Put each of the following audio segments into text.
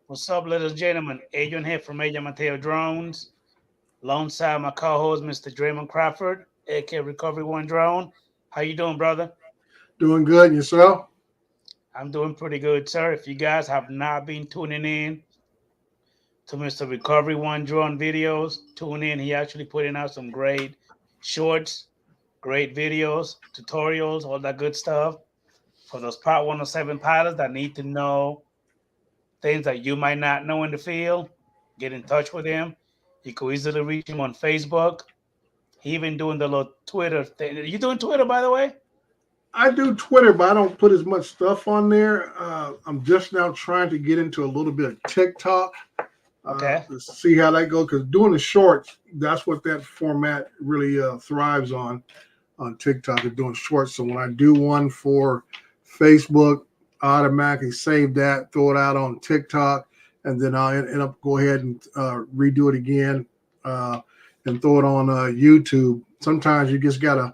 What's up, ladies and gentlemen? Adrian here from Adrian Mateo Drones, alongside my co-host, Mr. Draymond Crawford, aka Recovery One Drone. How you doing, brother? Doing good yourself? I'm doing pretty good, sir. If you guys have not been tuning in to Mr. Recovery One Drone videos, tune in. He actually putting out some great shorts, great videos, tutorials, all that good stuff for those Part 107 pilots that need to know things that you might not know in the field. Get in touch with him. You could easily reach him on Facebook. He even doing the little Twitter thing. You doing Twitter, by the way? I do Twitter, but I don't put as much stuff on there. I'm just now trying to get into a little bit of TikTok Okay. to see how that goes. Because doing the shorts, that's what that format really thrives on TikTok, is doing shorts. So when I do one for Facebook, I automatically save that, throw it out on TikTok, and then I'll end up go ahead and redo it again and throw it on YouTube. Sometimes you just gotta,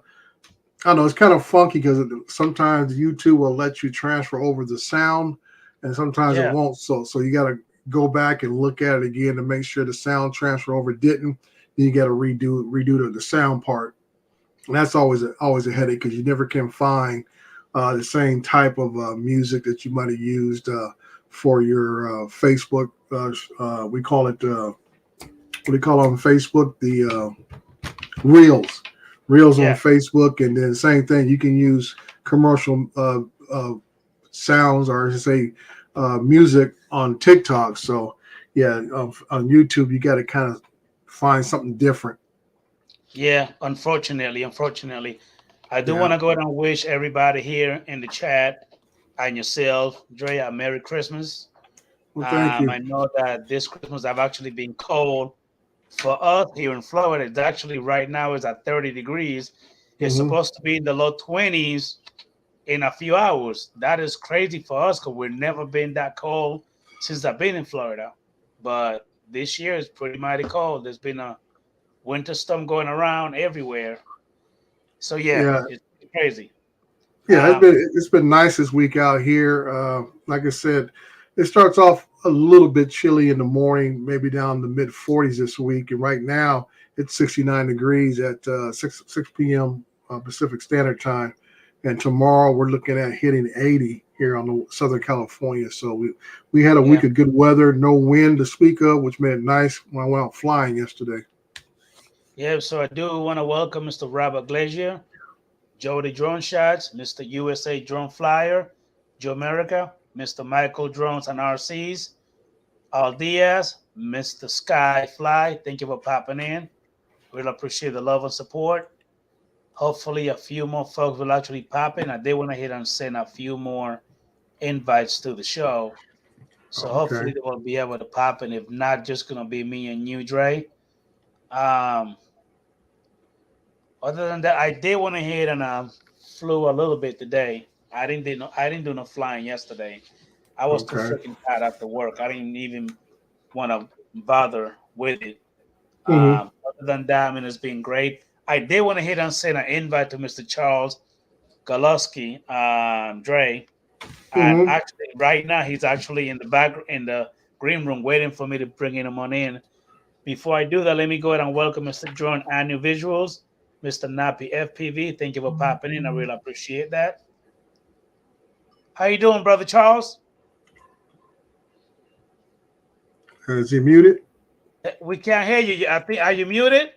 I don't know, it's kind of funky because sometimes YouTube will let you transfer over the sound, and sometimes it Yeah. won't. So you got to go back and look at it again to make sure the sound transfer over didn't. Then you got to redo the sound part, and that's always a headache because you never can find the same type of music that you might have used for your Facebook. We call it what do you call it on Facebook? The reels, reels on Yeah. Facebook, and then same thing. You can use commercial sounds, or I should say, music on TikTok. So yeah, on YouTube, you got to kind of find something different. Yeah. Unfortunately. I do Yeah. want to go ahead and wish everybody here in the chat and yourself, Dre, a Merry Christmas. Well, thank you. I know that this Christmas have actually been cold for us here in Florida. It's actually right now is at 30 degrees. It's Hmm. supposed to be in the low 20s in a few hours. That is crazy for us because we've never been that cold since I've been in Florida. But this year is pretty mighty cold. There's been a winter storm going around everywhere. So yeah, Yeah, it's crazy. yeah. Um, It's been nice this week out here. Like I said, it starts off a little bit chilly in the morning, maybe down the mid 40s this week, and right now it's 69 degrees at 6 p.m. Pacific Standard Time. And tomorrow we're looking at hitting 80 here on the Southern California. So we had a yeah, week of good weather, no wind to speak of, which made it nice when I went out flying yesterday. yeah. So I do want to welcome Mr. Robert Glazier, Jody Drone Shots, Mr. USA Drone Flyer, Joe America, Mr. Michael Drones and RCs, Al Diaz, Mr. Sky Fly. Thank you for popping in. Really appreciate the love and support. Hopefully, a few more folks will actually pop in. I did want to hit and send a few more invites to the show. So Okay. hopefully they will be able to pop in. If not, just gonna be me and you, Dre. Um, Other than that, I did want to hit and flew a little bit today. I didn't do no flying yesterday. I was too Okay. freaking tired after work. I didn't even want to bother with it. Hmm. Other than that, I mean, it's been great. I did want to hit and send an invite to Mr. Charles Galoski, Dre, and Hmm. actually, right now he's actually in the back in the green room waiting for me to bring him on in. Before I do that, let me go ahead and welcome Mr. Drone Annual Visuals, Mr. Nappy FPV. Thank you for popping in. I really appreciate that. How you doing, brother Charles? Is he muted? We can't hear you. I think are you muted?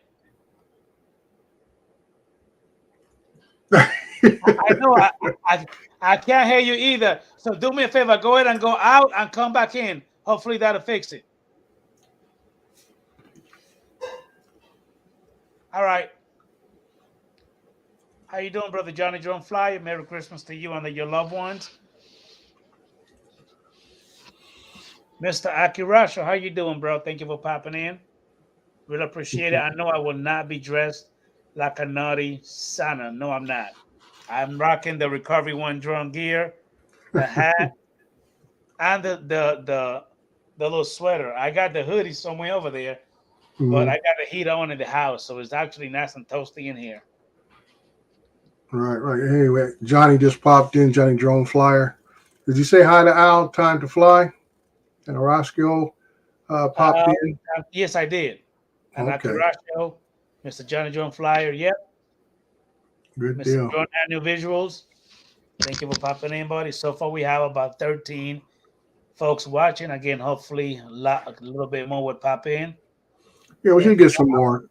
I know I I can't hear you either. So do me a favor, go ahead and go out and come back in. Hopefully that'll fix it. All right. How you doing, brother Johnny Drone Flyer? Merry Christmas to you and your loved ones. Mr. Akirasha, how you doing, bro? Thank you for popping in. Really appreciate it. I know I will not be dressed like a naughty Santa. No, I'm not. I'm rocking the Recovery One drone gear, the hat, and the little sweater. I got the hoodie somewhere over there, but I Hmm. got the heat on in the house, so it's actually nice and toasty in here. Right, right. Anyway, Johnny just popped in. Johnny Drone Flyer. Did you say hi to Al? Time to fly. And Horacio popped Uh, in. yes, I did. And Okay, Ratio, Mr. Johnny John Flyer. Yep. good Mr. deal. John Annual Visuals. Thank you for popping in, buddy. So far, we have about 13 folks watching. Again, hopefully, a little bit more would pop in. Yeah, we And should get some more.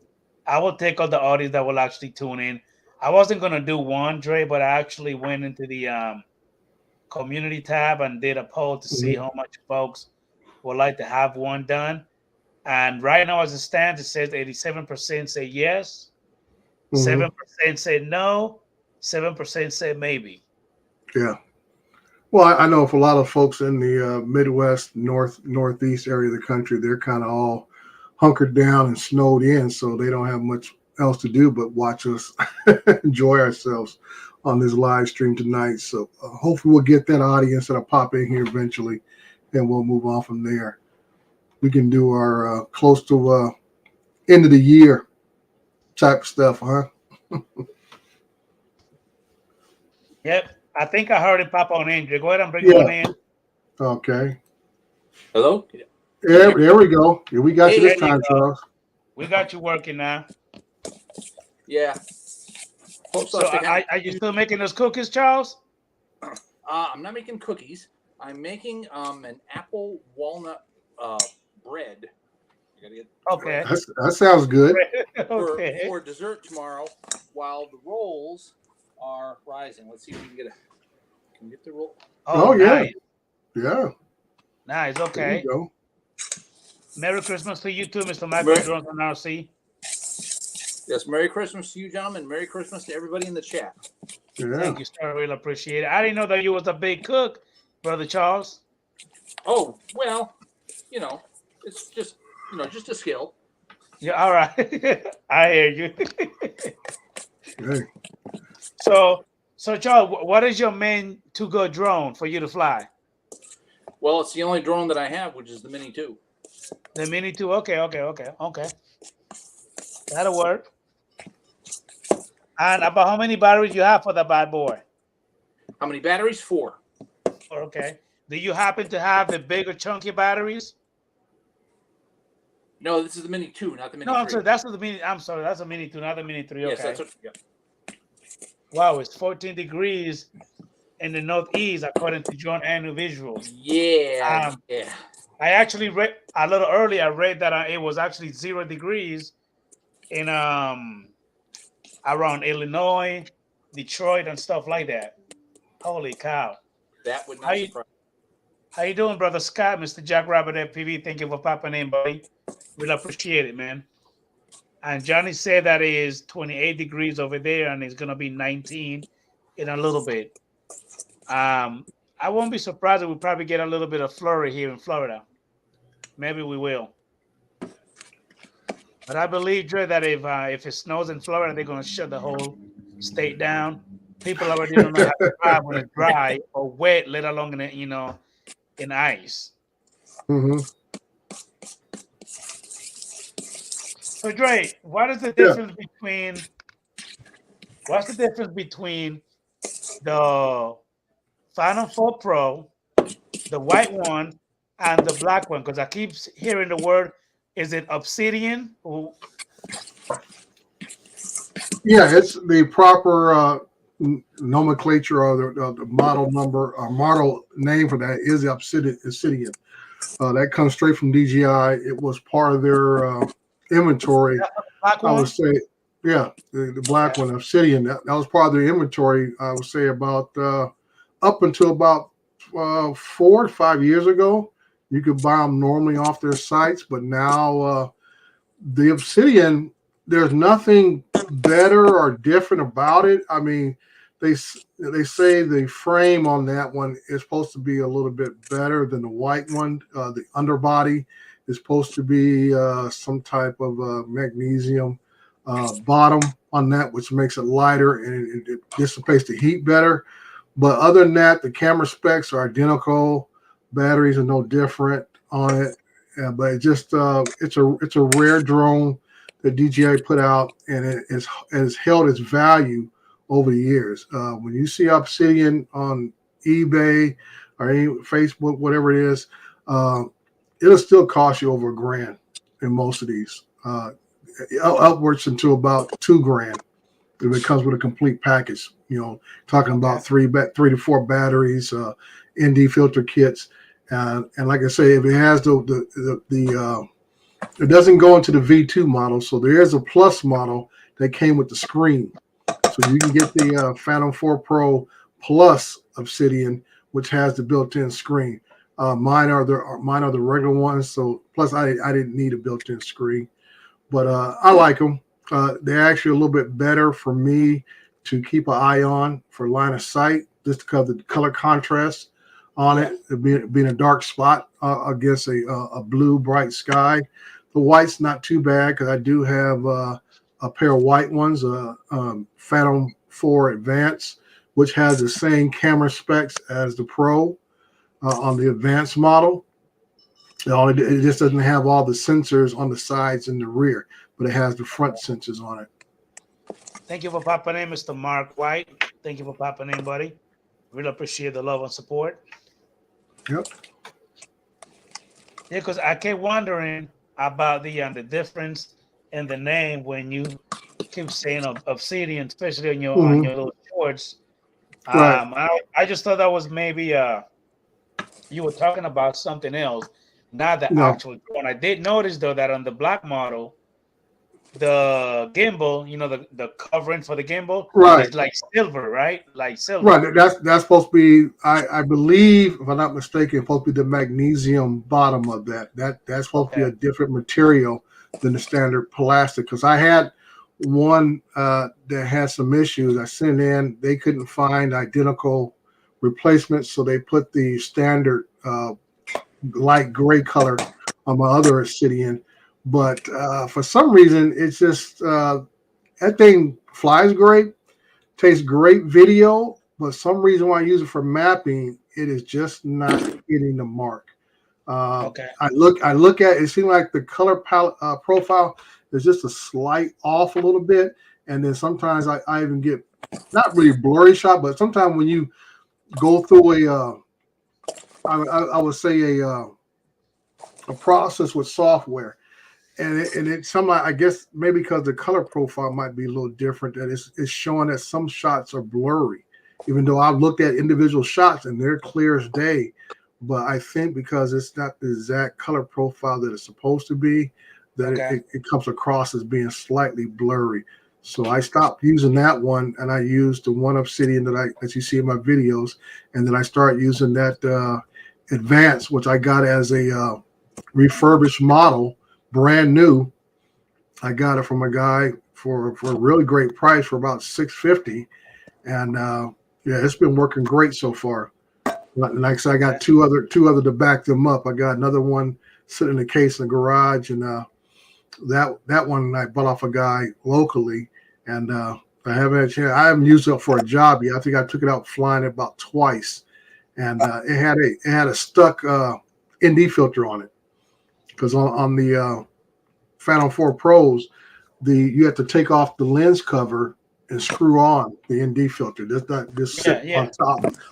I will take all the audience that will actually tune in. I wasn't gonna do one, Dre, but I actually went into the community tab and did a poll to see Mhm. how much folks would like to have one done. And right now, as it stands, it says 87% say yes, Mhm. 7% say no, 7% say maybe. Yeah. Well, I know for a lot of folks in the Midwest, Northeast area of the country, they're kind of all hunkered down and snowed in, so they don't have much else to do but watch us enjoy ourselves on this live stream tonight. So hopefully we'll get that audience that'll pop in here eventually, and we'll move on from there. We can do our close to end of the year type stuff, huh? Yep. I think I heard it pop on in. Dre. Go ahead and bring Yeah. on in. Okay. Hello? There we go. Yeah, we got you There this you time, go. Charles. We got you working now. Yeah. Folks So thought they got are you still making those cookies, Charles? I'm not making cookies. I'm making an apple walnut bread. You gotta get Okay. bread That sounds good. Okay. for dessert tomorrow while the rolls are rising. Let's see if we can get the roll. Oh, yeah. Nice. Yeah. Nice. There Okay. you go. Merry Christmas to you too, Mr. Michael Johnson RC. Yes, Merry Christmas to you, gentlemen. Merry Christmas to everybody in the chat. Yeah. Thank you, sir. I really appreciate it. I didn't know that you was a big cook, Brother Charles. Oh, well, it's just a skill. Yeah, all right. I hear you. Hey. So Charles, what is your main to-go drone for you to fly? Well, it's the only drone that I have, which is the Mini 2. The Mini 2. Okay. That'll work. And about how many batteries you have for the bad boy? How many batteries? 4. Okay. Do you happen to have the bigger, chunky batteries? No, this is the Mini 2, not the Mini No, 3. I'm sorry. That's the Mini. I'm sorry. That's the Mini 2, not the Mini 3. Okay. Yes, that's what. Yeah. Wow, it's 14 degrees in the Northeast, according to John Annual Visuals. Yeah. Yeah. I actually read a little earlier. I read that it was actually 0 degrees in around Illinois, Detroit, and stuff like that. Holy cow! That would not surprise. How you doing, brother Scott, Mr. Jack Rabbit FPV? Thank you for popping in, buddy. Really appreciate it, man. And Johnny said that it is 28 degrees over there, and it's gonna be 19 in a little bit. I won't be surprised if we probably get a little bit of flurry here in Florida. Maybe we will. But I believe, Dre, that if it snows in Florida, they're gonna shut the whole state down. People already don't know how to drive when it's dry or wet, let alone in in ice. Mm-hmm. So, Dre, what's the difference between the Final 4 Pro, the white one, and the black one? Because I keep hearing the word. Is it Obsidian? Yeah, it's the proper nomenclature or the model number or model name for that is the Obsidian. That comes straight from DJI. It was part of their inventory. Black one? I would say, yeah, the black one, Obsidian. That was part of their inventory. I would say about up until about 4 to 5 years ago. You could buy them normally off their sites, but now the Obsidian, there's nothing better or different about it. I mean, they say the frame on that one is supposed to be a little bit better than the white one. The underbody is supposed to be some type of magnesium bottom on that, which makes it lighter and it dissipates the heat better. But other than that, the camera specs are identical. Batteries are no different on it. But it just it's a rare drone that DJI put out, and it has held its value over the years. When you see Obsidian on eBay or Facebook, whatever it is, it'll still cost you over $1,000 in most of these, upwards into about $2,000 if it comes with a complete package. Talking about three to four batteries, ND filter kits, and like I say, if it has it doesn't go into the V2 model, so there is a plus model that came with the screen. So you can get the Phantom 4 Pro Plus Obsidian, which has the built-in screen. Mine are the regular ones. So plus I didn't need a built-in screen, but I like them. They're actually a little bit better for me to keep an eye on for line of sight, just because of the color contrast on it being a dark spot against a blue bright sky. The white's not too bad because I do have a pair of white ones, Phantom 4 Advance, which has the same camera specs as the Pro on the Advanced model. It just doesn't have all the sensors on the sides and the rear, but it has the front sensors on it. Thank you for popping in, Mr. Mark White. Thank you for popping in, buddy. Really appreciate the love and support. Yep. Yeah, because I kept wondering about the difference in the name when you keep saying Obsidian, especially on your little shorts. Right. I just thought that was maybe you were talking about something else, not the No. actual drone. I did notice though that on the black model, the gimbal, the covering for the gimbal Right. is like silver, right? Like silver. Right. That's supposed to be, I believe, if I'm not mistaken, supposed to be the magnesium bottom of that. That's supposed to be a different material than the standard plastic. Because I had one that had some issues. I sent in, they couldn't find identical replacements, so they put the standard light gray color on my other Obsidian. But for some reason, it's just that thing flies great, takes great video, but some reason why I use it for mapping, it is just not hitting the mark. I look at it. It seems like the color palette profile is just a slight off a little bit, and then sometimes I even get not really blurry shot, but sometimes when you go through I would say a process with software, and it's some, I guess maybe because the color profile might be a little different, that it's showing that some shots are blurry, even though I've looked at individual shots and they're clear as day. But I think because it's not the exact color profile that it's supposed to be, that it comes across as being slightly blurry. So I stopped using that one, and I used the one Obsidian that you see in my videos, and then I start using that Advance, which I got as a refurbished model, brand new. I got it from a guy for a really great price for about $650, and it's been working great so far. Like I said, I got two other to back them up. I got another one sitting in the case in the garage, and that one I bought off a guy locally, and I haven't had a chance. I haven't used it for a job yet. I think I took it out flying about twice, and it had a stuck ND filter on it, because on the Phantom 4 Pros, you have to take off the lens cover and screw on the ND filter. That's not just sit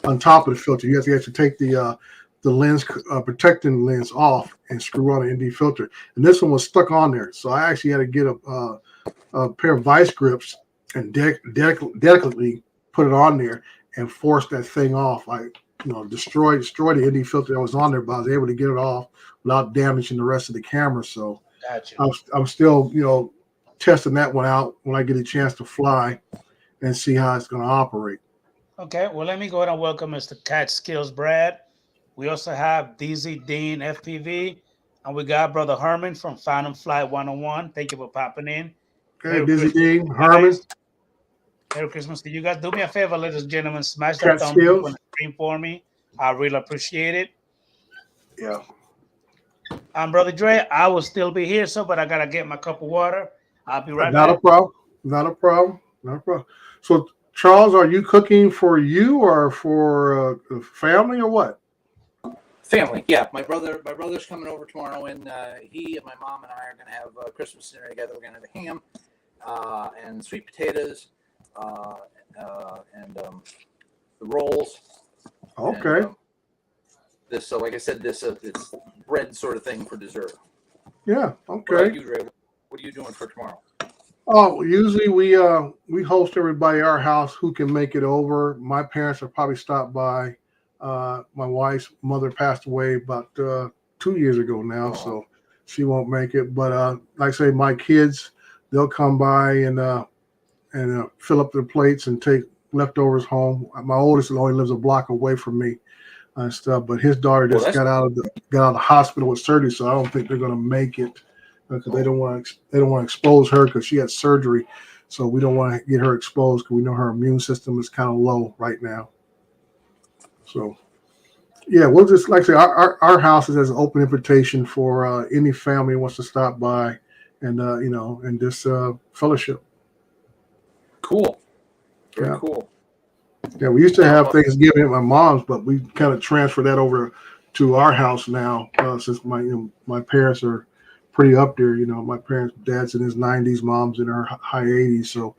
on top of the filter. You have to actually take the lens protecting lens off and screw on the ND filter. And this one was stuck on there, so I actually had to get a pair of vice grips and delicately put it on there and force that thing off. I destroy the ND filter that was on there, but I was able to get it off without damaging the rest of the camera. So I'm still testing that one out when I get a chance to fly and see how it's going to operate. Okay, well, let me go ahead and welcome Mr. Cat Skills Brad. We also have DZ Dean FPV, and we got Brother Herman from Phantom Flight 101. Thank you for popping in. Hey, DZ Dean, Herman. Merry Christmas to you guys. Do me a favor, ladies and gentlemen, smash that Cat thumbs up Skills on the screen for me. I really appreciate it. Yeah. Brother Dre, I will still be here, but I got to get my cup of water. I'll be right back. Not a problem. So, Charles, are you cooking for you or for family or what? Family, yeah. My brother's coming over tomorrow, and he and my mom and I are going to have Christmas dinner together. We're going to have a ham and sweet potatoes and the rolls. Okay. this. So, like I said, this it's bread sort of thing for dessert. Yeah. What Okay. about you, Dre? What are you doing for tomorrow? Oh, usually we host everybody at our house who can make it over. My parents will probably stop by. My wife's mother passed away about 2 years ago now, so she won't make it. But like I say, my kids, they'll come by and fill up their plates and take leftovers home. My oldest only lives a block away from me and stuff, but his daughter just got out of the hospital with surgery, so I don't think they're going to make it because they don't want to expose her because she had surgery. So we don't want to get her exposed because we know her immune system is kind of low right now. So yeah, we'll just like I say, our house is as an open invitation for any family who wants to stop by and and this fellowship. Cool. Very cool. Yeah, we used to have Thanksgiving at my mom's, but we kind of transferred that over to our house now since my parents are pretty up there. My dad's in his 90s, mom's in her high 80s, so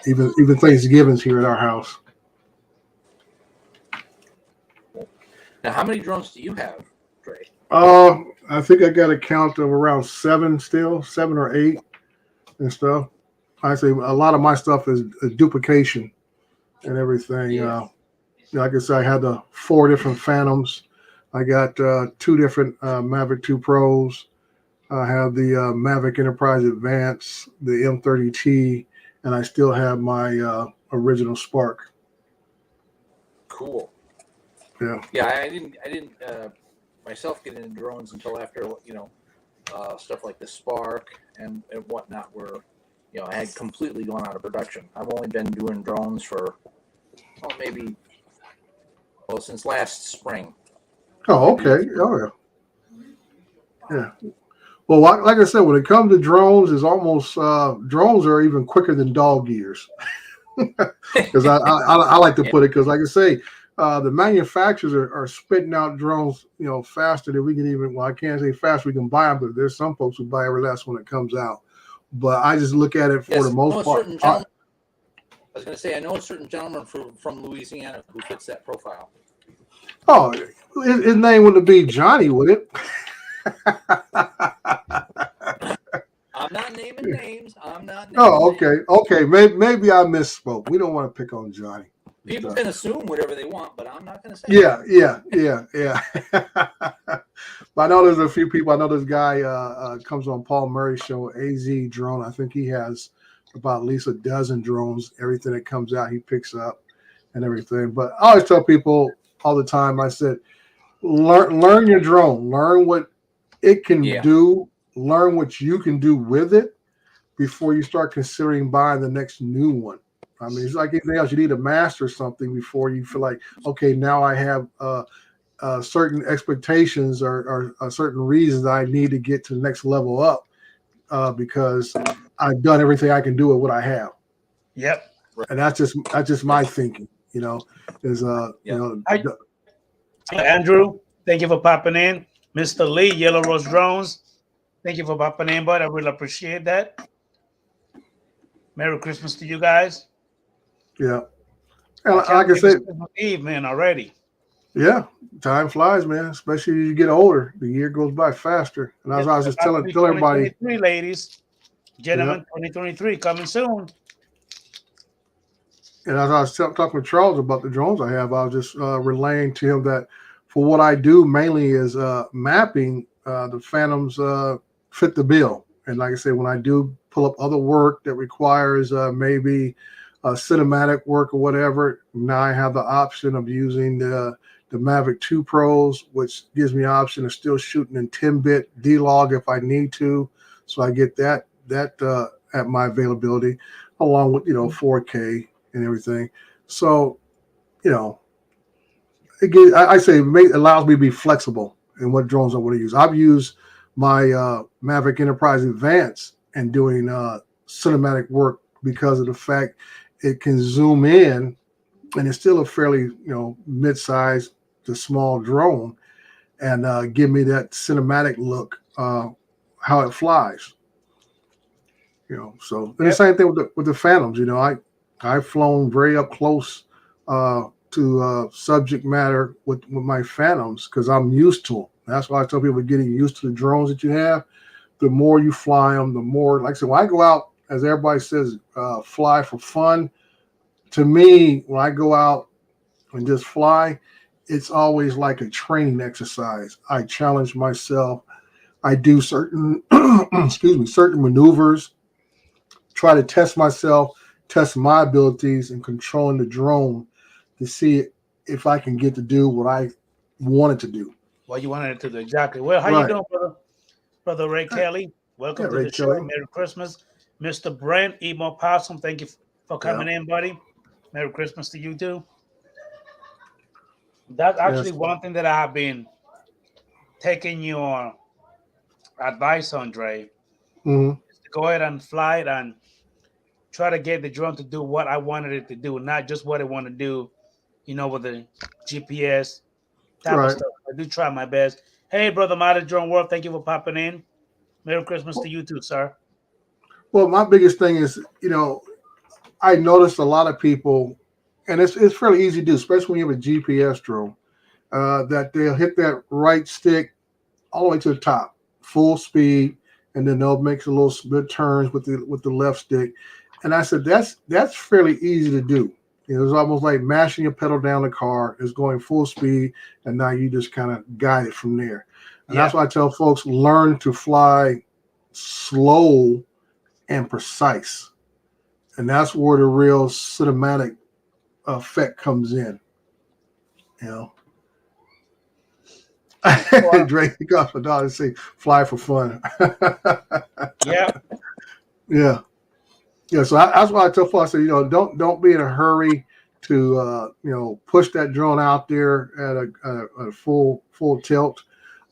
even Thanksgiving's here at our house. Now, how many drones do you have, Dre? I think I got a count of around 7 or 8 and stuff. I say a lot of my stuff is duplication and everything. Yeah. Like I said, I had the 4 different Phantoms. I got 2 different Mavic 2 Pros. I have the Mavic Enterprise Advance, the M30T, and I still have my original Spark. Cool. Yeah. Yeah, I didn't myself get into drones until after stuff like the Spark and whatnot were I had completely gone out of production. I've only been doing drones for since last spring. Oh, okay. Oh, yeah. Yeah. Well, like I said, when it comes to drones, it's almost drones are even quicker than dog years. Because I like to put it because, like I say, the manufacturers are spitting out drones, faster than we can even. Well, I can't say fast we can buy them, but there's some folks who buy every last one that comes out. But I just look at it for the most part. I was going to say, I know a certain gentleman from Louisiana who fits that profile. Oh, his name wouldn't be Johnny, would it? I'm not naming names. Okay. Maybe I misspoke. We don't want to pick on Johnny. People can assume whatever they want, but I'm not going to say. Yeah. But I know there's a few people. I know this guy comes on Paul Murray's show, AZ Drone. I think he has about at least a dozen drones. Everything that comes out, he picks up and everything. But I always tell people all the time, I said, learn your drone. Learn what it can do. Learn what you can do with it before you start considering buying the next new one. I mean, it's like anything else. You need to master something before you feel like, okay, now I have certain expectations or certain reasons I need to get to the next level up because I've done everything I can do with what I have. Yep. And that's just my thinking. Andrew, thank you for popping in. Mr. Lee, Yellow Rose Drones, thank you for popping in, bud. I really appreciate that. Merry Christmas to you guys. Yeah. And like I said, Eve, man, already. Yeah, time flies, man. Especially as you get older, the year goes by faster. And as I was just telling everybody, 2023, ladies, gentlemen, 2023 coming soon. And as I was talking with Charles about the drones I have, I was just relaying to him that for what I do mainly is mapping. The Phantoms fit the bill. And like I said, when I do pull up other work that requires maybe cinematic work or whatever, now I have the option of using the Mavic 2 Pros, which gives me the option of still shooting in 10-bit D-Log if I need to. So I get that at my availability, along with 4K and everything. So I say it allows me to be flexible in what drones I want to use. I've used my Mavic Enterprise Advance and doing cinematic work because of the fact it can zoom in, and it's still a fairly mid-sized to small drone, and give me that cinematic look, how it flies. So and the same thing with the Phantoms. I've flown very up close subject matter with my Phantoms because I'm used to them. That's why I tell people getting used to the drones that you have. The more you fly them, the more, like I said, when I go out, as everybody says, fly for fun. To me, when I go out and just fly, it's always like a training exercise. I challenge myself. I do certain, excuse me, certain maneuvers, try to test myself, test my abilities in controlling the drone to see if I can get to do what I wanted to do. What you wanted it to do exactly. Well, how you Right. doing, brother Ray Kelly? Yeah, Welcome to Ray the show. Kelly. Merry Christmas, Mr. Brent Emo Possum. Thank you for Yeah. coming in, buddy. Merry Christmas to you too. That's actually Yes. one thing that I have been taking your advice on, Dre. Hmm. Is to go ahead and fly it and try to get the drone to do what I wanted it to do, not just what it want to do, with the GPS type of Right. stuff. I do try my best. Hey, brother Mighty Drone World, thank you for popping in. Merry Christmas to you too, sir. Well, my biggest thing is, I noticed a lot of people, and it's fairly easy to do, especially when you have a GPS drone, that they'll hit that right stick all the way to the top, full speed, and then they'll make a little bit turns with the left stick. And I said that's fairly easy to do. It's almost like mashing your pedal down the car. It's going full speed, and now you just kind of guide it from there. And Yeah, that's why I tell folks learn to fly slow and precise, and that's where the real cinematic effect comes in. You know. well, Drake got for dollars say fly for fun. yeah, Yeah. Yeah, so that's why I tell folks, I say, don't be in a hurry to push that drone out there at a full tilt.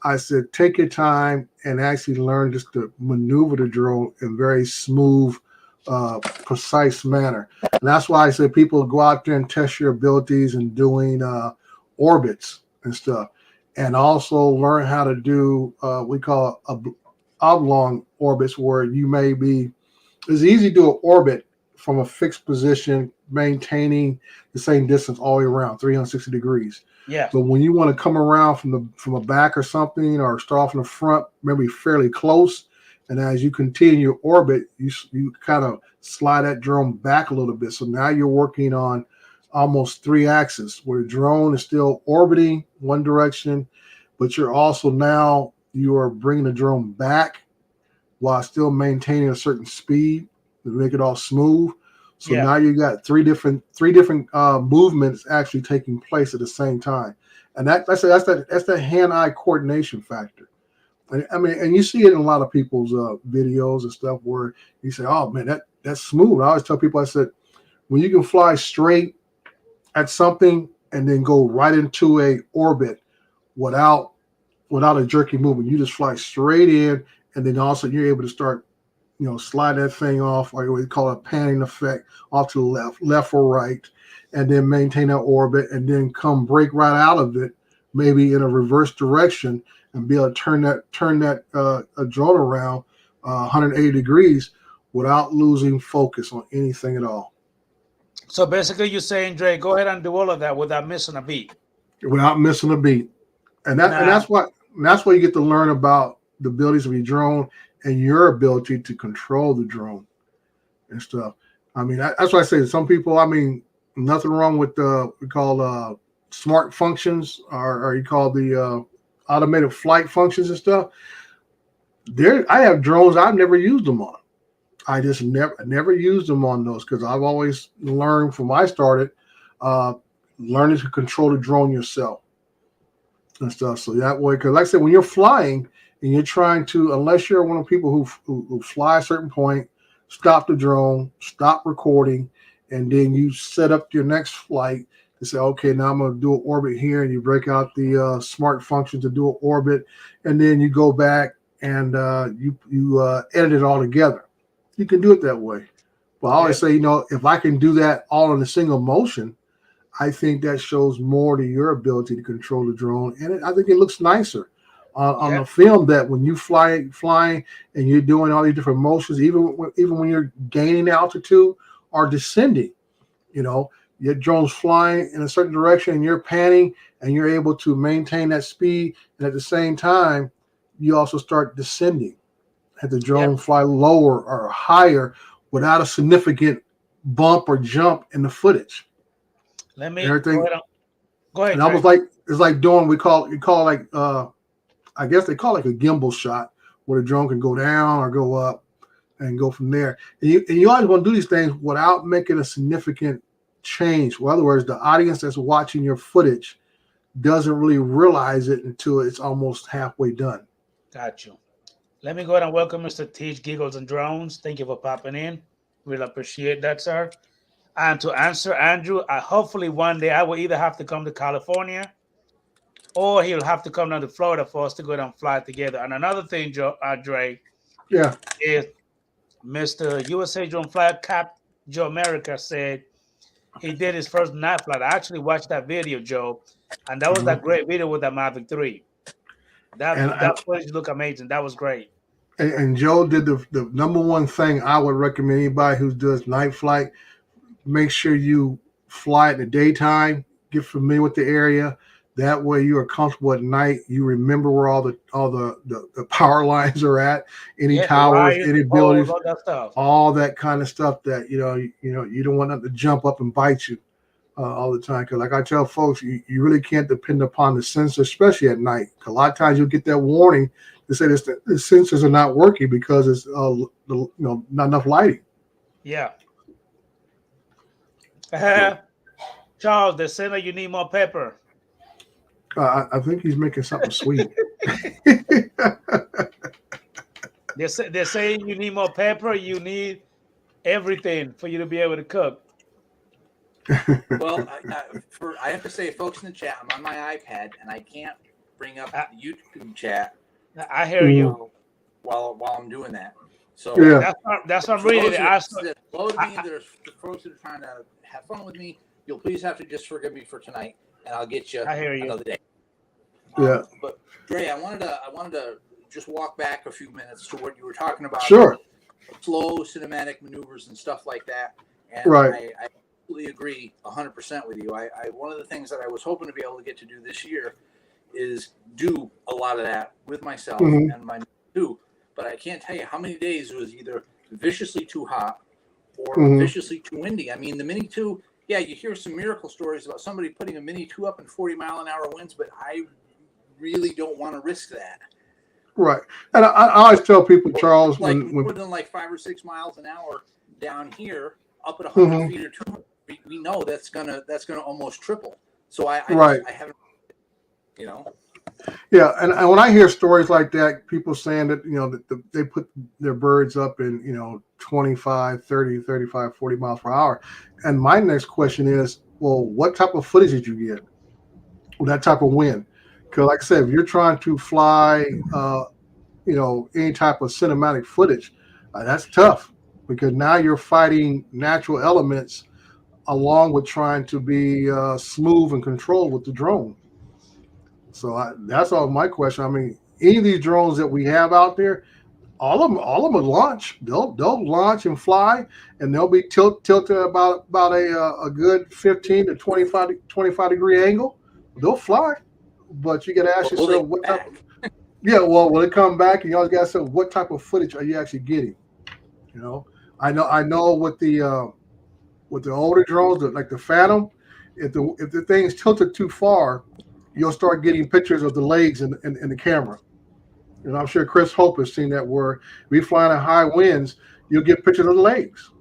I said take your time and actually learn just to maneuver the drone in very smooth, precise manner. And that's why I say people go out there and test your abilities in doing orbits and stuff, and also learn how to do we call oblong orbits where you may be. It's easy to do an orbit from a fixed position, maintaining the same distance all the way around, 360 degrees. yeah, But when you want to come around from a back or something, or start off in the front, maybe fairly close, and as you continue your orbit, you kind of slide that drone back a little bit. So now you're working on almost three axes, where the drone is still orbiting one direction, but you are bringing the drone back while still maintaining a certain speed to make it all smooth. So yeah, now you got three different movements actually taking place at the same time, and that's that hand-eye coordination factor. And I mean, and you see it in a lot of people's videos and stuff where you say, "Oh man, that's smooth." I always tell people, I said, when you can fly straight at something and then go right into a orbit without a jerky movement, you just fly straight in, and then also you're able to start, slide that thing off, or we call it a panning effect, off to the left or right, and then maintain that orbit, and then break right out of it, maybe in a reverse direction, and be able to turn that a drone around 180 degrees without losing focus on anything at all, So basically, you're saying, Dre, go ahead and do all of that without missing a beat. without missing a beat. And that and Now, that's why you get to learn about the abilities of your drone and your ability to control the drone and stuff. I mean, that's why I say some people. I mean, nothing wrong with we call smart functions, or you call the automated flight functions and stuff. I have drones I've never used them on. I just never used them on those because I've always learned from I started uh, learning to control the drone yourself and stuff. So that way, because like I said, when you're flying and you're trying to, unless you're one of the people who fly a certain point, stop the drone, stop recording, and then you set up your next flight to say, okay, now I'm going to do an orbit here, and you break out the smart function to do an orbit, and then you go back and you edit it all together. You can do it that way. But I yeah, always say, if I can do that all in a single motion, I think that shows more to your ability to control the drone, and I think it looks nicer on yeah, the film. That when you flying and you're doing all these different motions, even when you're gaining altitude or descending, you know, your drone's flying in a certain direction and you're panning and you're able to maintain that speed. And at the same time, you also start descending. Have the drone fly lower or higher without a significant bump or jump in the footage. Let me Everything. Go ahead. And almost like it's like doing you call like I guess they call it like a gimbal shot where the drone can go down or go up and go from there. And you always want to do these things without making a significant change. In other words, the audience that's watching your footage doesn't really realize it until it's almost halfway done. Got you. Let me go ahead and welcome Mr. Teach Giggles and Drones. Thank you for popping in. Really appreciate that, sir. And to answer Andrew, hopefully one day I will either have to come to California or he'll have to come down to Florida for us to go down and fly together. And another thing, Dre, is Mr. USA Drone Flight Cap Joe America said he did his first night flight. I actually watched that video, Joe, and that was that great video with that Mavic 3. That footage looked amazing. That was great. And Joe did the number one thing I would recommend anybody who does night flight. Make sure you fly in the daytime, get familiar with the area. That way you are comfortable at night. You remember where all the power lines are at, any towers, any buildings, all that kind of stuff that you don't want them to jump up and bite you all the time. Because like I tell folks, you really can't depend upon the sensor, especially at night. A lot of times you'll get that warning to say the sensors are not working because it's not enough lighting. Yeah. Charles, they're saying that you need more pepper. I think he's making something sweet. They're saying you need more pepper. You need everything for you to be able to cook. Well, I have to say, folks in the chat, I'm on my iPad and I can't bring up the YouTube chat. I hear you while I'm doing that. So that's what I'm reading. Folks that are trying to have fun with me, you'll please have to just forgive me for tonight, and I'll get you another day. But Dre, I wanted to just walk back a few minutes to what you were talking about. Sure. Slow cinematic maneuvers and stuff like that. And I completely agree 100% with you. I one of the things that I was hoping to be able to get to do this year is do a lot of that with myself and my too. But I can't tell you how many days it was either viciously too hot or viciously too windy. I mean, the Mini 2, you hear some miracle stories about somebody putting a Mini 2 up in 40-mile-an-hour winds, but I really don't want to risk that. Right. And I always tell people, Charles, when putting like 5 or 6 miles an hour down here, up at 100 feet or 200 feet, we know that's gonna almost triple. So I haven't, Yeah, and when I hear stories like that, people saying that that they put their birds up in 25, 30, 35, 40 miles per hour, and my next question is, well, what type of footage did you get with that type of wind? Because like I said, if you're trying to fly, any type of cinematic footage, that's tough because now you're fighting natural elements along with trying to be smooth and controlled with the drone. So that's all my question. I mean, any of these drones that we have out there, all of them will launch. They'll launch and fly, and they'll be tilted about a good 15 to 25 degree angle. They'll fly, but you got to ask yourself what type of, will it come back? And you always got to say, what type of footage are you actually getting? I know with the older drones, like the Phantom, if the thing is tilted too far, you'll start getting pictures of the legs in the camera. And I'm sure Chris Hope has seen that where we flying at high winds, you'll get pictures of the legs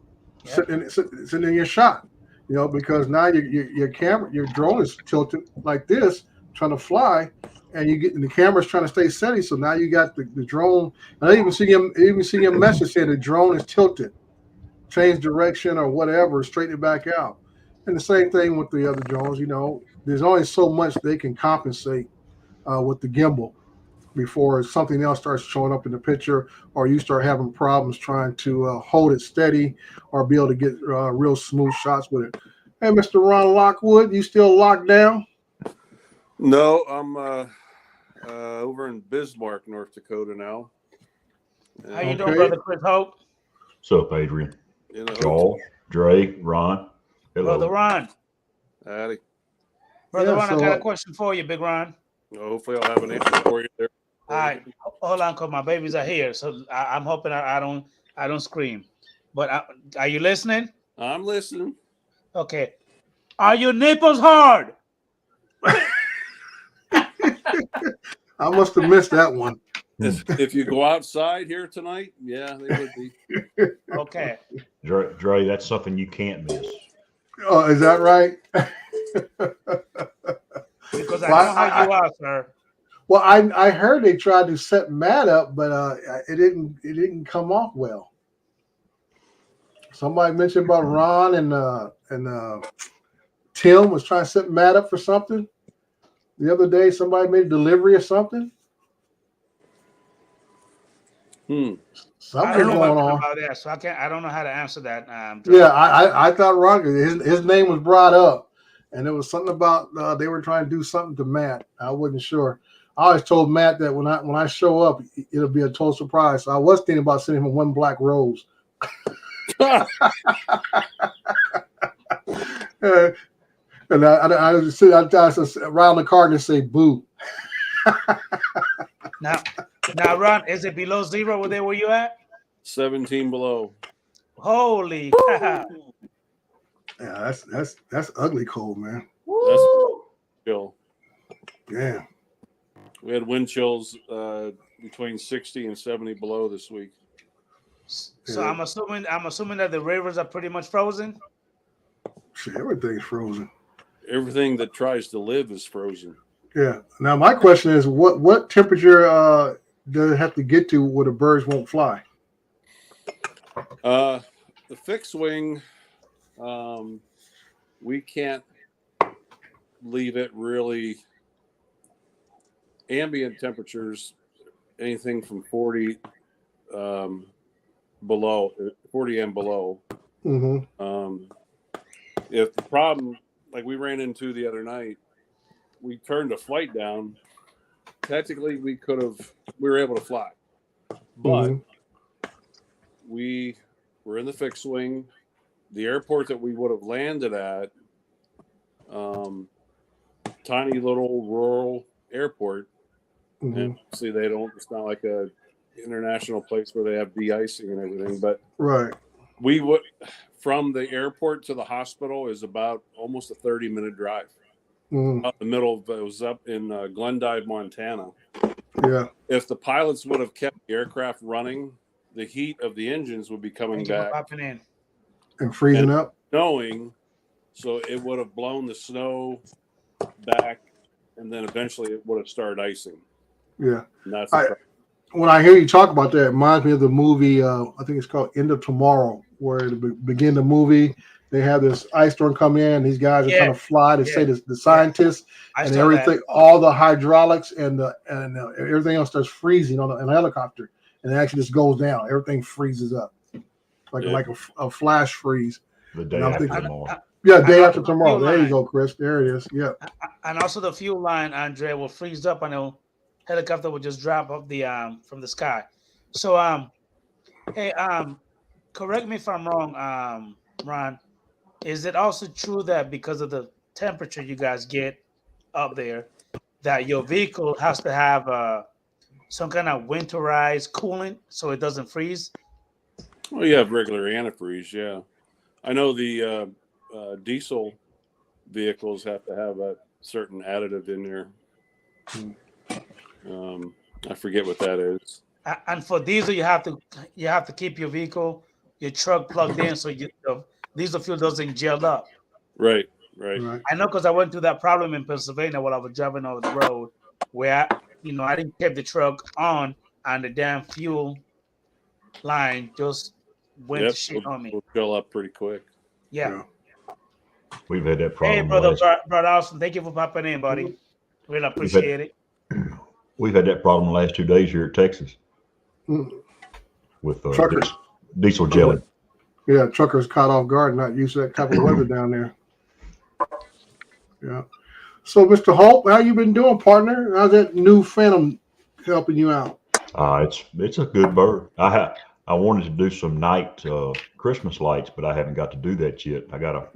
sitting in your shot. Because now your camera, your drone is tilted like this, trying to fly, and the camera's trying to stay steady. So now you got the drone. And I even see a message saying the drone is tilted, change direction or whatever, straighten it back out. And the same thing with the other drones. There's only so much they can compensate with the gimbal before something else starts showing up in the picture, or you start having problems trying to hold it steady or be able to get real smooth shots with it. Hey, Mr. Ron Lockwood, you still locked down? No, I'm over in Bismarck, North Dakota now. How you doing, brother Chris Hope? What's up, Adrian? Joel, Dre, Ron. Hello. Brother Ron, Howdy. Brother Yeah, Ron, I so got a question for you, Big Ron. Hopefully, I'll have an answer for you there. All right, hold on, cause my babies are here, so I'm hoping I don't scream. But are you listening? I'm listening. Okay. Are your nipples hard? I must have missed that one. If you go outside here tonight, yeah, they would be. Okay. Dre, that's something you can't miss. Oh, is that right? Because I Well, know how you are, sir. Well, I heard they tried to set Matt up, but it didn't come off well. Somebody mentioned about Ron and Tim was trying to set Matt up for something. The other day, somebody made a delivery or something. I Something don't know going on. about that, so I don't know how to answer that. Yeah, I thought Ron, his name was brought up, and it was something about they were trying to do something to Matt. I wasn't sure. I always told Matt that when I show up, it'll be a total surprise. So I was thinking about sending him one black rose. And I sit around the car and say boo. Now, Ron, is it below zero where you at? 17 below. Holy cow. Yeah, that's ugly cold, man. That's chill. Yeah. We had wind chills between 60 and 70 below this week. So I'm assuming that the rivers are pretty much frozen. Shit, everything's frozen. Everything that tries to live is frozen. Yeah. Now my question is, what temperature does it have to get to where the birds won't fly? The fixed wing, we can't leave it really. Ambient temperatures, anything from 40 below, 40 and below. Mm-hmm. If the problem, like we ran into the other night, we turned a flight down. Technically, we were able to fly, but we were in the fixed wing. The airport that we would have landed at, tiny little rural airport. And see, it's not like a international place where they have de-icing and everything, but right. We would, from the airport to the hospital is about almost a 30-minute drive. Out the middle of it was up in Glendive, Montana. Yeah. If the pilots would have kept the aircraft running, the heat of the engines would be coming back and freezing up. Snowing, so it would have blown the snow back, and then eventually it would have started icing. Yeah. And that's when I hear you talk about that, it reminds me of the movie, I think it's called End of Tomorrow, where at the begin the movie, they have this ice storm come in, and these guys are trying to fly to say the scientists and everything, all the hydraulics and everything else starts freezing on a helicopter, and it actually just goes down. Everything freezes up like a flash freeze. The day after tomorrow. Yeah, day after tomorrow. There you go, Chris. There it is. Yeah. And also the fuel line, Andre, will freeze up and the helicopter will just drop up from the sky. So hey, correct me if I'm wrong, Ron. Is it also true that because of the temperature you guys get up there, that your vehicle has to have some kind of winterized coolant so it doesn't freeze? Well, you have regular antifreeze, yeah. I know the diesel vehicles have to have a certain additive in there. I forget what that is. And for diesel, you have to keep your truck plugged in so diesel fuel doesn't gel up. Right. I know because I went through that problem in Pennsylvania while I was driving over the road, where I didn't keep the truck on, and the damn fuel line just went to shit on me. It'll fill up pretty quick. Yeah. We've had that problem. Hey, brother Austin, thank you for popping in, buddy. Really appreciate it. We've had that problem the last 2 days here at Texas with truckers, diesel gelling. Yeah, truckers caught off guard, not used to that type of weather down there. Yeah. So, Mr. Holt, how you been doing, partner? How's that new Phantom helping you out? It's a good bird. I wanted to do some night Christmas lights, but I haven't got to do that yet. I gotta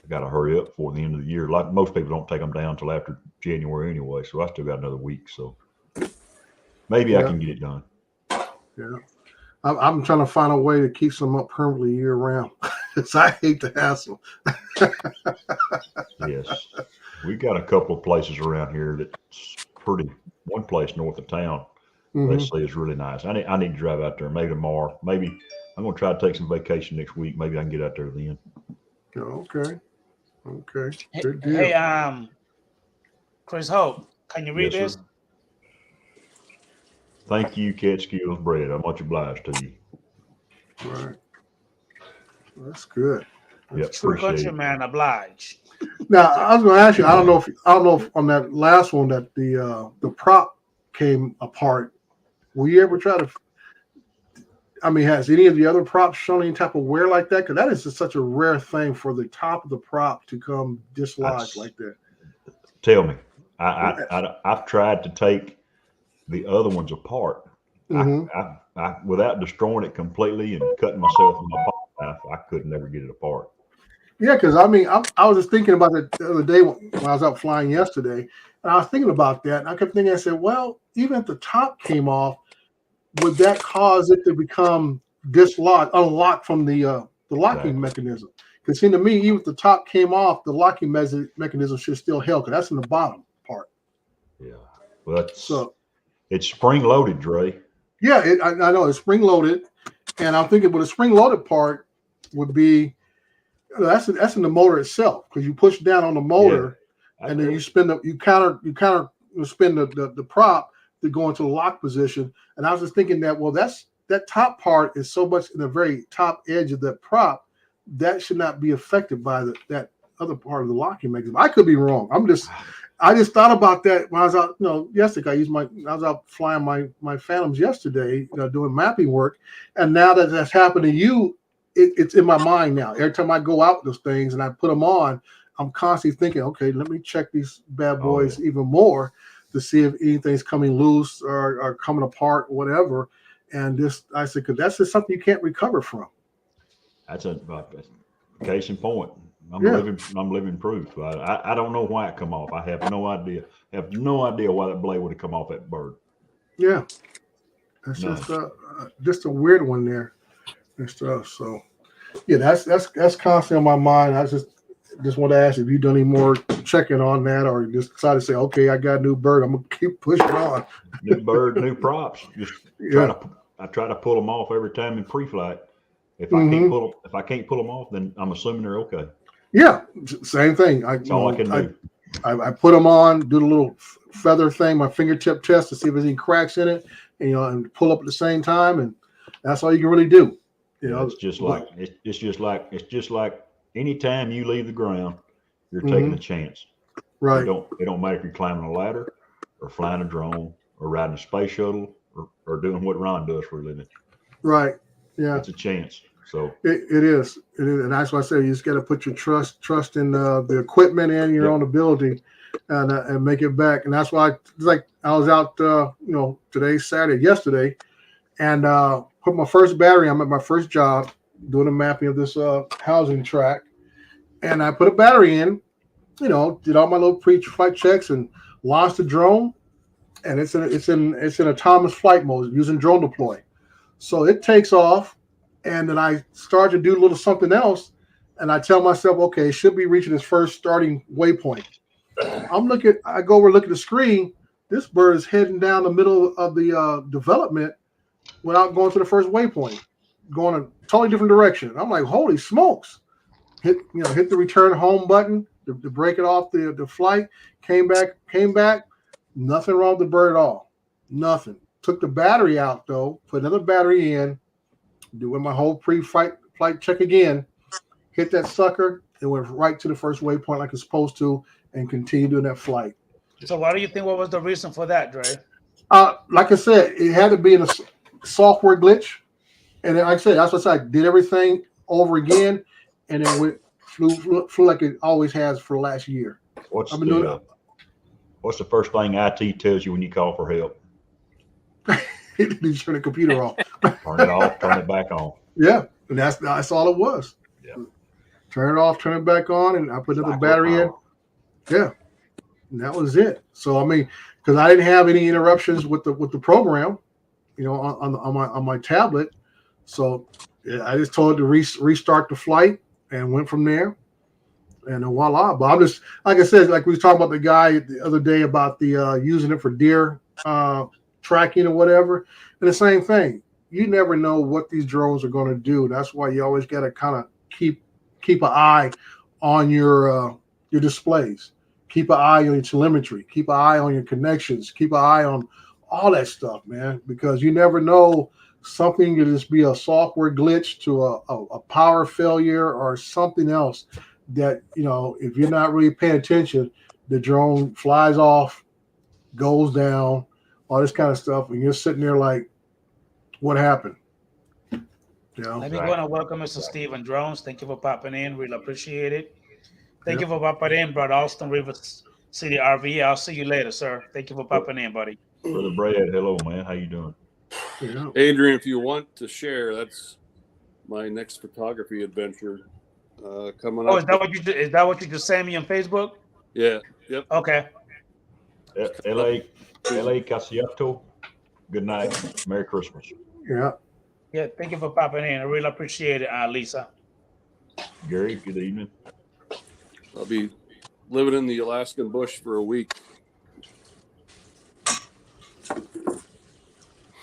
I got to hurry up before the end of the year. Like most people don't take them down until after January anyway, so I still got another week. So maybe I Yeah. can get it done. Yeah. I'm trying to find a way to keep some up permanently year round because I hate the hassle. Yes, we got a couple of places around here that's pretty. One place north of town, they say is really nice. I need to drive out there maybe tomorrow. Maybe I'm gonna try to take some vacation next week. Maybe I can get out there then. Okay. Okay. Hey, Good deal. hey, Chris Hope, can you read Yes, this? sir. Thank you, Catskills Bread. I'm much obliged to you. All right. That's good. Yep, True appreciate it. countryman oblige. Now I was going to ask you. I don't know if on that last one that the prop came apart. Will you ever try to? I mean, has any of the other props shown any type of wear like that? Because that is just such a rare thing for the top of the prop to come dislodged like that. Tell me, I've tried to take the other ones apart. I without destroying it completely and cutting myself in my pocket, I could never get it apart. Yeah, because I mean, I was just thinking about it the other day when I was out flying yesterday, and I was thinking about that, and I kept thinking, I said, well, even if the top came off, would that cause it to become unlocked from the locking mechanism? Because to me, even if the top came off, the locking mechanism should still help, because that's in the bottom part. Yeah, well, it's spring loaded, Dre. Yeah, I know it's spring loaded, and I'm thinking, well, the spring loaded part would be that's in the motor itself, because you push down on the motor, and then you spin you counter spin the prop to go into the lock position. And I was just thinking that, well, that top part is so much in the very top edge of that prop that should not be affected by that other part of the locking mechanism. I could be wrong. I just thought about that when I was out, yesterday. I was out flying my Phantoms yesterday, doing mapping work. And now that that's happened to you, it's in my mind now. Every time I go out with those things and I put them on, I'm constantly thinking, okay, let me check these bad boys even more to see if anything's coming loose or coming apart, or whatever. And I said, because that's just something you can't recover from. That's a case in point. I'm living proof. I don't know why it come off. I have no idea. Why that blade would have come off that bird. Yeah, that's just a weird one there and stuff. So yeah, that's constantly on my mind. I just want to ask if you've done any more checking on that, or just decided to say, okay, I got a new bird, I'm gonna keep pushing on. New bird, new props. Just I try to pull them off every time in pre-flight. If I can't pull them off, then I'm assuming they're okay. Yeah, same thing. That's all I can do. I put them on, do the little feather thing, my fingertip test to see if there's any cracks in it, and pull up at the same time, and that's all you can really do. It's just like anytime you leave the ground, you're taking a chance. Right. It don't matter if you're climbing a ladder or flying a drone or riding a space shuttle or doing what Ron does for a living. Right. Yeah. It's a chance. So it is, and that's why I say you just got to put your trust in the equipment and your own ability, and make it back. And that's why I was out, today's Saturday, yesterday, and put my first battery. I'm at my first job doing a mapping of this housing track, and I put a battery in, did all my little pre-flight checks and launched the drone, and it's in autonomous flight mode using drone deploy. So it takes off. And then I start to do a little something else, and I tell myself, okay, it should be reaching its first starting waypoint. I go over, look at the screen. This bird is heading down the middle of the development without going to the first waypoint, going a totally different direction. I'm like, holy smokes! Hit the return home button to break it off the flight. Came back. Nothing wrong with the bird at all. Nothing. Took the battery out though. Put another battery in. Doing my whole flight check again, hit that sucker, and went right to the first waypoint like it's supposed to, and continue doing that flight. So why do you think, what was the reason for that, Dre? Like I said, it had to be in a software glitch. And like I said, that's what I did everything over again, and then flew like it always has for the last year. What's the first thing IT tells you when you call for help? You turn the computer off. Turn it off, turn it back on. Yeah, and that's all it was. Yeah. turn it off, turn it back on, and I put another Cycle battery in. power. Yeah, and that was it. So I mean, because I didn't have any interruptions with the program, on my tablet. So yeah, I just told it to restart the flight and went from there. And voila. But I'm just, like I said, like we was talking about the guy the other day about the using it for deer tracking or whatever. And the same thing. You never know what these drones are going to do. That's why you always got to kind of keep an eye on your displays. Keep an eye on your telemetry. Keep an eye on your connections. Keep an eye on all that stuff, man, because you never know. Something could just be a software glitch to a power failure or something else that, if you're not really paying attention, the drone flies off, goes down, all this kind of stuff, and you're sitting there like, what happened? Let me go and welcome Mr. Steven Drones. Thank you for popping in. Really appreciate it. Thank you for popping in, Brother Austin Rivers City RV. I'll see you later, sir. Thank you for popping in, buddy. Brother Brad, hello, man. How you doing? Yeah. Adrian, if you want to share, that's my next photography adventure coming up. Oh, is that what you did? Is that what you just sent me on Facebook? Yeah. Yep. Okay. LA Casiato. Good night. Merry Christmas. Yeah. Yeah. Thank you for popping in. I really appreciate it, Lisa. Gary, good evening. I'll be living in the Alaskan bush for a week.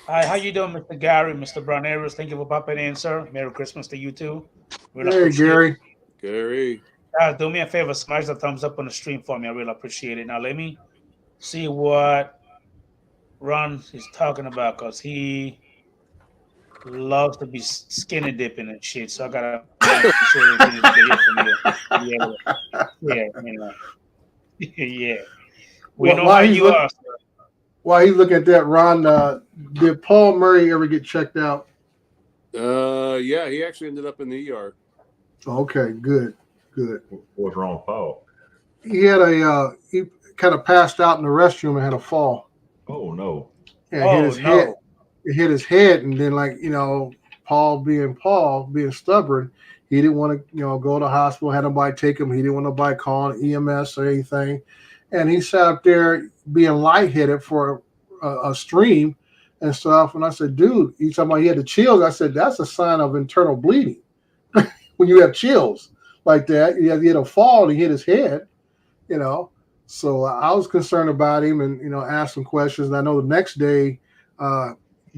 Hi, how you doing, Mr. Gary, Mr. Broneros? Thank you for popping in, sir. Merry Christmas to you too. Really Hey, Gary. Gary. Do me a favor, smash the thumbs up on the stream for me. I really appreciate it. Now let me see what Ron is talking about, because he loves to be skinny dipping and shit. So I gotta make sure that he's here from you. Yeah. We know how you are, sir. While he's looking at that, Ron, did Paul Murray ever get checked out? Yeah, he actually ended up in the ER. Okay, good. What's wrong with Paul? He had he kind of passed out in the restroom and had a fall. Oh no. Yeah, hit his head. It hit his head, and then Paul being stubborn, he didn't want to go to the hospital. Had nobody take him. He didn't want nobody calling EMS or anything, and he sat up there being lightheaded for a stream and stuff. And I said, dude, you talking about he had the chills? I said, that's a sign of internal bleeding. When you have chills like that, he had a fall and he hit his head, So I was concerned about him and, asked some questions. And I know the next day,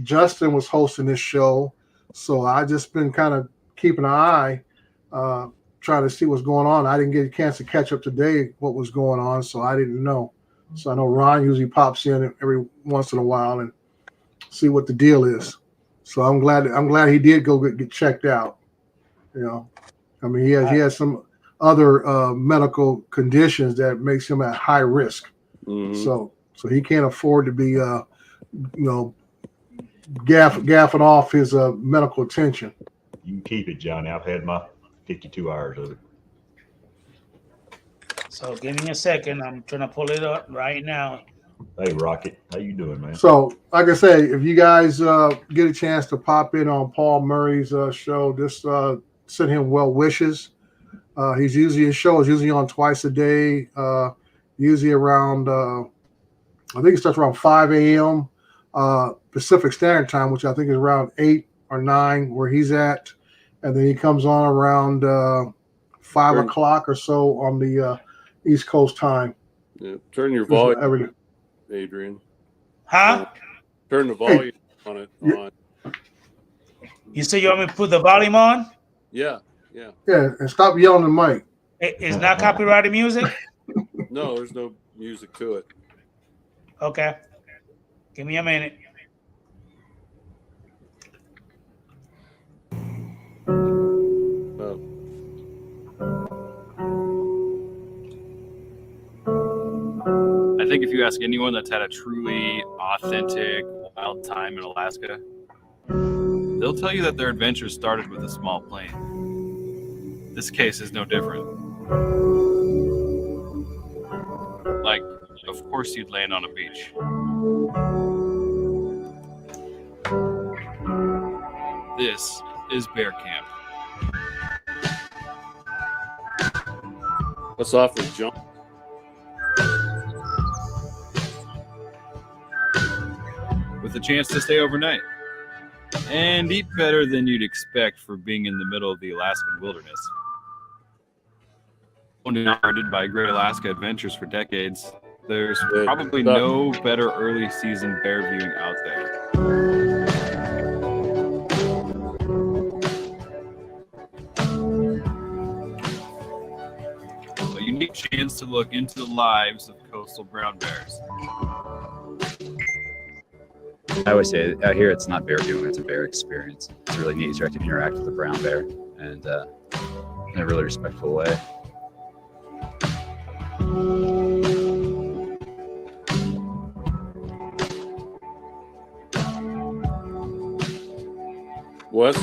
Justin was hosting this show. So I just been kind of keeping an eye, trying to see what's going on. I didn't get a chance to catch up today what was going on, so I didn't know. So I know Ron usually pops in every once in a while and see what the deal is. So I'm glad he did go get checked out. I mean, he has some other medical conditions that makes him at high risk. Mm-hmm. So he can't afford to be gaffing off his medical attention. You can keep it, Johnny. I've had my 52 hours of it. So give me a second. I'm trying to pull it up right now. Hey, Rocket. How you doing, man? So, like I say, if you guys get a chance to pop in on Paul Murray's show, just send him well wishes. His show is usually on twice a day, usually around, I think it starts around 5 a.m. Pacific Standard Time, which I think is around 8 or 9 where he's at. And then he comes on around 5 o'clock or so on the East Coast time. Yeah, turn your volume, Adrian. Huh? Turn the volume on it. Yeah. You say you want me to put the volume on? Yeah, and stop yelling at the mic. It's not copyrighted music? No, there's no music to it. Okay. Give me a minute. I think if you ask anyone that's had a truly authentic wild time in Alaska, they'll tell you that their adventure started with a small plane. This case is no different. Like, of course you'd land on a beach. This is Bear Camp. Let's off with jump. With a chance to stay overnight and eat better than you'd expect for being in the middle of the Alaskan wilderness. Owned and operated by Great Alaska Adventures for decades, there's probably no better early season bear viewing out there. A unique chance to look into the lives of coastal brown bears. I always say out here it's not bear viewing, it's a bear experience. It's really neat. You get to interact with the brown bear and in a really respectful way. Wes,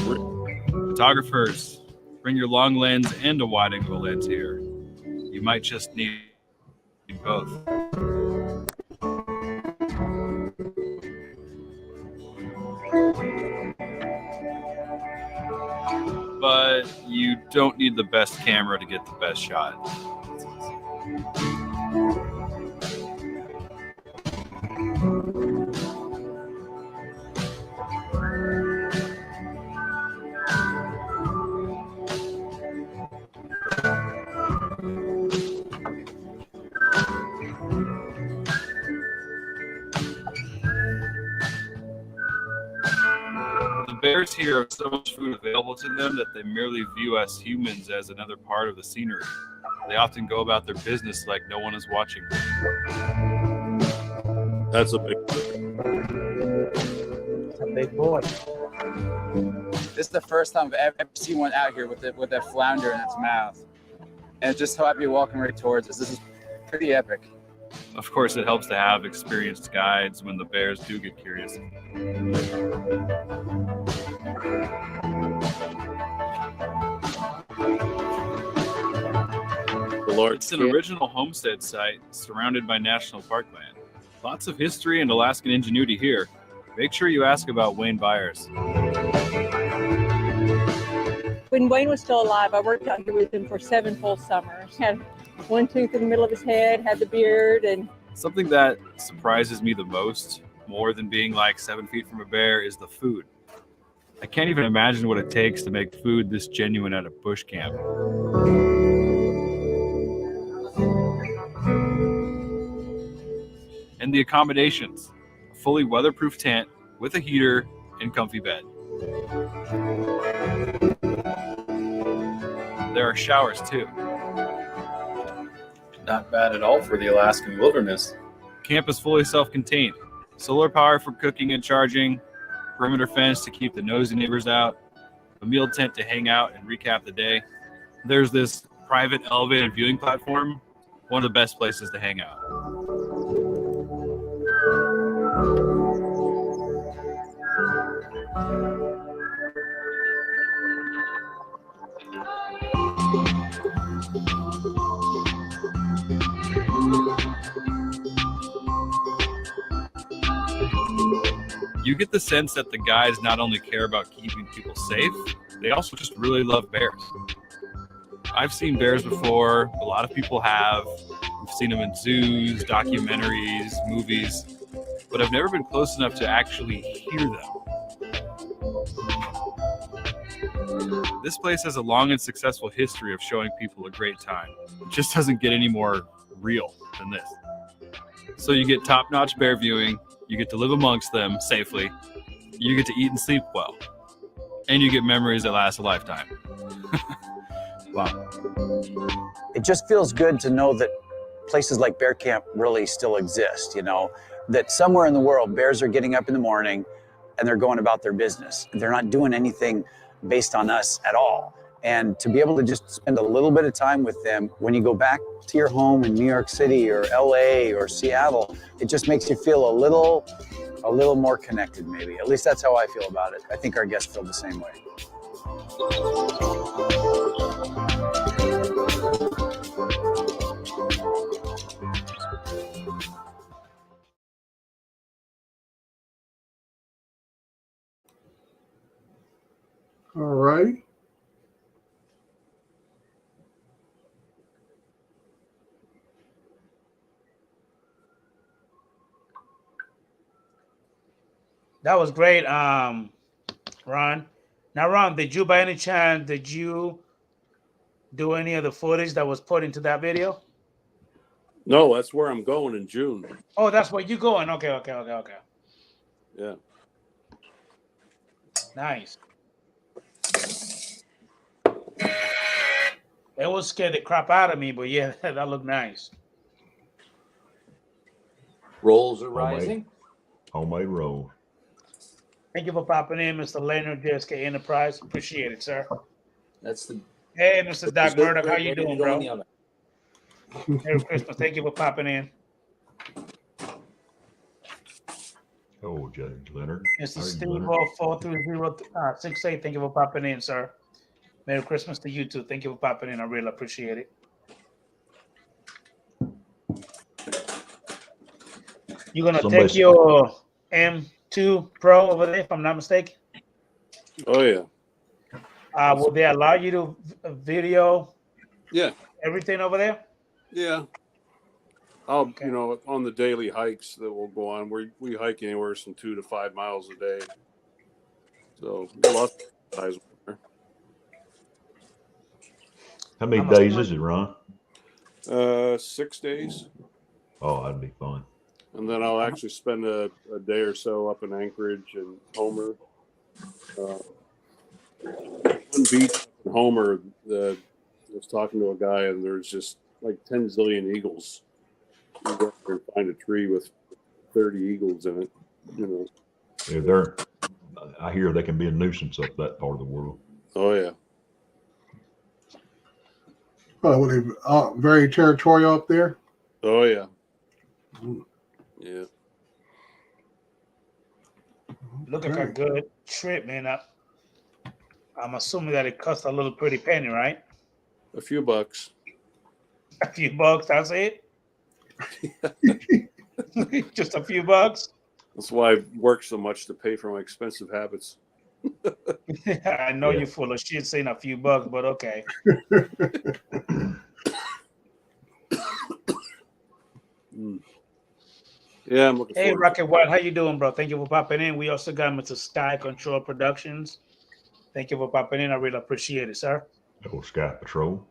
Photographers, bring your long lens and a wide angle lens here. You might just need both. But you don't need the best camera to get the best shot. The bears here have so much food available to them that they merely view us humans as another part of the scenery. They often go about their business like no one is watching. that's a big. It's a big boy. This is the first time I've ever seen one out here with a flounder in its mouth. And it's just so happy walking right towards us. This is pretty epic. Of course, it helps to have experienced guides when the bears do get curious. It's an original homestead site surrounded by national park land. Lots of history and Alaskan ingenuity here. Make sure you ask about Wayne Byers. When Wayne was still alive, I worked out here with him for 7 full summers. Had one tooth in the middle of his head, had the beard, and Something that surprises me the most, more than being like 7 feet from a bear, is the food. I can't even imagine what it takes to make food this genuine at a bush camp. And the accommodations, a fully weatherproof tent with a heater and comfy bed. There are showers too. Not bad at all for the Alaskan wilderness. Camp is fully self-contained. Solar power for cooking and charging, perimeter fence to keep the nosy neighbors out, a meal tent to hang out and recap the day. There's this private elevated viewing platform, one of the best places to hang out. You get the sense that the guys not only care about keeping people safe, they also just really love bears. I've seen bears before, a lot of people have. We've seen them in zoos, documentaries, movies, but I've never been close enough to actually hear them. This place has a long and successful history of showing people a great time. It just doesn't get any more real than this. So you get top-notch bear viewing, you get to live amongst them safely, you get to eat and sleep well, and you get memories that last a lifetime. Wow. It just feels good to know that places like Bear Camp really still exist, you know, that somewhere in the world, bears are getting up in the morning and they're going about their business. They're not doing anything based on us at all. And to be able to just spend a little bit of time with them when you go back to your home in New York City or LA or Seattle, it just makes you feel a little more connected, maybe. At least that's how I feel about it. I think our guests feel the same way. All right. That was great, Ron. Now, Ron, did you by any chance do any of the footage that was put into that video? No, that's where I'm going in June. Oh, that's where you going. Okay. Yeah. Nice. It will scare the crap out of me, but yeah, that looked nice. Rolls are rising. Homemade rolls. Thank you for popping in, Mr. Leonard, JSK Enterprise. Appreciate it, sir. That's the. Hey, Mr. Doc Murdoch, how you ready to doing, go in the bro? oven. Merry Christmas. Thank you for popping in. Oh, Judge Leonard. Mr. How are you, Steve Leonard? 43068. Thank you for popping in, sir. Merry Christmas to you too. Thank you for popping in. I really appreciate it. You're gonna Somebody take your M2 Pro over there, if I'm not mistaken. Oh yeah. Will they allow you to video Yeah. everything over there? Yeah. I'll on the daily hikes that we'll go on, we hike anywhere from 2 to 5 miles a day. So lots of guys there. How many days is it, Ron? 6 days. Oh, that'd be fun. And then I'll actually spend a day or so up in Anchorage and Homer. One beach in Homer, I was talking to a guy, and there's just like 10 zillion eagles. You go there and find a tree with 30 eagles in it. Yeah, I hear they can be a nuisance up that part of the world. Oh yeah. Oh, were they very territorial up there? Oh yeah. Yeah. Look at a good trip, man. I'm assuming that it cost a little pretty penny, right? A few bucks. A few bucks, that's it? Just a few bucks? That's why I work so much to pay for my expensive habits. I know you're full of shit saying a few bucks, but okay. Yeah, I'm looking Hey, forward Rocket White, how you doing, bro? Thank you for popping in. We also got Mr. Sky Control Productions. Thank you for popping in. I really appreciate it, sir. Oh, Sky Patrol.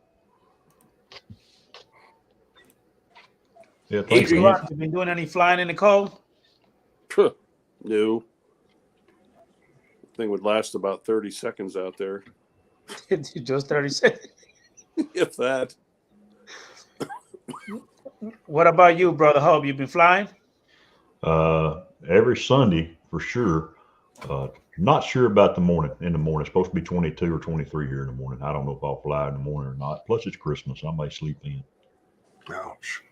Yeah, Hey, thanks, man. you been doing any flying in the cold? No. Thing would last about 30 seconds out there. Just 30 seconds. If that. What about you, Brother Hope? You been flying? Every Sunday for sure. Not sure about in the morning. It's supposed to be 22 or 23 here in the morning. I don't know if I'll fly in the morning or not. Plus it's Christmas. I may sleep in. Ouch.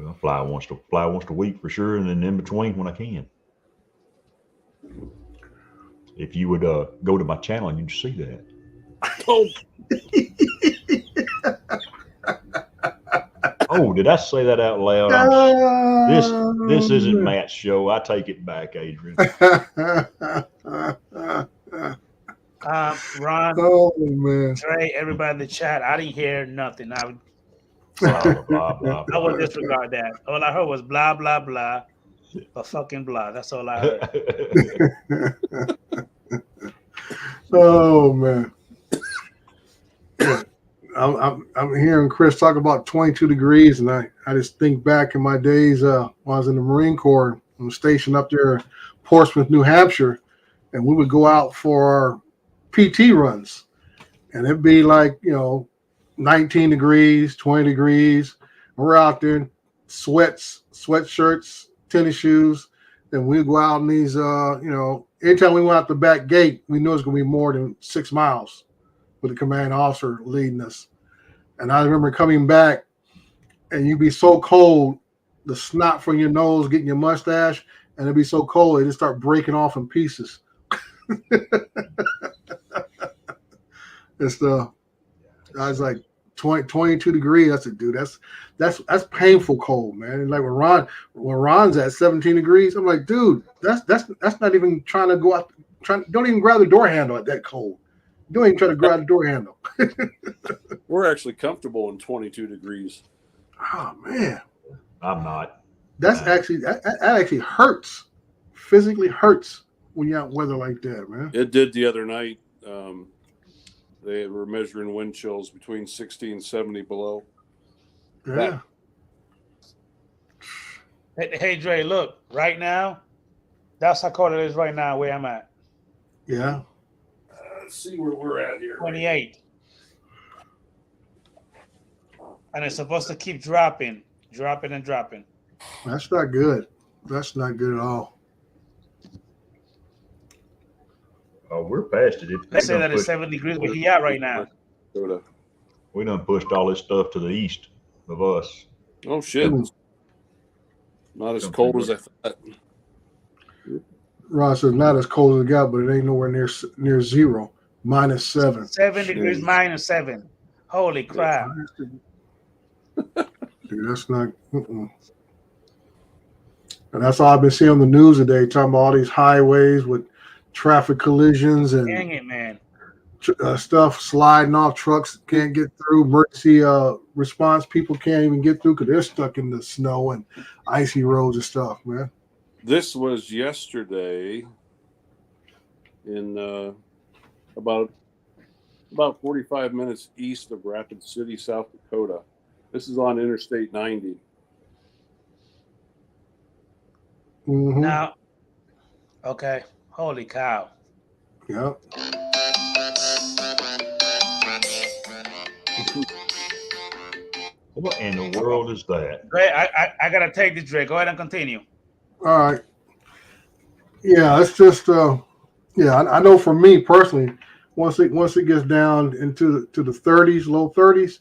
I'll fly once a week for sure, and then in between when I can. If you would go to my channel, you'd see that. Oh, did I say that out loud? This isn't Matt's show. I take it back, Adrian. Ron, oh man, Trey, everybody in the chat. I didn't hear nothing. I would disregard that. All I heard was blah blah blah, but fucking blah. That's all I heard. Oh man. I'm hearing Chris talk about 22 degrees, and I just think back in my days when I was in the Marine Corps. I was stationed up there in Portsmouth, New Hampshire, and we would go out for our PT runs, and it'd be like 19 degrees, 20 degrees. We're out there in sweatshirts, tennis shoes, and we'd go out in these. Anytime we went out the back gate, we knew it was going to be more than 6 miles, with the command officer leading us. And I remember coming back, and you'd be so cold, the snot from your nose getting your mustache, and it'd be so cold, it'd start breaking off in pieces. And stuff. I was like 22 degrees. I said, dude, that's painful cold, man. And like when Ron's at 17 degrees, I'm like, dude, that's not even trying to go out. Don't even grab the door handle at that cold. Don't even try to grab the door handle. We're actually comfortable in 22 degrees. Oh man, I'm not. That actually hurts. Physically hurts when you have weather like that, man. It did the other night. They were measuring wind chills between 60 and 70 below. Yeah. Hey, Dre, look, right now, that's how cold it is right now where I'm at. Yeah. Let's see where we're at here. 28. And it's supposed to keep dropping. That's not good. That's not good at all. Oh, we're past it. Let's say that it's 7 degrees where he at right now. We done pushed all this stuff to the east of us. Oh, shit. Not as cold as I thought. Ron says not as cold as it got, but it ain't nowhere near zero. -7. 7 degrees, -7. Holy crap. Dude, that's not. And that's all I've been seeing on the news today, talking about all these highways with traffic collisions and Dang it, man. Stuff sliding off, trucks can't get through, emergency response people can't even get through because they're stuck in the snow and icy roads and stuff, man. This was yesterday in about 45 minutes east of Rapid City, South Dakota. This is on Interstate 90. Mm-hmm. Now, okay. Holy cow. Yeah. What in the world is that? Dre, I gotta take this, Dre. Go ahead and continue. All right. Yeah, it's just I know for me personally, once it gets down into the 30s, low 30s,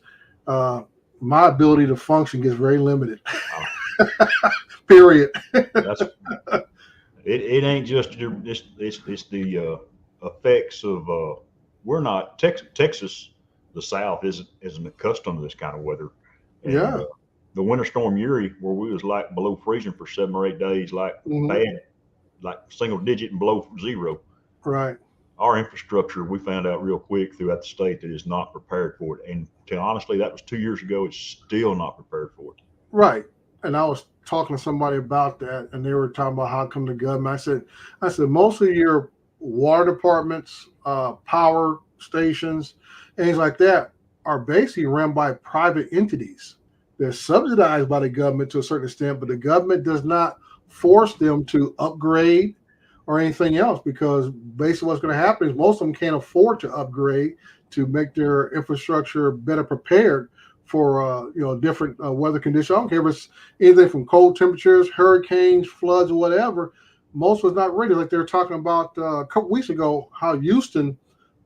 my ability to function gets very limited. Period. It ain't just it's the effects of we're not Texas. The South isn't accustomed to this kind of weather. And, yeah. The winter storm Uri, where we was like below freezing for 7 or 8 days, like bad, like single digit and below zero. Right. Our infrastructure, we found out real quick throughout the state that is not prepared for it. And honestly, that was 2 years ago. It's still not prepared for it. Right. And I was talking to somebody about that, and they were talking about how come the government. I said most of your water departments, power stations, things like that are basically run by private entities. They're subsidized by the government to a certain extent, but the government does not force them to upgrade or anything else, because basically what's going to happen is most of them can't afford to upgrade to make their infrastructure better prepared for different weather conditions. I don't care if it's anything from cold temperatures, hurricanes, floods, or whatever. Most of it's not ready. Like they were talking about a couple weeks ago, how Houston,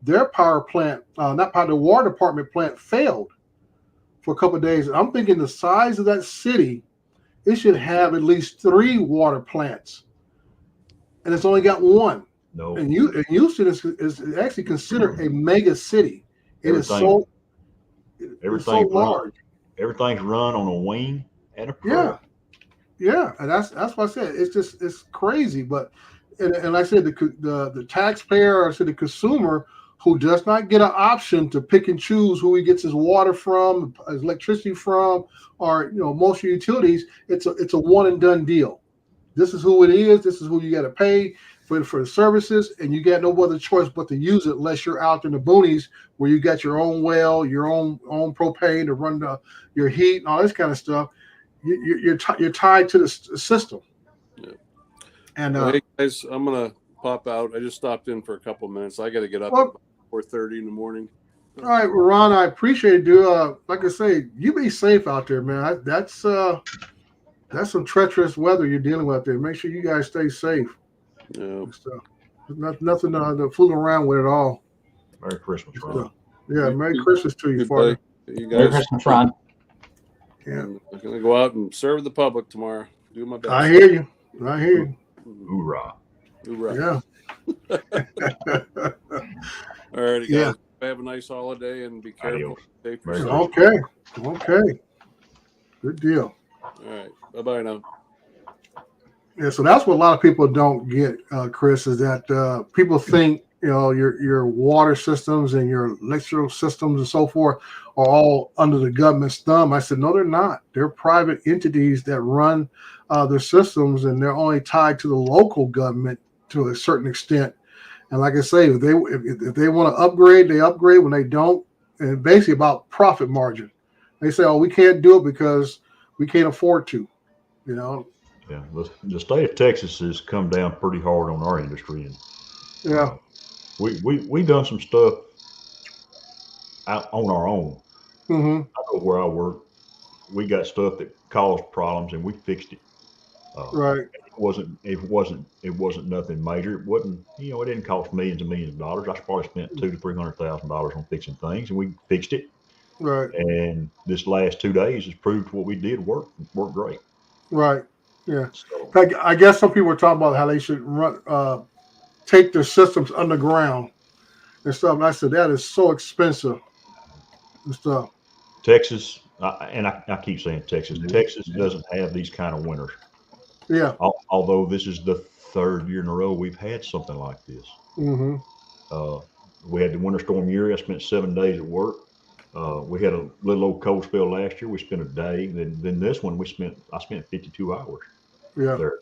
their power plant, the water department plant failed for a couple of days. I'm thinking the size of that city, it should have at least 3 water plants, and it's only got 1. No. And Houston is actually considered a mega city. Everything's so large. Everything's run on a wing and a pro. Yeah, and that's what I said. It's crazy. But and like I said, the taxpayer, or the consumer, who does not get an option to pick and choose who he gets his water from, his electricity from, or most of your utilities, it's a one and done deal. This is who it is. This is who you got to pay for the services, and you got no other choice but to use it unless you're out in the boonies where you got your own well, your own propane to run your heat and all this kind of stuff. You're tied to the system. Yeah. And hey guys, I'm gonna pop out. I just stopped in for a couple of minutes. I got to get up at 4:30 in the morning. All right, Ron, I appreciate it, dude. Like I say, you be safe out there, man. That's some treacherous weather you're dealing with out there. Make sure you guys stay safe. Yeah. Nothing to fool around with at all. Merry Christmas, Ron. Merry Christmas to you, Father. You guys, Merry Christmas, Ron. Yeah. I'm gonna go out and serve the public tomorrow. Do my best. I hear you. Hoorah. Hoorah. Yeah. All right, guys. Have a nice holiday and be careful. Okay. Good deal. All right. Bye-bye now. Yeah, so that's what a lot of people don't get, Chris, is that people think your water systems and your electrical systems and so forth are all under the government's thumb. I said, no, they're not. They're private entities that run their systems, and they're only tied to the local government to a certain extent. And like I say, if they want to upgrade, they upgrade. When they don't, and basically about profit margin. They say, "Oh, we can't do it because we can't afford to." You know. Yeah, the state of Texas has come down pretty hard on our industry, and Yeah. we done some stuff out on our own. Mm-hmm. I know where I work, we got stuff that caused problems, and we fixed it. Right. It wasn't nothing major. It wasn't, it didn't cost millions and millions of dollars. I probably spent $200,000 to $300,000 on fixing things, and we fixed it. Right. And this last 2 days has proved what we did worked great. Right. Yeah. So I guess some people were talking about how they should take their systems underground and stuff. And I said that is so expensive and stuff. Texas, I keep saying Texas. Texas doesn't have these kind of winters. Yeah. Although this is the third year in a row we've had something like this. Mm-hmm. We had the winter storm Uri. I spent 7 days at work. We had a little old cold spell last year. We spent a day. Then this one I spent 52 hours Yeah. there.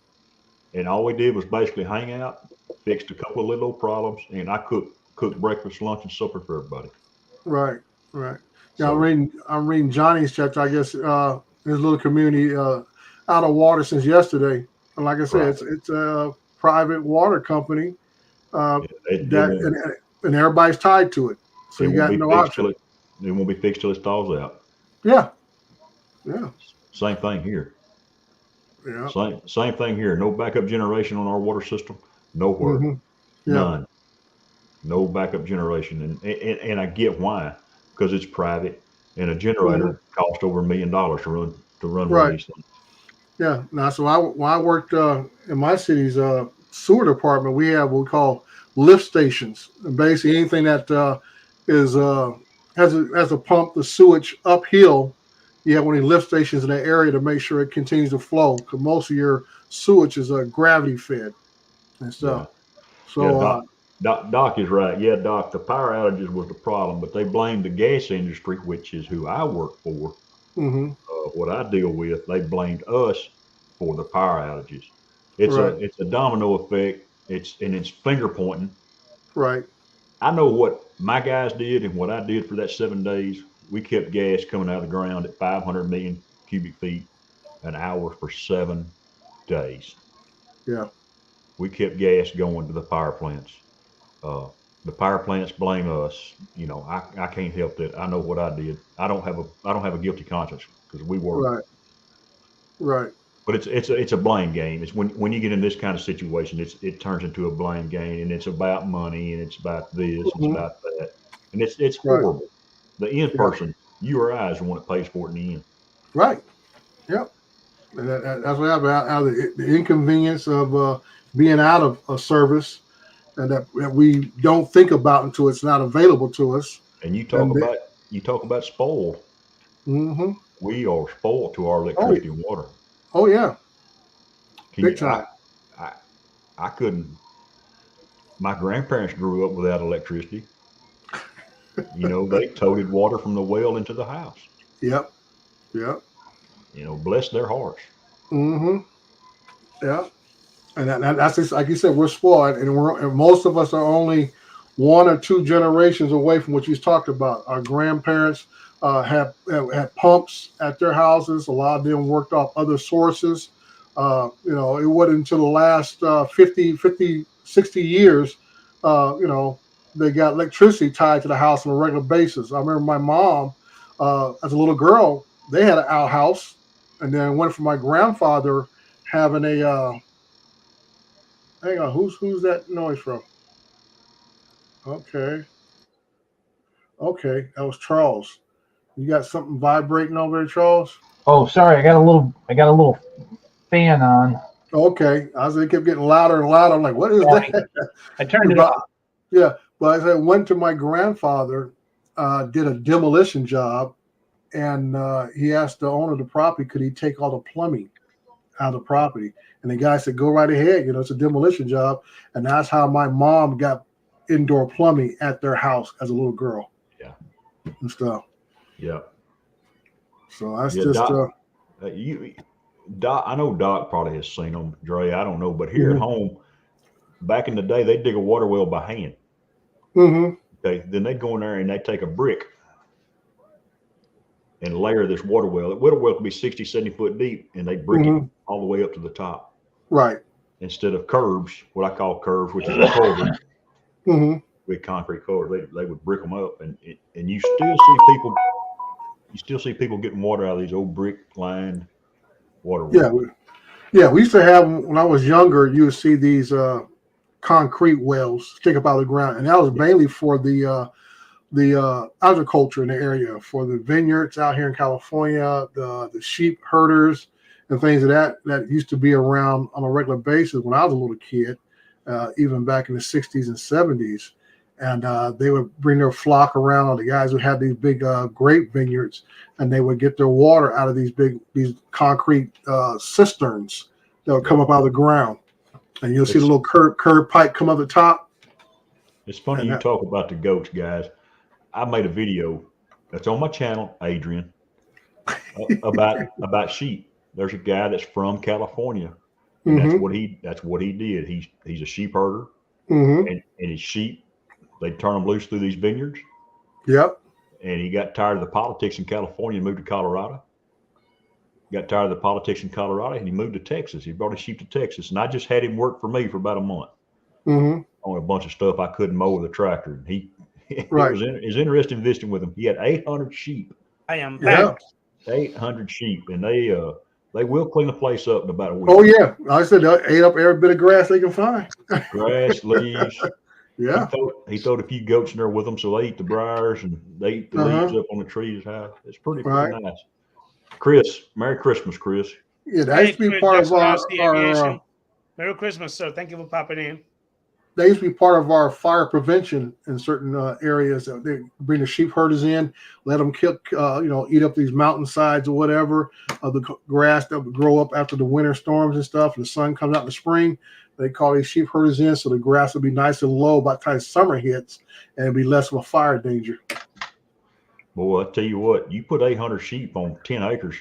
And all we did was basically hang out, fixed a couple of little old problems, and I cooked breakfast, lunch, and supper for everybody. Right. Right. Yeah. So, I'm reading Johnny's chat. I guess his little community out of water since yesterday. And like I said, right. it's a private water company It and everybody's tied to it. So you got no option. It won't be fixed till it thaws out. Yeah. Yeah. Same thing here. Yeah. Same thing here. No backup generation on our water system. Nowhere. Mm-hmm. Yeah. None. No backup generation. And I get why. Because it's private, and a generator costs over $1 million to run one of these things. Yeah. Now, so when I worked in my city's sewer department, we have what we call lift stations. And basically, anything that has a pump the sewage uphill, you have one of these lift stations in that area to make sure it continues to flow. Because most of your sewage is gravity fed and stuff. Yeah. So Doc is right. Yeah, Doc, the power outages was the problem, but they blamed the gas industry, which is who I work for. Mm-hmm. What I deal with, they blamed us for the power outages. Right. It's a domino effect. It's finger pointing. Right. I know what my guys did and what I did for that 7 days. We kept gas coming out of the ground at 500 million cubic feet an hour for 7 days. Yeah. We kept gas going to the power plants. The power plants blame us. I can't help that. I know what I did. I don't have a guilty conscience because we work. Right. Right. But it's a blame game. It's when you get in this kind of situation, it turns into a blame game, and it's about money, and it's about this, it's about that, and it's horrible. The end person, you or I, is the one that pays for it in the end. Right. Yep. And that's what happened. The inconvenience of being out of a service, and that we don't think about until it's not available to us. And you talk about spoiled. Mm-hmm. We are spoiled to our electricity and water. Oh yeah. Big time. I couldn't. My grandparents grew up without electricity. They toted water from the well into the house. Yep. Yep. Bless their hearts. Mm-hmm. Yeah. And that's just, like you said, we're spoiled, and most of us are only 1 or 2 generations away from what you talked about. Our grandparents had pumps at their houses. A lot of them worked off other sources. It wasn't until the last 50, 60 years, they got electricity tied to the house on a regular basis. I remember my mom, as a little girl, they had an outhouse, and then went from my grandfather having a hang on, who's that noise from? Okay, that was Charles. You got something vibrating over there, Charles? Oh, sorry, I got a little fan on. Okay, it kept getting louder and louder. I'm like, what is that? I turned it off. Yeah, but as I went to my grandfather, did a demolition job, and he asked the owner of the property, could he take all the plumbing out of the property? And the guy said, go right ahead. It's a demolition job. And that's how my mom got indoor plumbing at their house as a little girl. Yeah. And stuff. Yeah. So that's Doc, Doc, I know Doc probably has seen them, Dre. I don't know. But here at home, back in the day, they dig a water well by hand. Mm-hmm. Okay, then they go in there and they take a brick and layer this water well. The water well could be 60, 70 foot deep, and they brick it all the way up to the top. Right. Instead of curbs, what I call curves, which is a culvert with concrete culvert, they would brick them up, and you still see people getting water out of these old brick lined water wells. Yeah. We used to have, when I was younger, you would see these concrete wells stick up out of the ground, and that was mainly for the agriculture in the area, for the vineyards out here in California, the sheep herders and things of that used to be around on a regular basis when I was a little kid, even back in the 60s and 70s. And they would bring their flock around. The guys would have these big grape vineyards, and they would get their water out of these concrete cisterns that would come up out of the ground. And you'll see the little curb pipe come up the top. It's funny you talk about the goats, guys. I made a video that's on my channel, Adrian, about sheep. There's a guy that's from California, and that's what he did. He's a sheep herder, and his sheep, they turn them loose through these vineyards. Yep. And he got tired of the politics in California and moved to Colorado. Got tired of the politics in Colorado, and he moved to Texas. He brought his sheep to Texas, and I just had him work for me for about a month on a bunch of stuff I couldn't mow with a tractor. And he it was interesting visiting with him. He had 800 sheep. I am back. 800 sheep, and they will clean the place up in about a week. Oh yeah, I said they ate up every bit of grass they can find. Grass, leaves. Yeah. He throwed a few goats in there with them, so they eat the briars and they eat the leaves up on the trees. It's pretty nice. Chris, Merry Christmas, Chris. Yeah, that used to be part of our Merry Christmas, sir. Thank you for popping in. They used to be part of our fire prevention in certain areas. They bring the sheep herders in, let them eat up these mountainsides or whatever of the grass that would grow up after the winter storms and stuff. And the sun comes out in the spring. They call these sheep herders in, so the grass will be nice and low by the time summer hits, and it'll be less of a fire danger. Boy, I tell you what, you put 800 sheep on 10 acres.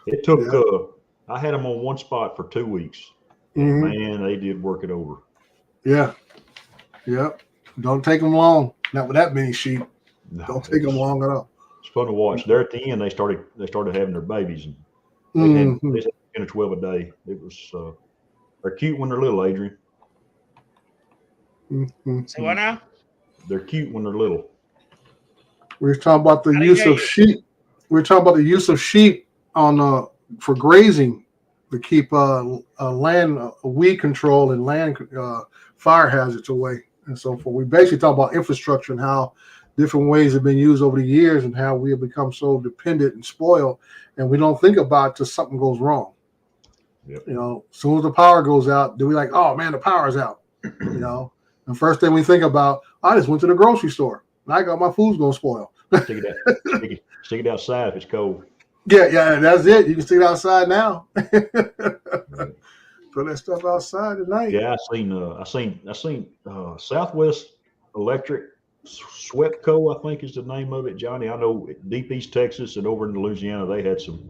It took. I had them on one spot for 2 weeks. Man, they did work it over. Yeah. Yep. Don't take them long. Not with that many sheep. No, don't take them long at all. It's fun to watch. There at the end, they started having their babies, and they had 10 or 12 a day. It was they're cute when they're little, Adrian. Say what now? They're cute when they're little. We were talking about the use of sheep. We were talking about the use of sheep on for grazing to keep land weed control and land fire hazards away and so forth. We basically talk about infrastructure and how different ways have been used over the years and how we have become so dependent and spoiled, and we don't think about it till something goes wrong. Yep. As soon as the power goes out, then we like, oh man, the power's out. The first thing we think about, I just went to the grocery store and I got my food's gonna spoil. Stick it outside if it's cold. Yeah, that's it. You can see it outside now. Put that stuff outside tonight. Yeah, I seen Southwest Electric Swepco, I think is the name of it, Johnny. I know deep East Texas and over in Louisiana they had some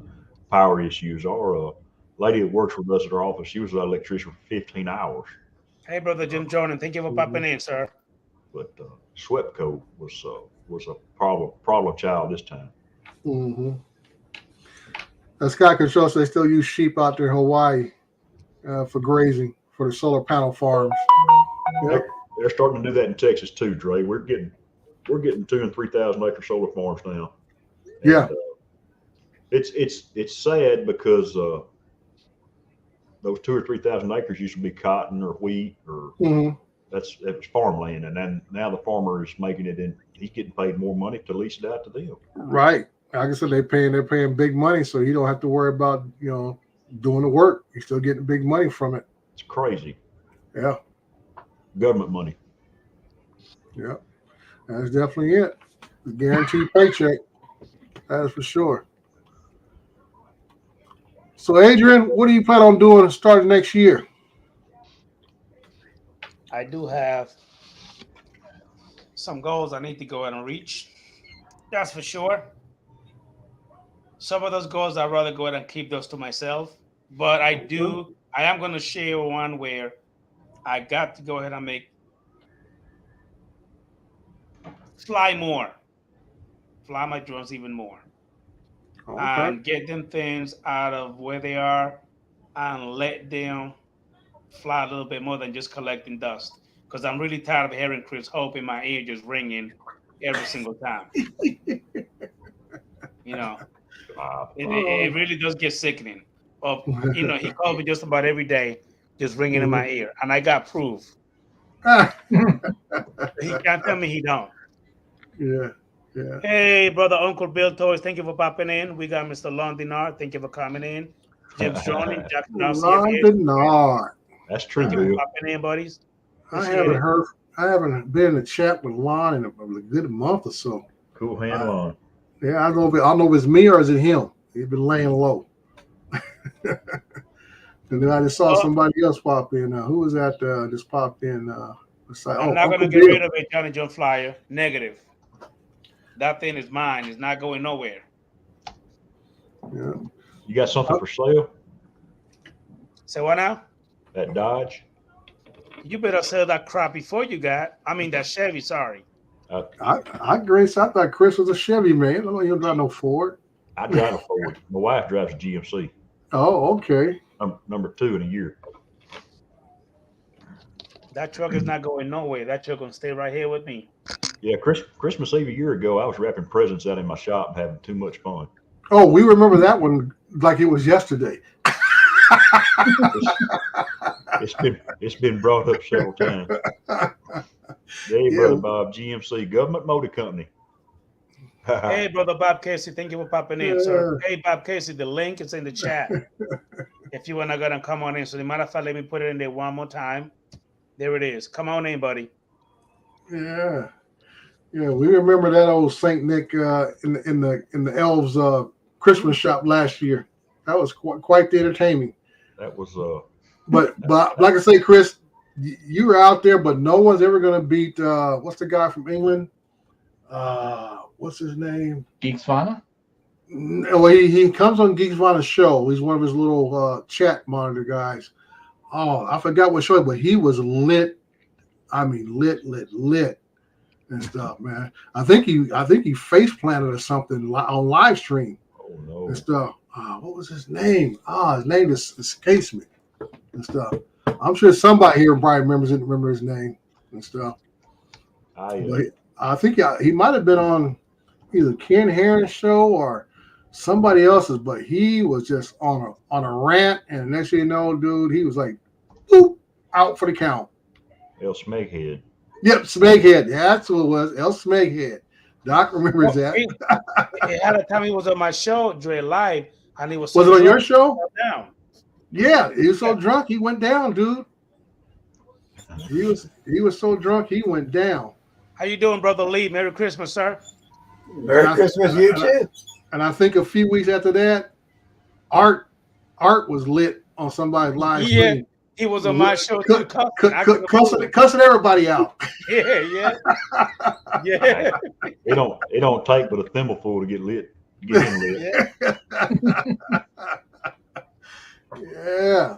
power issues. Our lady that works with us at our office, she was an electrician for 15 hours. Hey, brother Jim Jordan, thank you for popping in, sir. But Swepco was a problem child this time. Scott can show us they still use sheep out there in Hawaii for grazing for the solar panel farms. Yep. They're starting to do that in Texas too, Dre. We're getting 2,000 and 3,000 acre solar farms now. And, yeah, it's sad because those 2,000 or 3,000 acres used to be cotton or wheat or that was farmland, and then now the farmer is making it in. He's getting paid more money to lease it out to them. Right. Like I said, they're paying big money, so you don't have to worry about doing the work. You're still getting big money from it. It's crazy. Yeah. Government money. Yeah. That's definitely it. The guaranteed paycheck. That is for sure. So, Adrian, what do you plan on doing starting next year? I do have some goals I need to go ahead and reach. That's for sure. Some of those goals, I'd rather go ahead and keep those to myself. But I do I am going to share one where I got to go ahead and fly my drones even more, and get them things out of where they are and let them fly a little bit more than just collecting dust. Because I'm really tired of hearing Chris Hope in my ear just ringing every single time. You know, it really does get sickening. He calls me just about every day, just ringing in my ear, and I got proof. He can't tell me he don't. Yeah, yeah. Hey, brother, Uncle Bill Toys, thank you for popping in. We got Mr. Londinar, thank you for coming in. James Johnny, Jack Londinar. That's true, thank you for Bill. popping in, buddies. I haven't been in the chat with Lon in a good month or so. Cool hand, Lon. Yeah, I don't know if it's me or is it him. He's been laying low. And then I just saw somebody else pop in. Who was that? Just popped in. I'm not going to get rid of it, Johnny John Flyer. Negative. That thing is mine. It's not going nowhere. Yeah. You got something for sale? Say what now? That Dodge? You better sell that crap before that Chevy, sorry. I thought Chris was a Chevy man. I don't know you don't drive no Ford. I drive a Ford. My wife drives a GMC. Oh, okay. Number 2 in a year. That truck is not going nowhere. That truck going to stay right here with me. Yeah, Christmas Eve a year ago, I was wrapping presents out in my shop and having too much fun. Oh, we remember that one like it was yesterday. It's been brought up several times. Hey, Brother Bob, GMC, Government Motor Company. Hey, Brother Bob Casey, thank you for popping in, sir. Hey, Bob Casey, the link is in the chat. If you want to go and come on in. So, the matter of fact, let me put it in there one more time. There it is. Come on in, buddy. Yeah. Yeah, we remember that old Saint Nick in the Elves Christmas shop last year. That was quite the entertainment. That was But like I say, Chris, you were out there, but no one's ever going to beat what's the guy from England? What's his name? Geeksvana? Well, he comes on Geeksvana's show. He's one of his little chat monitor guys. Oh, I forgot what show, but he was lit. I mean, lit and stuff, man. I think he face planted or something on live stream. Oh no. And stuff. What was his name? His name escapes me and stuff. I'm sure somebody here probably remember his name and stuff. I think he might have been on either Ken Heron's show or somebody else's, but he was just on a rant, and next thing you know, dude, he was like, boop, out for the count. El Smeghead. Yep, Smeghead. That's what it was. El Smeghead. Doc remembers that. He had a time he was on my show, Dre Live, and he was. Was it on your show? Down. Yeah, he was so drunk he went down, dude. He was so drunk he went down. How you doing, Brother Lee? Merry Christmas, sir. Merry Christmas, you too. And I think a few weeks after that, Art was lit on somebody's live stream. He was on my show too, cussing everybody out. Yeah. It don't take but a thimbleful to get lit. Get him lit. Yeah.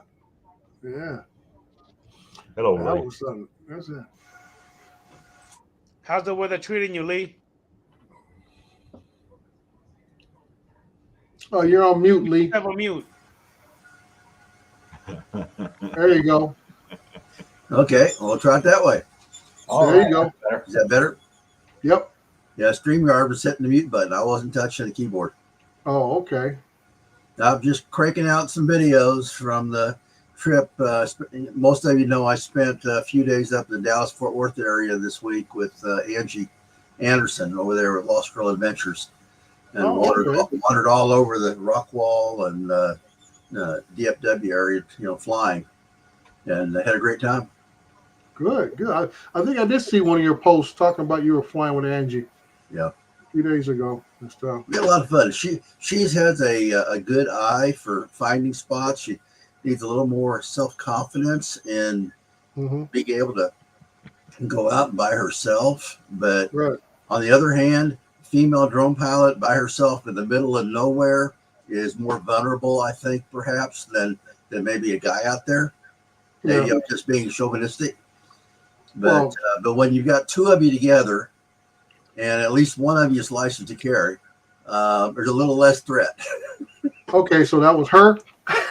Hello, Lee. That's it. How's the weather treating you, Lee? Oh, you're on mute, Lee. Have a mute. There you go. Okay, we'll try it that way. There you go. Is that better? Yep. Yeah, StreamYard was hitting the mute button. I wasn't touching the keyboard. Oh, okay. I'm just cranking out some videos from the trip. Most of you know I spent a few days up in the Dallas-Fort Worth area this week with Angie Anderson over there at Lost Girl Adventures. And wandered all over the Rockwall and DFW area, flying. And I had a great time. Good. I think I did see one of your posts talking about you were flying with Angie. Yeah. A few days ago and stuff. We had a lot of fun. She has a good eye for finding spots. She needs a little more self-confidence in being able to go out by herself. But on the other hand, female drone pilot by herself in the middle of nowhere is more vulnerable, I think, perhaps, than than maybe a guy out there. Yeah. You know, just being chauvinistic. But but when you've got two of you together, and at least one of you is licensed to carry, there's a little less threat. Okay, so that was her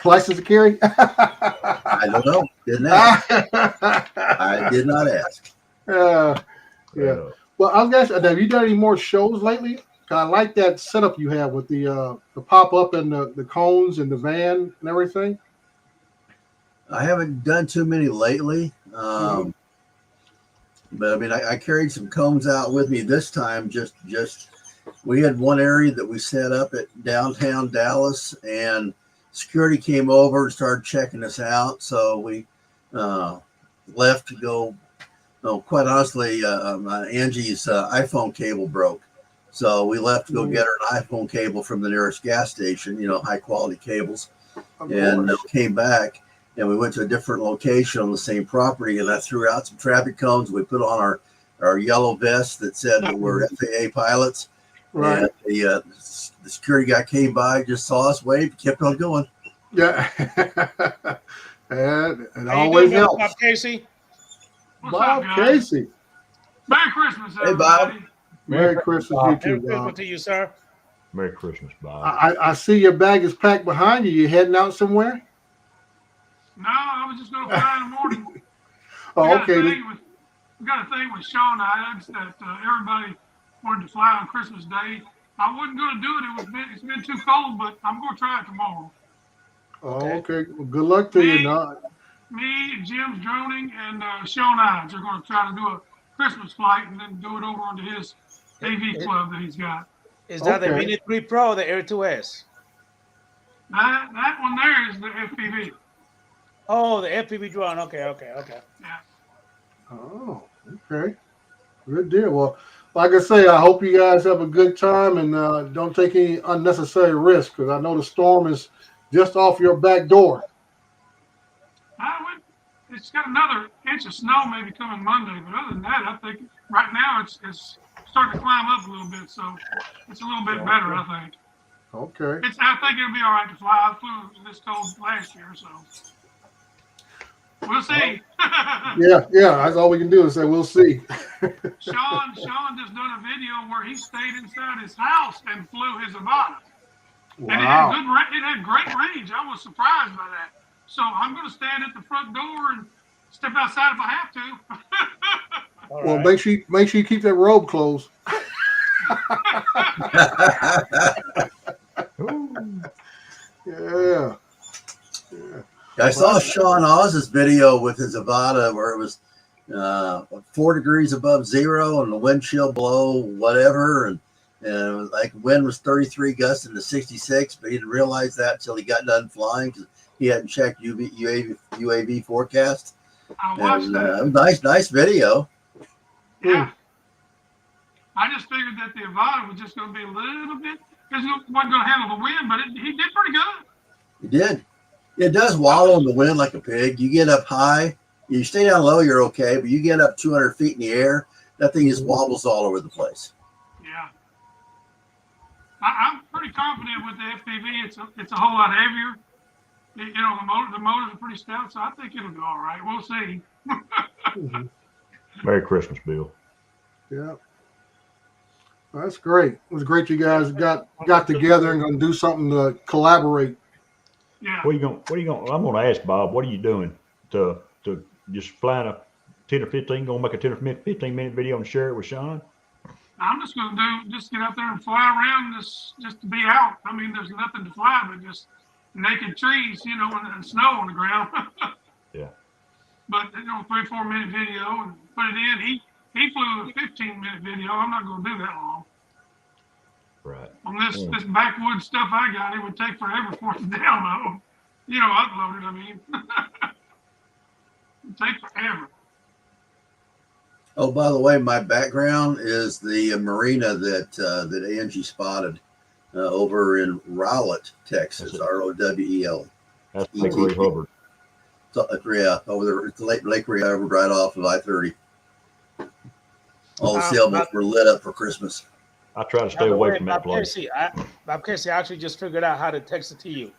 license to carry. I don't know. Didn't ask. I did not ask. Yeah. Well, I was gonna say, have you done any more shows lately? I like that setup you have with the pop up and the cones and the van and everything. I haven't done too many lately. But I mean, I carried some cones out with me this time. Just we had one area that we set up at downtown Dallas, and security came over and started checking us out. So we left to go. No, quite honestly, Angie's iPhone cable broke, so we left to go get her an iPhone cable from the nearest gas station. You know, high quality cables, and came back. And we went to a different location on the same property, and I threw out some traffic cones. We put on our yellow vests that said that we're FAA pilots. Right. And the security guy came by, just saw us, waved, kept on going. Yeah. and How always you doing, helps. Bob Casey? Bob Casey. Merry Christmas, hey, Bob. Merry Christmas, you too, Merry Bob. Christmas to you, sir. Merry Christmas, Bob. I see your bag is packed behind you. You heading out somewhere? No, I was just going to fly in the morning. Oh, okay. We got a thing with Sean Ides that everybody wanted to fly on Christmas Day. I wasn't going to do it. It's been too cold, but I'm going to try it tomorrow. Oh, okay. Well, good luck to you. Me, Jim's droning, and Sean Ides are going to try to do a Christmas flight and then do it over onto his AV club that he's got. Is that the Mini 3 Pro or the Air 2S? That one there is the FPV. Oh, the FPV drone. Okay. Yeah. Oh, okay. Good deal. Well, like I say, I hope you guys have a good time and don't take any unnecessary risks, because I know the storm is just off your back door. It's got another inch of snow maybe coming Monday, but other than that, I think right now it's starting to climb up a little bit, so it's a little bit better, I think. Okay. I think it'll be all right to fly. I flew this cold last year, so we'll see. Yeah, that's all we can do is say we'll see. Sean just done a video where he stayed inside his house and flew his Avata. Wow. And it had great range. I was surprised by that. So I'm going to stand at the front door and step outside if I have to. Well, make sure you keep that robe closed. Yeah. I saw Sean Oz's video with his Avata where it was 4 degrees above zero and the wind chill below whatever, and it was like wind was 33 gusts into 66, but he didn't realize that until he got done flying because he hadn't checked UAV forecast. I watched that. Nice video. Yeah. I just figured that the Avata was just going to be a little bit, because it wasn't going to handle the wind, but he did pretty good. He did. It does wallow in the wind like a pig. You get up high, you stay down low, you're okay, but you get up 200 feet in the air, that thing just wobbles all over the place. Yeah. I'm pretty confident with the FPV. It's a whole lot heavier. You know, the motors are pretty stout, so I think it'll do all right. We'll see. Merry Christmas, Bill. Yeah. That's great. It was great you guys got together and gonna do something to collaborate. Yeah. What are you going? I'm gonna ask Bob. What are you doing to just flying a 10 or 15? Gonna make a 10 or 15-minute video and share it with Sean? I'm just gonna get out there and fly around just to be out. I mean, there's nothing to fly but just naked trees, you know, and snow on the ground. Yeah. But 3-4 minute video and put it in. He flew a 15-minute video. I'm not gonna do that long. Right. On this backwoods stuff I got, it would take forever for it to download. You know, upload it, I mean. It'd take forever. Oh, by the way, my background is the marina that Angie spotted over in Rowlett, Texas, ROWEL. That's Lake Ray Hubbard. So, yeah, over there, it's Lake Ray Hubbard right off of I-30. All the sailboats were lit up for Christmas. I try to stay away from that place. Bob Casey, I actually just figured out how to text it to you.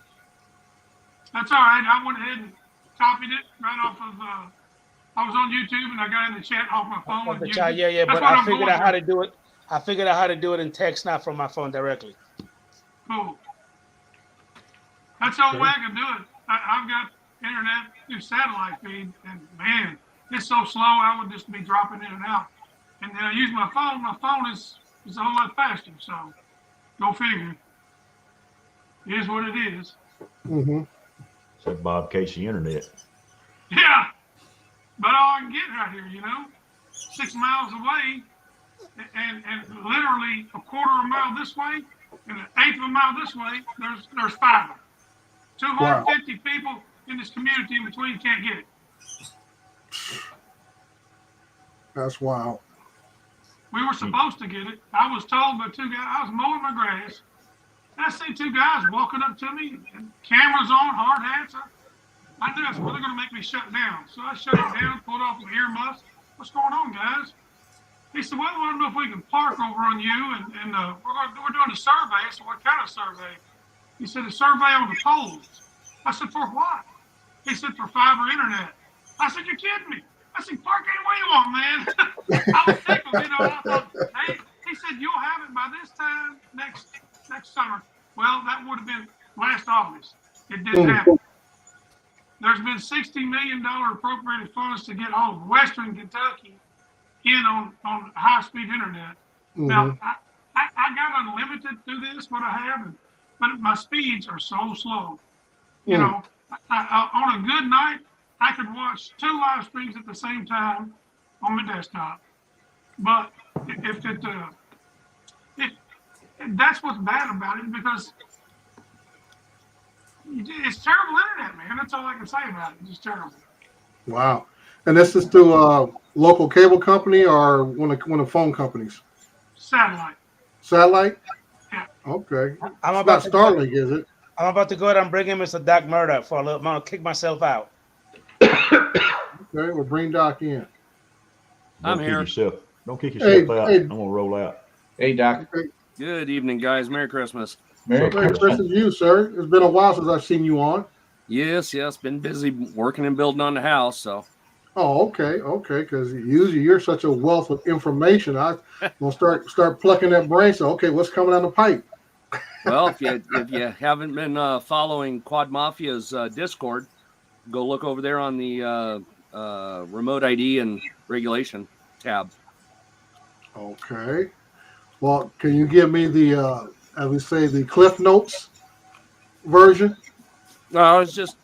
That's all right. I went ahead and copied it right off of. I was on YouTube and I got in the chat off my phone. Of the And chat, used it. yeah. That's But what I I'm figured going out how through. to do it. I figured out how to do it in text, not from my phone directly. Cool. That's the only way I can do it. I've got internet through satellite feed, and man, it's so slow. I would just be dropping in and out. And then I use my phone. My phone is a whole lot faster. So go figure. It is what it is. Mm-hmm. It's that Bob Casey internet. Yeah, but all I can get right here, 6 miles away, and literally a quarter of a mile this way, and an eighth of a mile this way. There's fiber. 250 people in this community in between can't get it. That's wild. We were supposed to get it. I was told by two guys. I was mowing my grass, and I see two guys walking up to me, and cameras on, hard hats. I knew that's well, they're going to make me shut down. So I shut it down, pulled off my earmuffs. What's going on, guys? He said, well, I don't know if we can park over on you, and we're doing a survey. I said, what kind of survey? He said, a survey on the poles. I said, for what? He said, for fiber internet. I said, you're kidding me. I said, park anywhere you want, man. I was tickled, and I thought, hey, he said, you'll have it by this time next summer. Well, that would have been last August. It didn't happen. There's been $60 million appropriated funds to get all of Western Kentucky in on high-speed internet. Mm-hmm. Now, I got unlimited through this, what I have, but my speeds are so slow. You know, on a good night, I could watch 2 live streams at the same time on my desktop. But if that's what's bad about it, because it's terrible internet, man. That's all I can say about it. It's just terrible. Wow. And this is through a local cable company or one of the phone companies? Satellite. Satellite? Yeah. Okay. I'm it's about not to Starlink, is it? I'm about to go ahead and bring in Mr. Doc Murdoch for a little. I'm going to kick myself out. Okay, we'll bring Doc in. Don't kick yourself out. I'm going to roll out. Hey, Doc. Okay. Good evening, guys. Merry Christmas. Merry Christmas to you, sir. It's been a while since I've seen you on. Yes. Been busy working and building on the house, so. Oh, okay. Because usually you're such a wealth of information. I'm gonna start plucking that brain. So, okay, what's coming down the pipe? Well, if you haven't been following Quad Mafia's Discord, go look over there on the remote ID and regulation tab. Okay. Well, can you give me the, as we say, the Cliff Notes version? No, I was just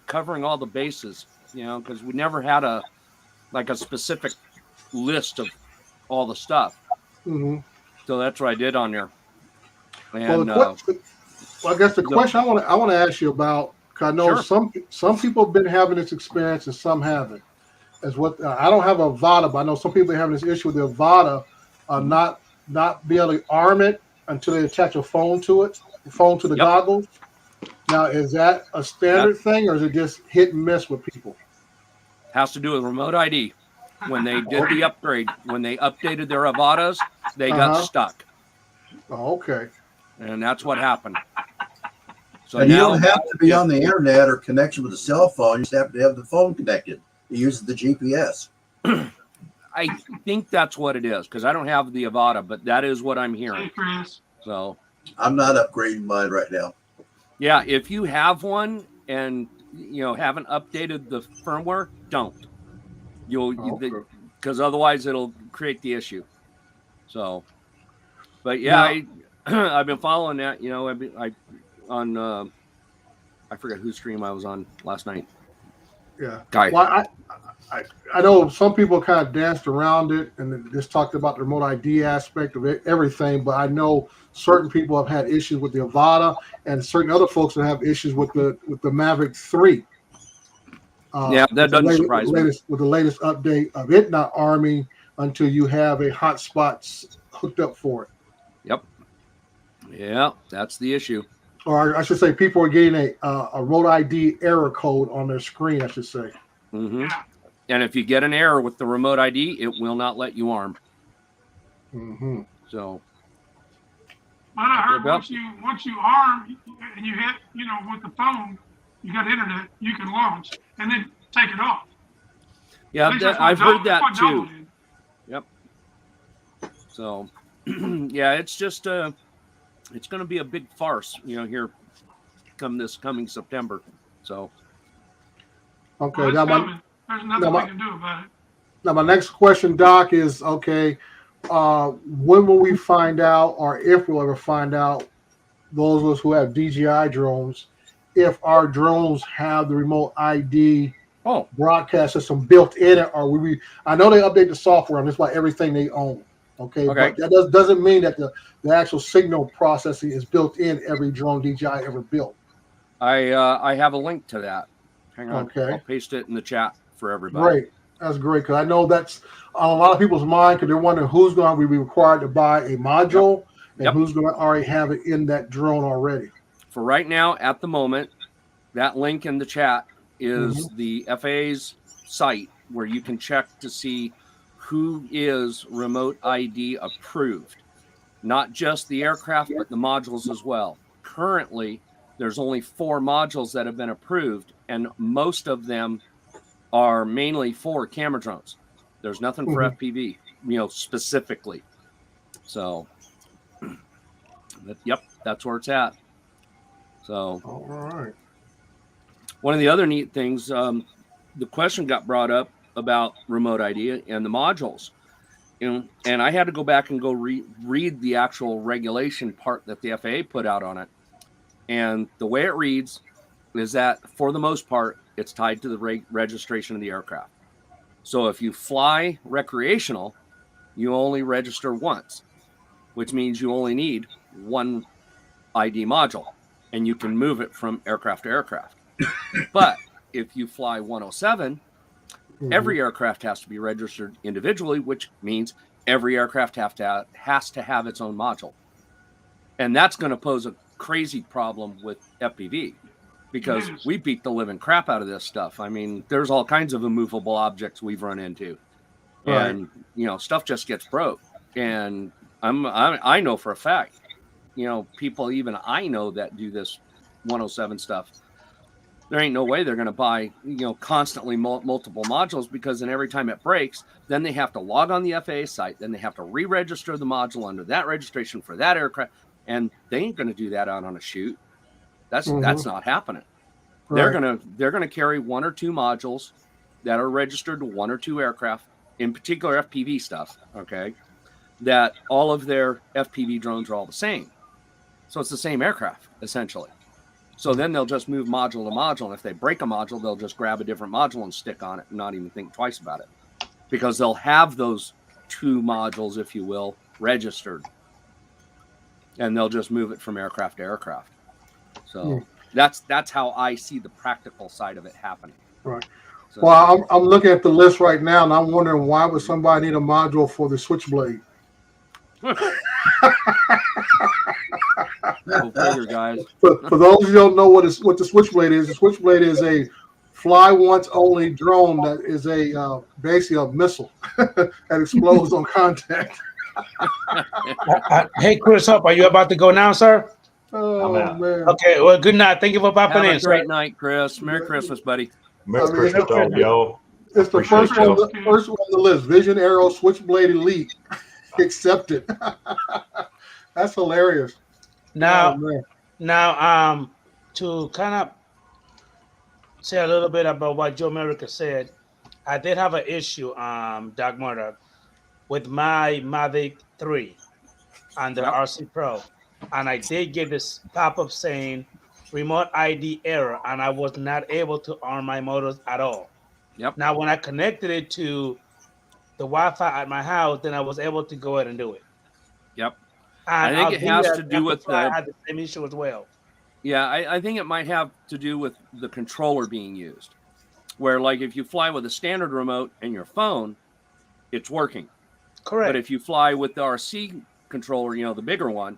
covering all the bases, because we never had a specific list of all the stuff. Mm-hmm. So that's what I did on there. And well, I guess the question I want to ask you about, because I know some people have been having this experience and some haven't. Is what I don't have a Avada, but I know some people are having this issue with the Avada, not be able to arm it until they attach a phone to the goggles. Now, is that a standard thing, or is it just hit and miss with people? Has to do with remote ID. When they did the upgrade, when they updated their Avadas, they got stuck. Oh, okay. And that's what happened. So and you don't have to be on the internet or connection with a cell phone. You just have to have the phone connected. It uses the GPS. I think that's what it is, because I don't have the Avada, but that is what I'm hearing. Hey, Chris. So I'm not upgrading mine right now. Yeah, if you have one and haven't updated the firmware, don't. Because otherwise it'll create the issue. So, but yeah, I've been following that. I forget whose stream I was on last night. Yeah. Guy. Well, I know some people kind of danced around it and just talked about the remote ID aspect of it, everything, but I know certain people have had issues with the Avada and certain other folks that have issues with the Mavic 3. Yeah, that doesn't surprise me. With the latest update of it not arming until you have a hotspot hooked up for it. Yep. Yeah, that's the issue. Or I should say people are getting a remote ID error code on their screen, I should say. Mm-hmm. And if you get an error with the remote ID, it will not let you arm. Mm-hmm. So. But I heard once you arm and you hit, with the phone, you got internet, you can launch and then take it off. Yeah, At least that's what I've heard that's that what Double too. did. Yep. So, yeah, it's just it's going to be a big farce, here come this coming September. So, Okay. Well, it's Now my coming. There's now nothing we my can do about it. now my next question, Doc, is okay. When will we find out, or if we'll ever find out, those of us who have DJI drones, if our drones have the remote ID broadcast system built in it, or I know they update the software on just about everything they own. Okay, but that doesn't mean that the actual signal processing is built in every drone DJI ever built. I have a link to that. Hang on. Okay. I'll paste it in the chat for everybody. Great. That's great, because I know that's on a lot of people's mind, because they're wondering who's going to be required to buy a module and who's going to already have it in that drone already. For right now, at the moment, that link in the chat is the FAA's site where you can check to see who is remote ID approved. Not just the aircraft, but the modules as well. Currently, there's only 4 modules that have been approved, and most of them are mainly for camera drones. There's nothing for FPV, specifically. So, yep, that's where it's at. So, all right. One of the other neat things, the question got brought up about remote ID and the modules. And I had to go back and go read the actual regulation part that the FAA put out on it. And the way it reads is that, for the most part, it's tied to the registration of the aircraft. So if you fly recreational, you only register once, which means you only need one ID module, and you can move it from aircraft to aircraft. But if you fly 107, every aircraft has to be registered individually, which means every aircraft has to have its own module. And that's going to pose a crazy problem with FPV, because we beat the living crap out of this stuff. I mean, there's all kinds of immovable objects we've run into. Right. And, stuff just gets broke. And I know for a fact, people even I know that do this 107 stuff, there ain't no way they're going to buy, constantly multiple modules, because then every time it breaks, then they have to log on the FAA site, then they have to re-register the module under that registration for that aircraft, and they ain't going to do that out on a shoot. That's not happening. Right. They're gonna carry 1 or 2 modules that are registered to 1 or 2 aircraft, in particular FPV stuff. Okay, that all of their FPV drones are all the same, so it's the same aircraft essentially. So then they'll just move module to module, and if they break a module, they'll just grab a different module and stick on it and not even think twice about it, because they'll have those 2 modules, if you will, registered, and they'll just move it from aircraft to aircraft. So that's how I see the practical side of it happening. Right. So, Well, I'm looking at the list right now, and I'm wondering, why would somebody need a module for the Switchblade? Go figure, guys. For those who don't know what the Switchblade is, the Switchblade is a fly once only drone that is basically a missile that explodes on contact. Hey, Chris, are you about to go now, sir? Oh, man. Okay, well, good night. Thank you for popping in. Have a great night, Chris. Merry Christmas, buddy. Merry Christmas to all y'all. It's the first one on the list. Vision Arrow Switchblade Elite. Accepted. That's hilarious. Now, to kind of say a little bit about what Joe America said, I did have an issue, Doc Murdoch, with my Mavic 3 and the RC Pro, and I did get this pop-up saying remote ID error, and I was not able to arm my motors at all. Yep. Now, when I connected it to the Wi-Fi at my house, then I was able to go ahead and do it. Yep. And I think it has to do with I had the same issue as well. Yeah, I think it might have to do with the controller being used, where, like, if you fly with a standard remote and your phone, it's working. Correct. But if you fly with the RC controller, the bigger one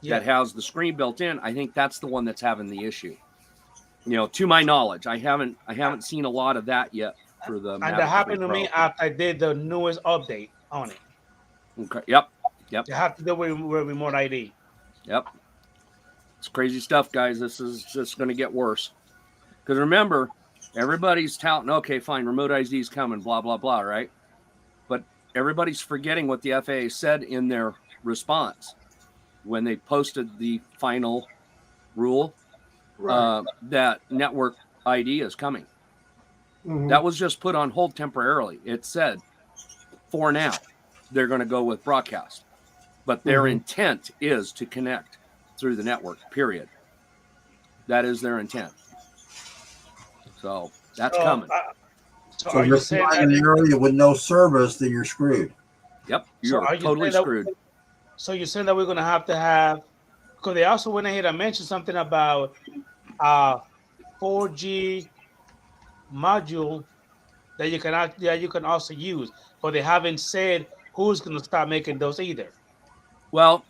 that has the screen built in, I think that's the one that's having the issue. To my knowledge, I haven't seen a lot of that yet for the. And that happened to me after I did the newest update on it. Okay. Yep. You have to do with remote ID. Yep. It's crazy stuff, guys. This is just going to get worse. Because remember, everybody's touting, okay, fine, remote ID's coming, blah, blah, blah, right? But everybody's forgetting what the FAA said in their response when they posted the final rule that network ID is coming. That was just put on hold temporarily. It said, for now, they're going to go with broadcast. But their intent is to connect through the network, period. That is their intent. So that's coming. So if you're flying in an area with no service, then you're screwed. Yep, you're totally screwed. So you're saying that we're going to have, because they also went ahead and mentioned something about 4G module that you can also use, but they haven't said who's going to start making those either. Well,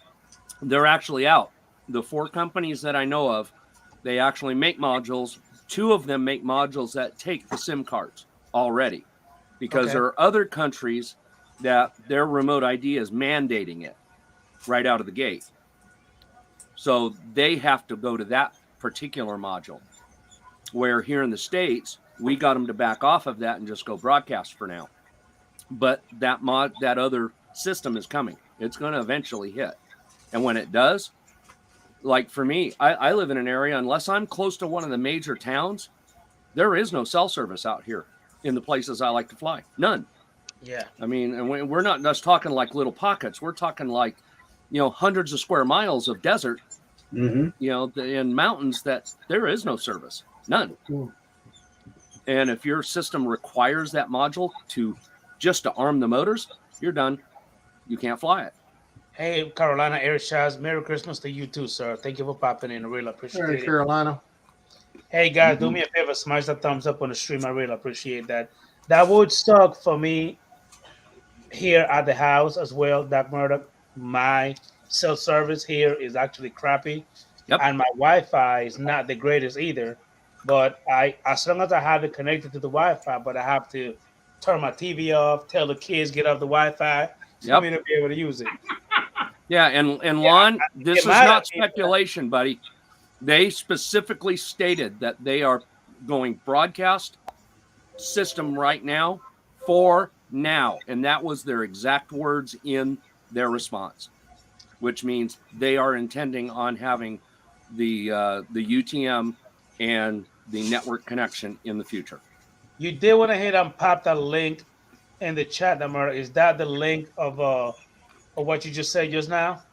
they're actually out. The 4 companies that I know of, they actually make modules. 2 of them make modules that take the SIM cards already, because there are other countries that their remote ID is mandating it right out of the gate. So they have to go to that particular module, where here in the States, we got them to back off of that and just go broadcast for now. But that other system is coming. It's going to eventually hit. And when it does, like for me, I live in an area, unless I'm close to one of the major towns, there is no cell service out here in the places I like to fly. None. Yeah. I mean, and we're not just talking like little pockets. We're talking like, hundreds of square miles of desert, in mountains that there is no service. None. And if your system requires that module just to arm the motors, you're done. You can't fly it. Hey, Carolina Air Shots, Merry Christmas to you too, sir. Thank you for popping in. I really appreciate it. Carolina. Hey, guys, do me a favor. Smash that thumbs up on the stream. I really appreciate that. That would suck for me here at the house as well, Doc Murdoch. My cell service here is actually crappy. Yep. And my Wi-Fi is not the greatest either. But as long as I have it connected to the Wi-Fi, but I have to turn my TV off, tell the kids get off the Wi-Fi for me to be able to use it. Yeah, and Lon, this is not speculation, buddy. They specifically stated that they are going broadcast system right now for now. And that was their exact words in their response, which means they are intending on having the UTM and the network connection in the future. You did went ahead and pop that link in the chat, Namara. Is that the link of what you just said just now?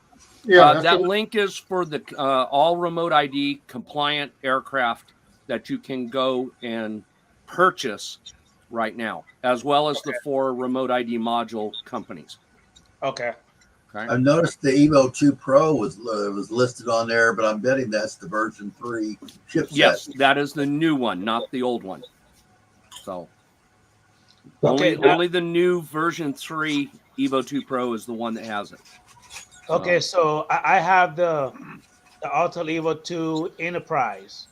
Yeah, that link is for the all remote ID compliant aircraft that you can go and purchase right now, as well as the 4 remote ID module companies. Okay. I've noticed the Evo 2 Pro was listed on there, but I'm betting that's the version 3 chipset. Yes, that is the new one, not the old one. So only the new version 3 Evo 2 Pro is the one that has it. Okay, so I have the Altel Evo 2 Enterprise.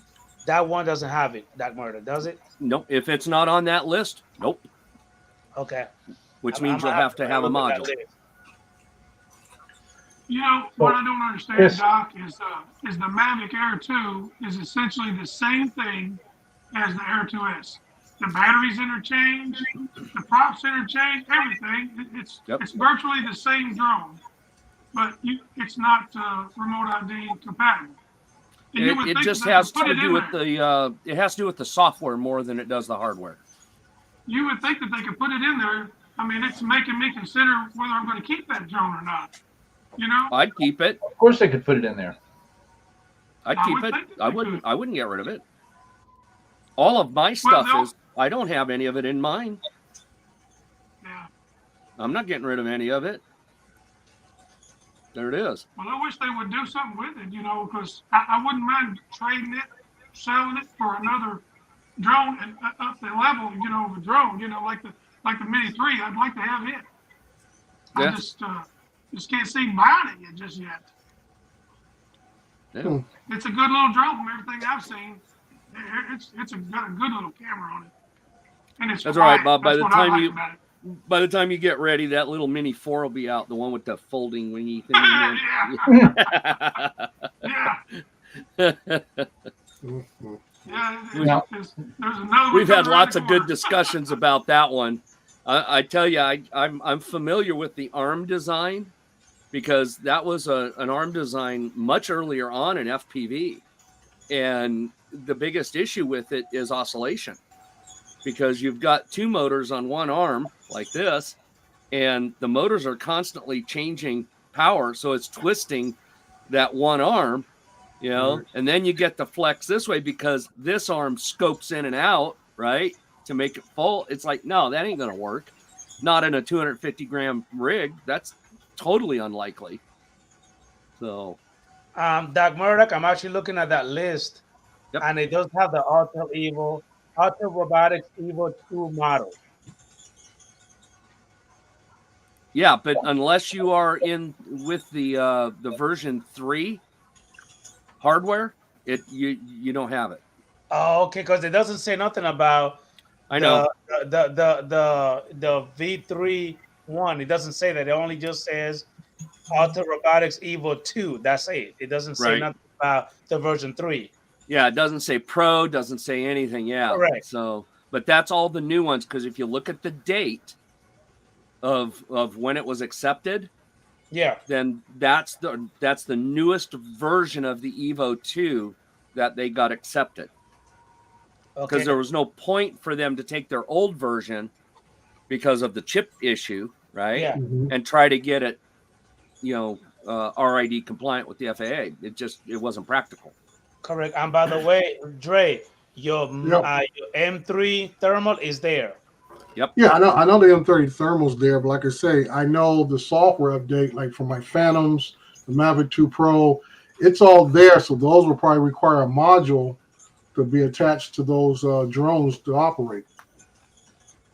That one doesn't have it, Doc Murder, does it? Nope. If it's not on that list, nope. Okay. Which means you'll have to have a module. What I don't understand, Doc, is the Mavic Air 2 is essentially the same thing as the Air 2S. The batteries interchange, the props interchange, everything. It's virtually the same drone, but it's not remote ID compatible. It just has to do with it has to do with the software more than it does the hardware. You would think that they could put it in there. I mean, it's making me consider whether I'm going to keep that drone or not. I'd keep it. Of course, they could put it in there. I'd keep it. I wouldn't get rid of it. All of my stuff is. I don't have any of it in mine. Yeah. I'm not getting rid of any of it. There it is. Well, I wish they would do something with it, because I wouldn't mind trading it, selling it for another drone and up the level, of a drone, like the Mini 3. I'd like to have it. Yeah. I just can't see buying it just yet. Yeah. It's a good little drone from everything I've seen. It's got a good little camera on it. And it's That's all right, Bob. By the time you get ready, that little Mini 4 will be out, the one with the folding wingy thing. Yeah. Yeah, We've- there's another. We've had lots of good discussions about that one. I tell you, I'm familiar with the arm design because that was an arm design much earlier on in FPV. And the biggest issue with it is oscillation because you've got two motors on one arm like this, and the motors are constantly changing power. So it's twisting that one arm, you know, Right. and then you get the flex this way because this arm scopes in and out, right, to make it full. It's like, no, that ain't going to work. Not in a 250-gram rig. That's totally unlikely. So, Doc Murdoch, I'm actually looking at that list, Yep. and it does have the Auto Robotics Evo 2 model. yeah, but unless you are in with the version 3 hardware, you don't have it. Oh, okay, because it doesn't say nothing about I know. the V3 one. It doesn't say that. It only just says Auto Robotics Evo 2. That's it. It doesn't say Right. nothing about the version 3. Yeah, it doesn't say Pro, doesn't say anything. Yeah. Correct. So, but that's all the new ones because if you look at the date of when it was accepted, Yeah. then that's the newest version of the Evo 2 that they got accepted. Because Okay. there was no point for them to take their old version because of the chip issue, right? Yeah. And try to get it, RID compliant with the FAA. It wasn't practical. Correct. And by the way, Dre, your Yep. your M3 thermal is there. Yep. Yeah, I know the M30 thermal's there, but like I say, I know the software update, like for my Phantoms, the Mavic 2 Pro, it's all there. So those will probably require a module to be attached to those drones to operate.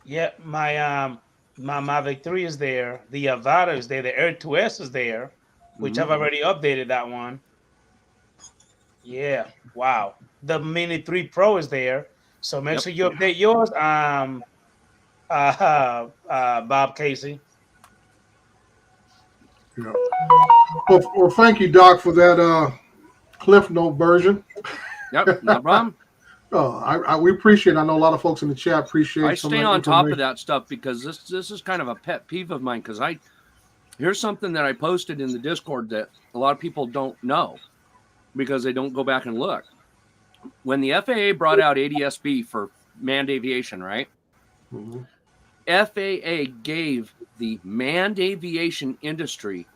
Yeah, my Mavic 3 is there. The Avata is there. The Air 2S is there, which I've already updated that one. Yeah. Wow. The Mini 3 Pro is there. So make sure you update yours. Bob Casey. Yeah. Well, thank you, Doc, for that Cliff Note version. Yep, no problem. We appreciate it. I know a lot of folks in the chat appreciate I some stay of that on top of information. that stuff because this is kind of a pet peeve of mine because here's something that I posted in the Discord that a lot of people don't know because they don't go back and look. When the FAA brought out ADS-B for manned aviation, right? Mhm. FAA gave the manned aviation industry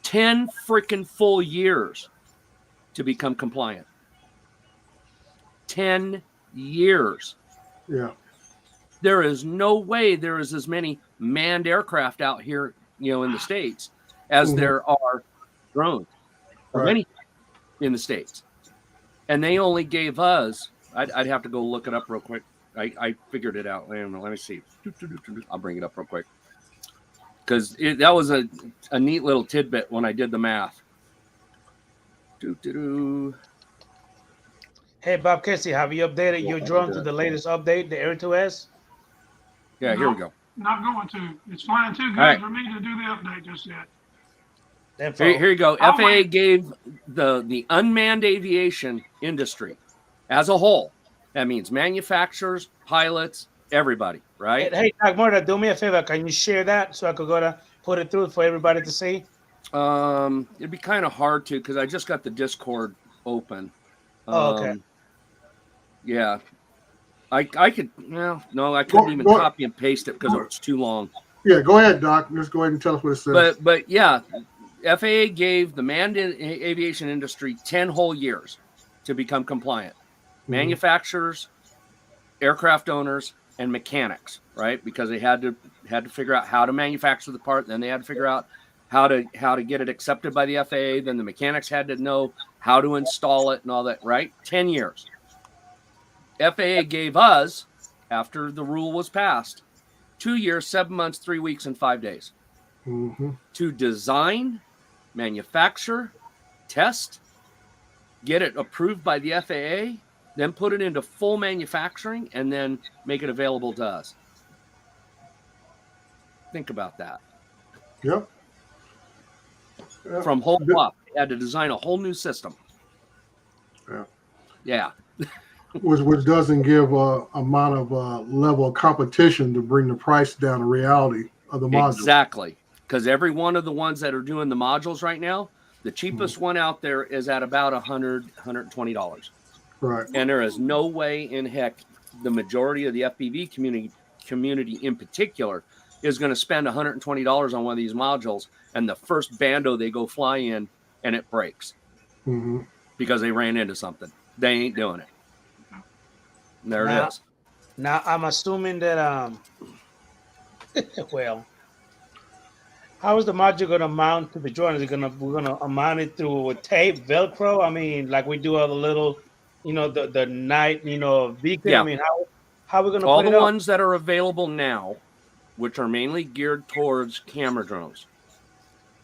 10 freaking full years to become compliant. 10 years. Yeah. There is no way there is as many manned aircraft out here, in the States as there are drones of Right. anything in the States. And they only gave us, I'd have to go look it up real quick. I figured it out. Let me see. I'll bring it up real quick. Because that was a neat little tidbit when I did the math. Hey, Bob Casey, have you updated your drone to the latest update, the Air 2S? Yeah, here we go. Not going to. It's flying too good right. for me to do the update just yet. Here you go. I'll FAA wait. gave the unmanned aviation industry as a whole. That means manufacturers, pilots, everybody, right? Hey, Doc Murdoch, do me a favor. Can you share that so I could go to put it through for everybody to see? It'd be kind of hard to because I just got the Discord open. Oh, okay. Yeah. I could, no, I couldn't even copy and paste it because it's too long. Yeah, go ahead, Doc. Just go ahead and tell us what it says. But yeah, FAA gave the manned aviation industry 10 whole years to become compliant. Manufacturers, aircraft owners, and mechanics, right? Because they had to figure out how to manufacture the part, then they had to figure out how to get it accepted by the FAA, then the mechanics had to know how to install it and all that, right? 10 years. FAA gave us, after the rule was passed, 2 years, 7 months, 3 weeks, and 5 days to design, manufacture, test, get it approved by the FAA, then put it into full manufacturing, and then make it available to us. Think about that. Yep. From whole up, they had to design a whole new system. Yeah. Yeah. which doesn't give a amount of level of competition to bring the price down to reality of the module. Exactly. Because every one of the ones that are doing the modules right now, the cheapest one out there is at about $120. Right. And there is no way in heck the majority of the FPV community in particular is going to spend $120 on one of these modules, and the first bando they go fly in and it breaks because they ran into something. They ain't doing it. And there it is. Now I'm assuming that well, how is the module going to mount to the drone? Is it we're gonna mount it through tape, Velcro? I mean, like we do all the little, the night, beacon. Yeah. I mean, how are we gonna all put the it up? ones that are available now, which are mainly geared towards camera drones.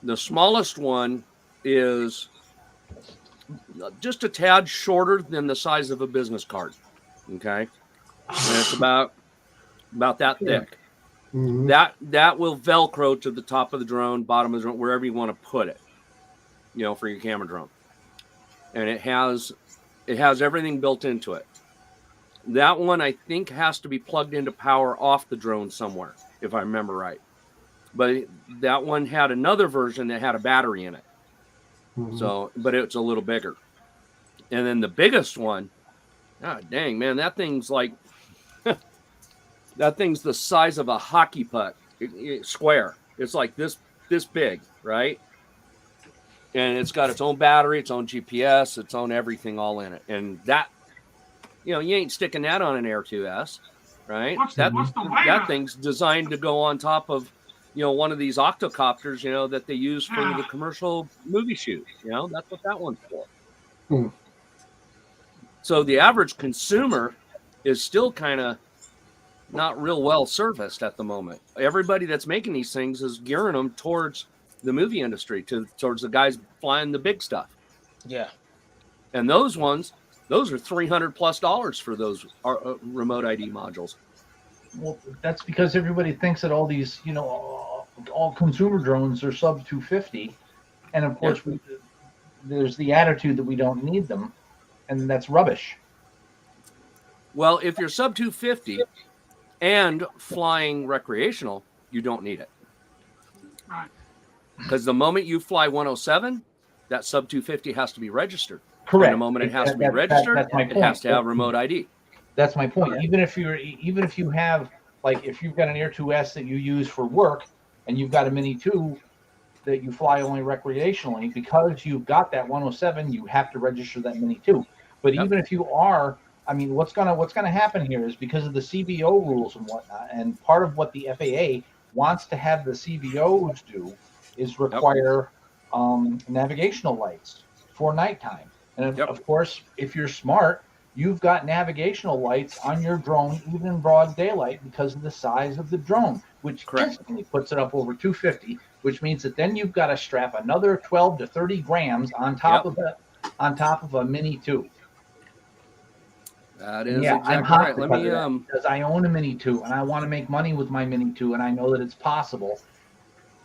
The smallest one is just a tad shorter than the size of a business card. Okay, and it's about that thick. That will Velcro to the top of the drone, bottom of the drone, wherever you want to put it, for your camera drone. And it has everything built into it. That one, I think, has to be plugged into power off the drone somewhere, if I remember right. But that one had another version that had a battery in it. So, but it's a little bigger. And then the biggest one, God dang, man, that thing's like, that thing's the size of a hockey puck, square. It's like this big, right? And it's got its own battery, its own GPS, its own everything all in it. And that, you ain't sticking that on an Air 2S, right? What's the weight that of thing's designed to go on top of, one of these octocopters, that they use for the commercial movie shoot. That's what that one's for. So the average consumer is still kind of not real well serviced at the moment. Everybody that's making these things is gearing them towards the movie industry, towards the guys flying the big stuff. Yeah. And those ones, those are $300+ for those remote ID modules. Well, that's because everybody thinks that all these, all consumer drones are sub 250, and of course, there's the attitude that we don't need them, and that's rubbish. Well, if you're sub 250 and flying recreational, you don't need it. Right. Because the moment you fly 107, that sub 250 has to be registered. Correct. And the moment it has to be registered, it has to have remote ID. That's my point. Even if you have, like, if you've got an Air 2S that you use for work, and you've got a Mini 2 that you fly only recreationally, because you've got that 107, you have to register that Mini 2. But even if you are, I mean, what's gonna happen here is because of the CBO rules and whatnot, and part of what the FAA wants to have the CBOs do is require navigational lights for nighttime. And of course, if you're smart, you've got navigational lights on your drone even in broad daylight because of the size of the drone, which instantly puts it up over 250, which means that then you've got to strap another 12 to 30 grams on top of a Mini 2. That is exactly I'm hot right. Let me because I own a Mini 2 and I want to make money with my Mini 2, and I know that it's possible,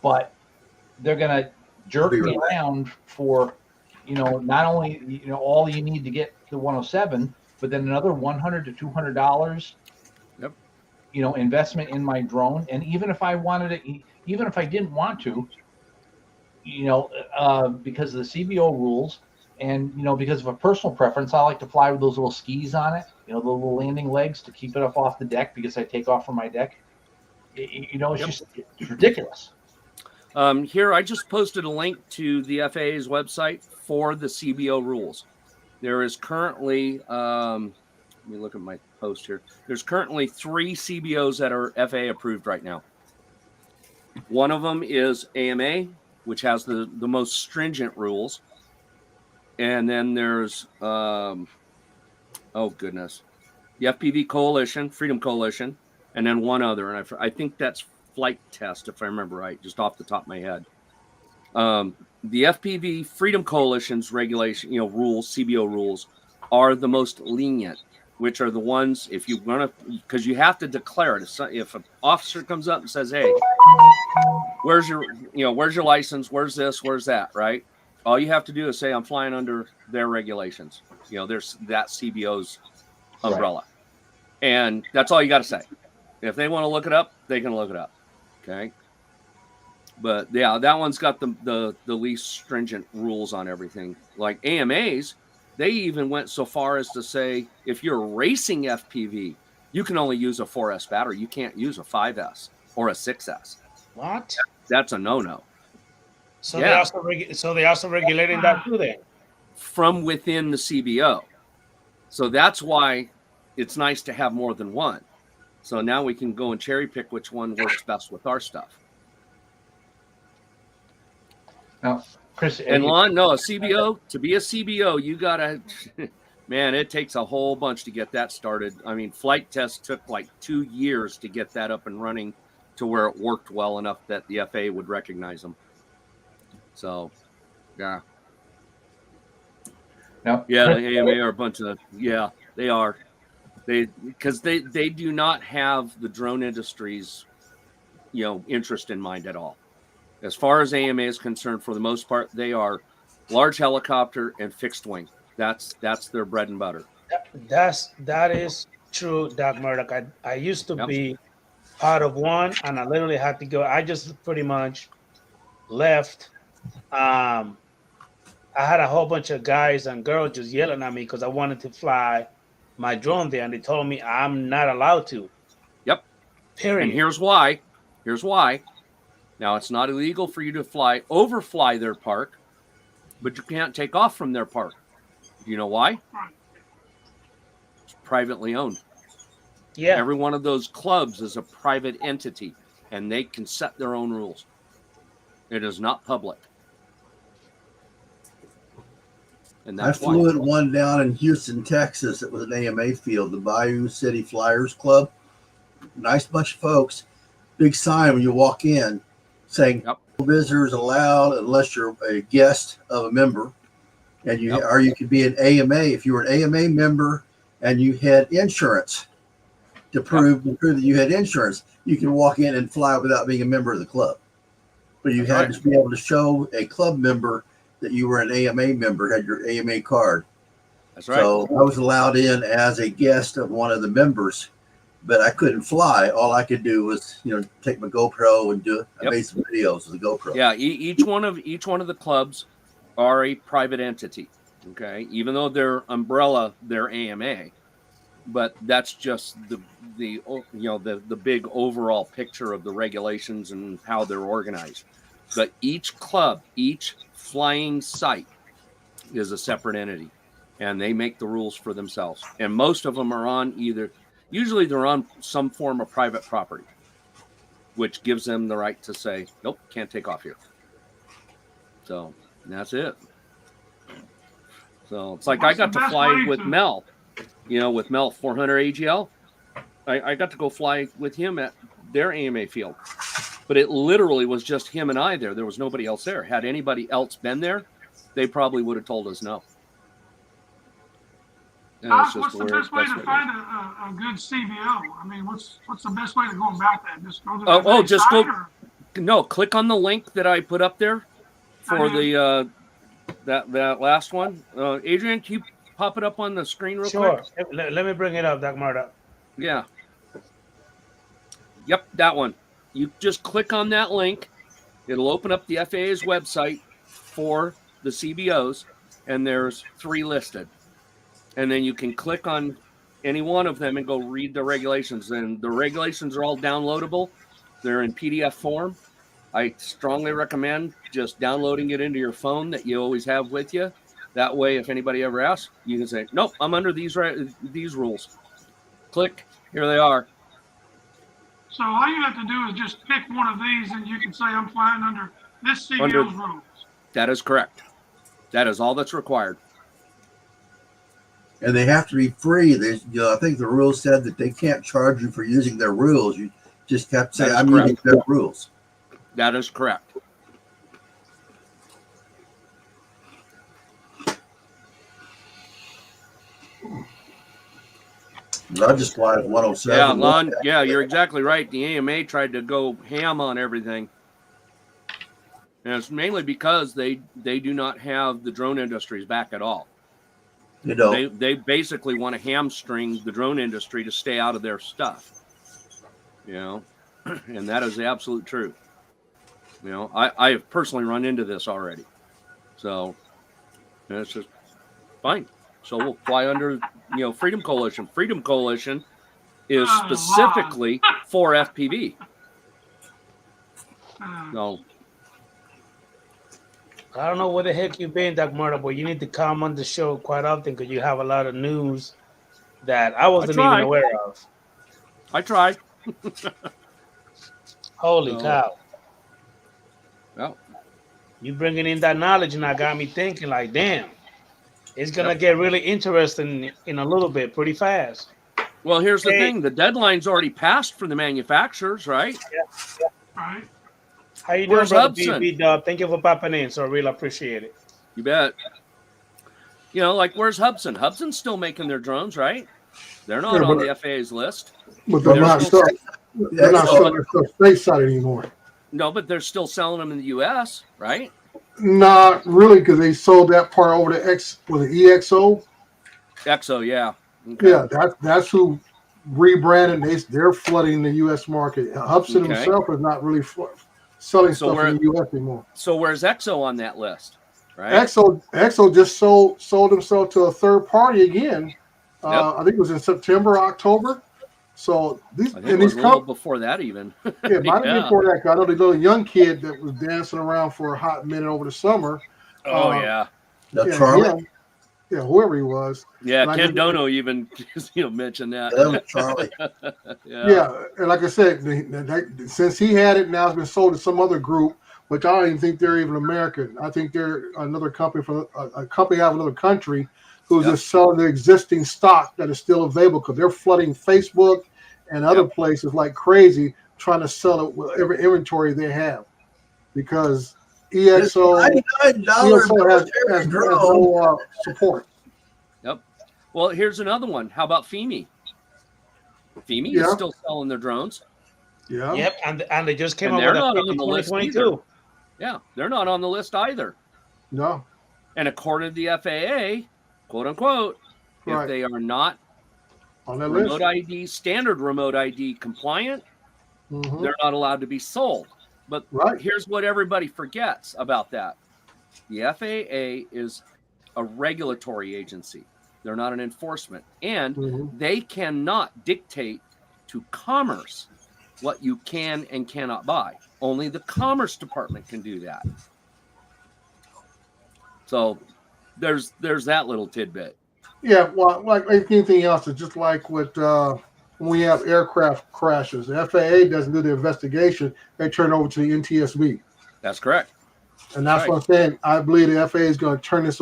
but they're gonna jerk me around for, not only all you need to get the 107, but then another $100 to $200 investment in my drone. And even if I wanted it, even if I didn't want to, because of the CBO rules and because of a personal preference, I like to fly with those little skis on it, the little landing legs to keep it up off the deck because I take off from my deck. It's it's ridiculous. Here, I just posted a link to the FAA's website for the CBO rules. There is currently, let me look at my post here. There's currently 3 CBOs that are FAA approved right now. One of them is AMA, which has the most stringent rules. And then there's, the FPV Coalition, Freedom Coalition, and then one other. And I think that's Flight Test, if I remember right, just off the top of my head. The FPV Freedom Coalition's regulation, rules, CBO rules, are the most lenient, which are the ones, if you want to, because you have to declare it. If an officer comes up and says, "Hey, where's your license? Where's this? Where's that?" Right? All you have to do is say, "I'm flying under their regulations." There's that CBO's umbrella. And that's all you got to say. If they want to look it up, they can look it up. Okay. But yeah, that one's got the least stringent rules on everything. Like AMAs, they even went so far as to say if you're racing FPV, you can only use a 4S battery. You can't use a 5S or a 6S. What? That's a no-no. So Yeah. they also regulating that too then. From within the CBO. So that's why it's nice to have more than one. So now we can go and cherry pick which one works best with our stuff. Now, Chris, And Lon, no, a CBO, to be a CBO, you gotta, man, it takes a whole bunch to get that started. I mean, flight test took like 2 years to get that up and running to where it worked well enough that the FAA would recognize them. So, yeah. Now, yeah, Chris, the AMA are a bunch of, yeah, they are. Because they do not have the drone industry's, interest in mind at all. As far as AMA is concerned, for the most part, they are large helicopter and fixed wing. That's their bread and butter. That is true, Doc Murdoch. I used to be part of one, and I literally had to go. I just pretty much left. I had a whole bunch of guys and girls just yelling at me because I wanted to fly my drone there, and they told me I'm not allowed to. Yep. Period. And here's why. Now, it's not illegal for you to overfly their park, but you can't take off from their park. Do you know why? It's privately owned. Yeah. Every one of those clubs is a private entity, and they can set their own rules. It is not public. And I flew at one down in Houston, Texas. It was an AMA field, the Bayou City Flyers Club. Nice bunch of folks. Big sign when you walk in saying no visitors allowed unless you're a guest of a member, and you or you could be an AMA if you were an AMA member and you had insurance to prove that you had insurance. You can walk in and fly without being a member of the club, but you had to be able to show a club member that you were an AMA member, had your AMA card. That's right. So I was allowed in as a guest of one of the members, but I couldn't fly. All I could do was, take my GoPro and do it. I made some videos with the GoPro. Yeah, each one of the clubs are a private entity. Okay, even though they're umbrella, they're AMA, but that's just the big overall picture of the regulations and how they're organized. But each club, each flying site is a separate entity, and they make the rules for themselves. And most of them are on usually they're on some form of private property, which gives them the right to say, nope, can't take off here. So that's it. So it's like I got to fly with Mel, with Mel 400 AGL. I got to go fly with him at their AMA field. But it literally was just him and I there. There was nobody else there. Had anybody else been there, they probably would have told us no. What's the best way to find a good CBO? I mean, what's the best way to go about that? Just go to the click on the link that I put up there for the that last one. Adrian, can you pop it up on the screen real quick? Sure. Let me bring it up, Doc Murdoch. Yeah. Yep, that one. You just click on that link. It'll open up the FAA's website for the CBOs, and there's 3 listed. And then you can click on any one of them and go read the regulations. And the regulations are all downloadable. They're in PDF form. I strongly recommend just downloading it into your phone that you always have with you. That way, if anybody ever asks, you can say, nope, I'm under these rules. Click, here they are. So all you have to do is just pick one of these, and you can say I'm flying under this CBO's rules. That is correct. That is all that's required. And they have to be free. I think the rules said that they can't charge you for using their rules. You just have to say, I'm using their rules. That is correct. I just fly at 107. Yeah, Lon, you're exactly right. The AMA tried to go ham on everything. And it's mainly because they do not have the drone industry's back at all. You know, They basically want to hamstring the drone industry to stay out of their stuff. You know, and that is the absolute truth. You know, I have personally run into this already. So it's just fine. So we'll fly under, Freedom Coalition. Freedom Coalition is specifically for FPV. So I don't know where the heck you've been, Doc Murdo, but you need to come on the show quite often because you have a lot of news that I wasn't even aware of. I try. Holy cow. Well, you bringing in that knowledge and I got me thinking like, damn, it's going to get really interesting in a little bit, pretty fast. Well, here's the thing. The deadline's already passed for the manufacturers, right? Yeah. Right. How you doing, Where's brother Hudson? B-Dub? Thank you for popping in, so I really appreciate it. You bet. Like, where's Hudson? Hudson's still making their drones, right? They're not on the FAA's list. But they're not selling their stuff stateside anymore. No, but they're still selling them in the U.S., right? Not really, because they sold that part over to EXO. EXO, yeah. Okay. Yeah, that's who rebranded. They're flooding the U.S. market. Hudson himself is not really selling stuff in the U.S. anymore. So where's EXO on that list? Right. EXO just sold himself to a third party again. I think it was in September, October. So these I think it was a little before that even. It might have been before that. I know the little young kid that was dancing around for a hot minute over the summer. Oh yeah. Charlie. Yeah, whoever he was. Yeah, Ken Dono even mentioned that. That was Charlie. Yeah, and like I said, since he had it, now it's been sold to some other group, which I don't even think they're even American. I think they're another company from a company out of another country who's just selling their existing stock that is still available because they're flooding Facebook and other places like crazy, trying to sell it with every inventory they have because EXO has no support. Yep. Well, here's another one. How about FEMI? FEMI is still selling their drones. Yeah. Yep. And they just came and up they're with not a on the list either. 2022. Yeah, they're not on the list either. No. And according to the FAA, quote unquote, if they are not on that remote list, ID, standard remote ID compliant, they're not allowed to be sold. But here's what everybody forgets about that. The FAA is a regulatory agency. They're not an enforcement. And they cannot dictate to commerce what you can and cannot buy. Only the Commerce Department can do that. So there's that little tidbit. Yeah, well, like anything else, it's just like with when we have aircraft crashes. The FAA doesn't do the investigation; they turn it over to the NTSB. That's correct. And that's what I'm saying. I believe the FAA is going to turn this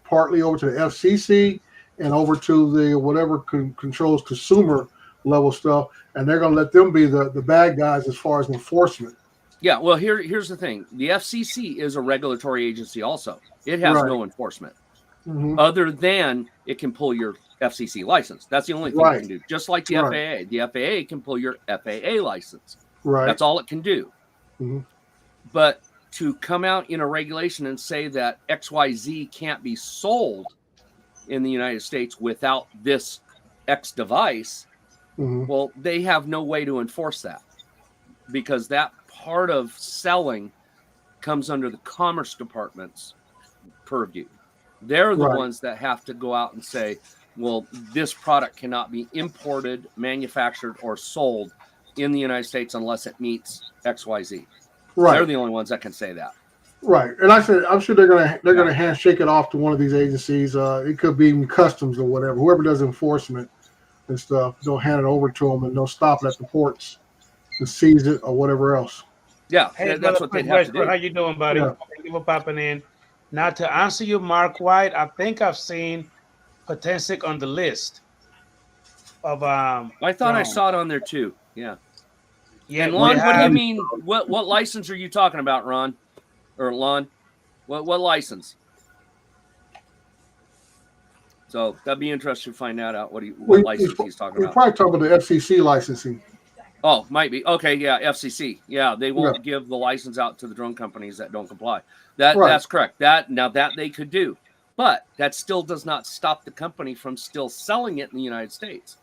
partly over to the FCC and over to the whatever controls consumer level stuff, and they're going to let them be the bad guys as far as enforcement. Yeah, well, here's the thing. The FCC is a regulatory agency also. It has no enforcement. Other than it can pull your FCC license. That's the only thing it can do. Just like the FAA. The FAA can pull your FAA license. Right. That's all it can do. But to come out in a regulation and say that XYZ can't be sold in the United States without this X device, well, they have no way to enforce that because that part of selling comes under the Commerce Department's purview. They're the ones that have to go out and say, well, this product cannot be imported, manufactured, or sold in the United States unless it meets XYZ. Right. They're the only ones that can say that. Right. And I'm sure they're gonna handshake it off to one of these agencies. It could be even customs or whatever. Whoever does enforcement and stuff, they'll hand it over to them and they'll stop it at the ports to seize it or whatever else. Yeah, hey, that's what they have to do. How you doing, buddy? Yeah. Thank you for popping in. Now, to answer you, Mark White, I think I've seen Potensic on the list of I thought I saw it on there too. Yeah. Yeah. And Lon, what do you mean? What license are you talking about, Ron? Or Lon? What license? So that'd be interesting to find out what license he's talking We're about. probably talking about the FCC licensing. Oh, might be. Okay, yeah, FCC. Yeah, they won't give the license out to the drone companies that don't comply. That's correct. That they could do. But that still does not stop the company from still selling it in the United States.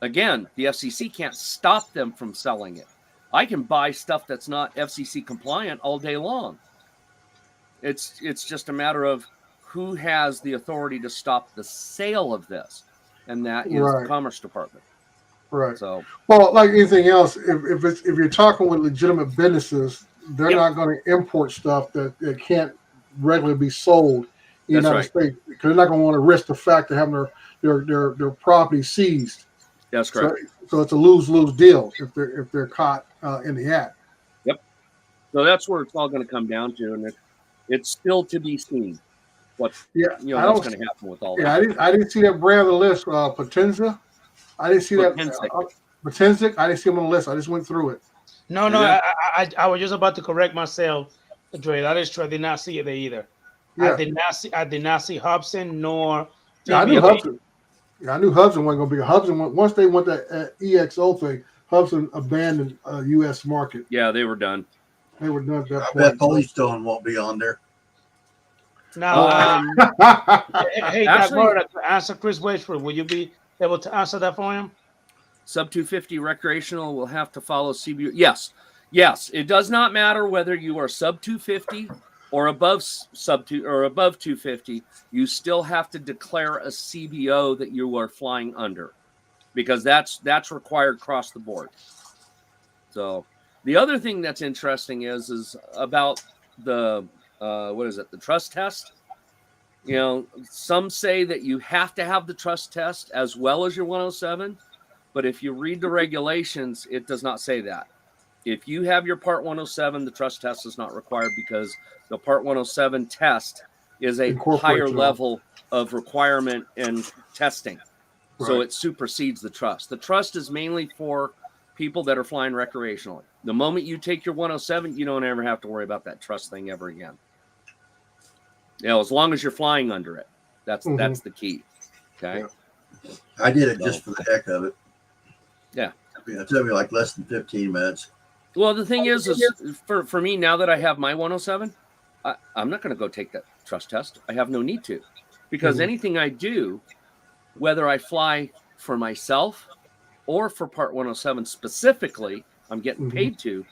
Again, the FCC can't stop them from selling it. I can buy stuff that's not FCC compliant all day long. It's just a matter of who has the authority to stop the sale of this, and that is the Commerce Department. Right. So, well, like anything else, if you're talking with legitimate businesses, they're not going to import stuff that can't regularly be sold in the United States, because they're not going to want to risk the fact of having their property seized. That's correct. So it's a lose-lose deal if they're caught in the act. Yep. So that's where it's all going to come down to, and it's still to be seen what's going to happen with all that. Yeah, I didn't see that brand on the list. Potenza. I didn't see that. Potenzic. I didn't see him on the list. I just went through it. No, I was just about to correct myself, Dre. That is true. I did not see it there either. Yeah. I did not see Hobson nor. Yeah, I knew Hobson. Yeah, I knew Hubson wasn't going to be. Hubson, once they went that EXO thing, Hubson abandoned U.S. market. Yeah, they were done. They were done at that point. I bet Polystone won't be on there. Now, hey, actually, to answer Chris Washford, will you be able to answer that for him? Sub 250 recreational will have to follow CBO. Yes. It does not matter whether you are sub 250 or above sub 2 or above 250. You still have to declare a CBO that you are flying under, because that's required across the board. So the other thing that's interesting is about the the trust test. You know, some say that you have to have the trust test as well as your 107, but if you read the regulations, it does not say that. If you have your Part 107, the trust test is not required, because the Part 107 test is a higher level of requirement and testing. Right. So it supersedes the trust. The trust is mainly for people that are flying recreationally. The moment you take your 107, you don't ever have to worry about that trust thing ever again. You know, as long as you're flying under it, that's the key. Okay. Yeah. I did it just for the heck of it. Yeah. It took me like less than 15 minutes. Well, the thing is for me, now that I have my 107, I'm not going to go take that trust test. I have no need to, because anything I do, whether I fly for myself or for Part 107 specifically, I'm getting paid to.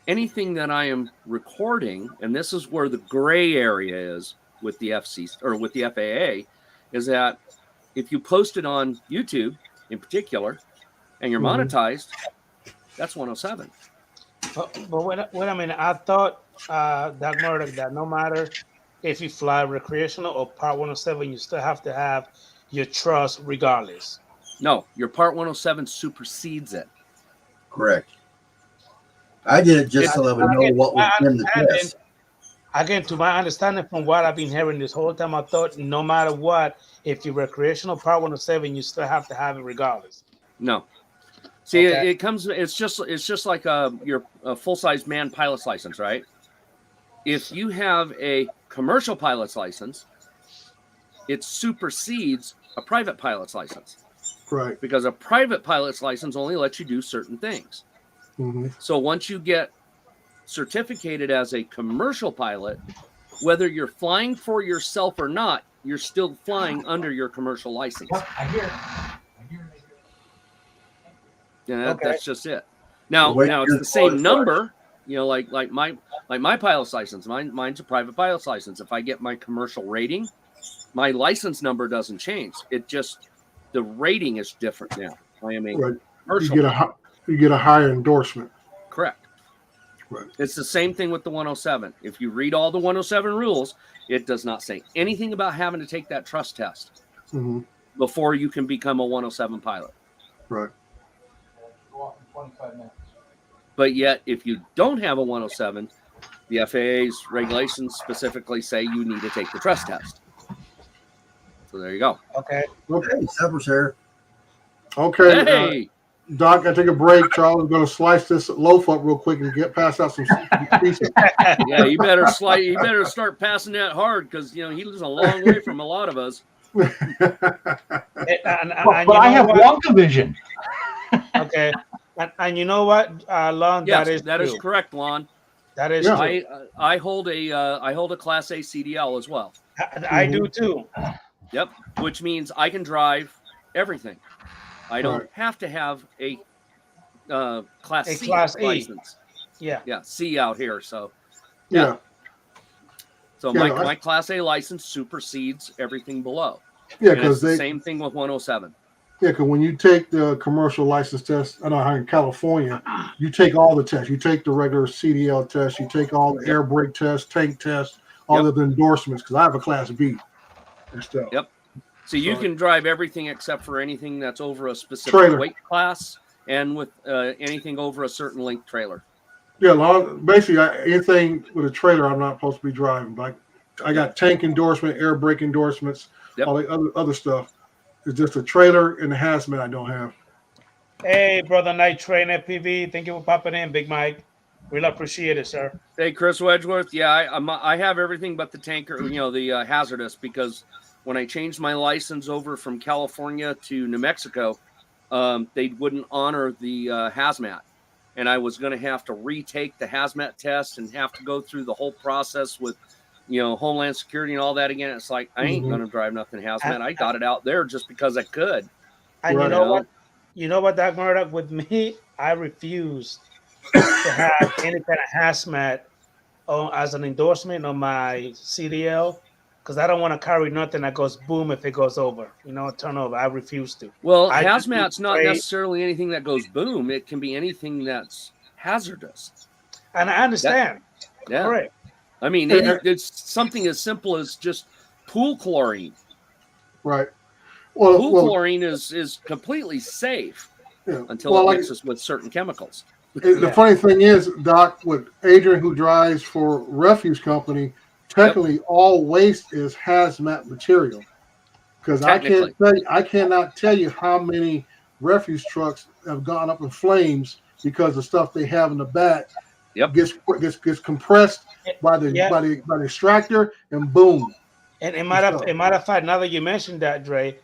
Anything that I am recording, and this is where the gray area is with the FCC or with the FAA, is that if you post it on YouTube in particular and you're monetized, that's 107. But wait a minute. I thought, Doc Murdoch, that no matter if you fly recreational or Part 107, you still have to have your trust regardless. No, your Part 107 supersedes it. Correct. I did it just so I would know what was in the test. Again, to my understanding from what I've been hearing this whole time, I thought no matter what, if you're recreational Part 107, you still have to have it regardless. No. See, it comes. It's just like your full-size manned pilot's license, right? If you have a commercial pilot's license, it supersedes a private pilot's license. Right. Because a private pilot's license only lets you do certain things. So once you get certificated as a commercial pilot, whether you're flying for yourself or not, you're still flying under your commercial license. I hear. Yeah, that's just it. Now it's the same number. You know, like my pilot's license. Mine's a private pilot's license. If I get my commercial rating, my license number doesn't change. It just, the rating is different now. I am a commercial. You get a higher endorsement. Correct. Right. It's the same thing with the 107. If you read all the 107 rules, it does not say anything about having to take that trust test before you can become a 107 pilot. Right. Go off in 25 minutes. But yet, if you don't have a 107, the FAA's regulations specifically say you need to take the trust test. So there you go. Okay. Hey, Supper's here. Okay. Hey. Doc, I take a break. Charles is going to slice this loaf up real quick and get pass out some pieces. Yeah, you better start passing that hard, because he lives a long way from a lot of us. But I have lung division. Okay, and you know what, Lon? Yes, that is correct, Lon. That is Yeah. true. I hold a Class A CDL as well. I do too. Yep, which means I can drive everything. I don't Right. have to have a Class A C Class E. license. Yeah. Yeah, C out here. So Yeah. so Yeah, my Class A license supersedes everything below. Yeah, and it's because the same thing with 107. Yeah, because when you take the commercial license test, I know how in California, you take all the tests. You take the regular CDL test, you take all the air brake tests, tank tests, all of the endorsements, because I have a Class B and stuff. Yep. So you So- can drive everything except for anything that's over a specific Trailer. weight class and with anything over a certain length trailer. Yeah, basically, anything with a trailer, I'm not supposed to be driving. But I got tank endorsement, air brake endorsements, all the other stuff. It's just a trailer and the hazmat I don't have. Hey, brother Night Train FPV, thank you for popping in, Big Mike. Really appreciate it, sir. Hey, Chris Wedgeworth. Yeah, I have everything but the tanker, the hazardous, because when I changed my license over from California to New Mexico, they wouldn't honor the hazmat. And I was going to have to retake the hazmat test and have to go through the whole process with, Homeland Security and all that again. It's like, I ain't going to drive nothing hazmat. I got it out there just because I could. And you know what? You know what, Doc Murdoch? With me, I refuse to have any kind of hazmat as an endorsement on my CDL because I don't want to carry nothing that goes boom if it goes over. Turn over. I refuse to. Well, I just hazmat's not straight- necessarily anything that goes boom. It can be anything that's hazardous. And I understand. Yeah. Correct. I mean, it's something as simple as just pool chlorine. Right. Pool chlorine is completely safe until it mixes with certain chemicals. The funny thing is, Doc, with Adrian, who drives for refuse company, technically all waste is hazmat material. Because I cannot tell you how many refuse trucks have gone up in flames because the stuff they have in the back gets compressed by the extractor and boom. And matter of fact, now that you mentioned that, Dre,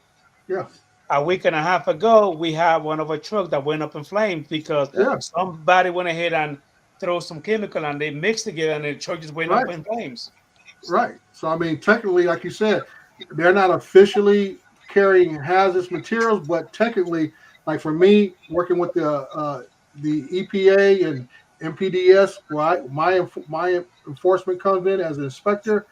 yeah, a week and a half ago, we had one of our trucks that went up in flames because somebody went ahead and threw some chemical and they mixed together and the truck just went up in flames. Right. So, I mean, technically, like you said, they're not officially carrying hazardous materials, but technically, like for me, working with the EPA and MPDS, right, my enforcement comes in as an inspector.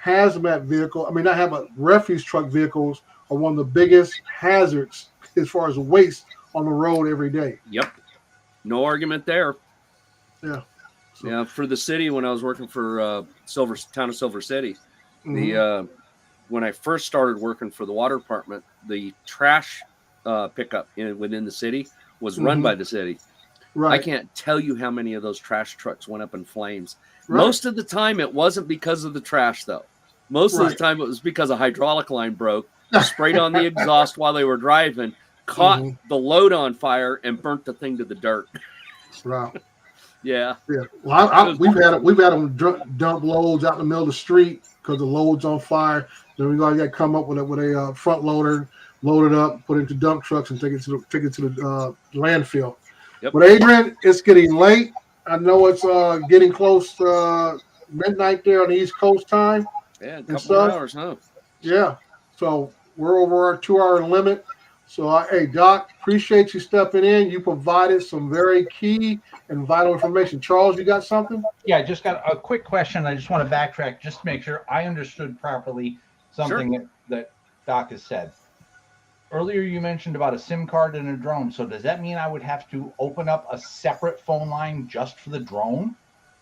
Hazmat vehicle, I have a refuse truck vehicles are one of the biggest hazards as far as waste on the road every day. Yep. No argument there. Yeah. So. Yeah. For the city, when I was working for town of Silver City, when I first started working for the water department, the trash pickup within the city was run by the city. Right. I can't tell you how many of those trash trucks went up in flames. Right. Most of the time, it wasn't because of the trash, though. Most of the time, it was because a hydraulic line broke, sprayed on the exhaust while they were driving, caught the load on fire, and burnt the thing to the dirt. Wow. Yeah. Yeah. Well, we've had them dump loads out in the middle of the street because the load's on fire. Then we got to come up with a front loader, load it up, put it into dump trucks, and take it to the landfill. Yep. But Adrian, it's getting late. I know it's getting close to midnight there on the East Coast time. Yeah, a couple of hours, huh? Yeah. So we're over our 2-hour limit. So, hey, Doc, appreciate you stepping in. You provided some very key and vital information. Charles, you got something? Yeah, I just got a quick question. I just want to backtrack just to make sure I understood properly something that Doc has said. Earlier, you mentioned about a SIM card and a drone. So does that mean I would have to open up a separate phone line just for the drone?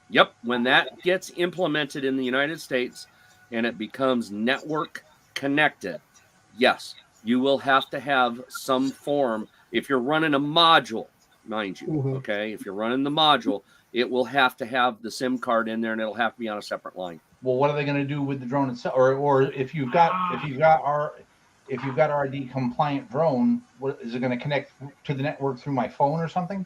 Yep. When that gets implemented in the United States and it becomes network connected, yes, you will have to have some form. If you're running a module, mind you, okay? If you're running the module, it will have to have the SIM card in there and it'll have to be on a separate line. Well, what are they going to do with the drone itself? Or if you've got RD compliant drone, what is it going to connect to the network through my phone or something?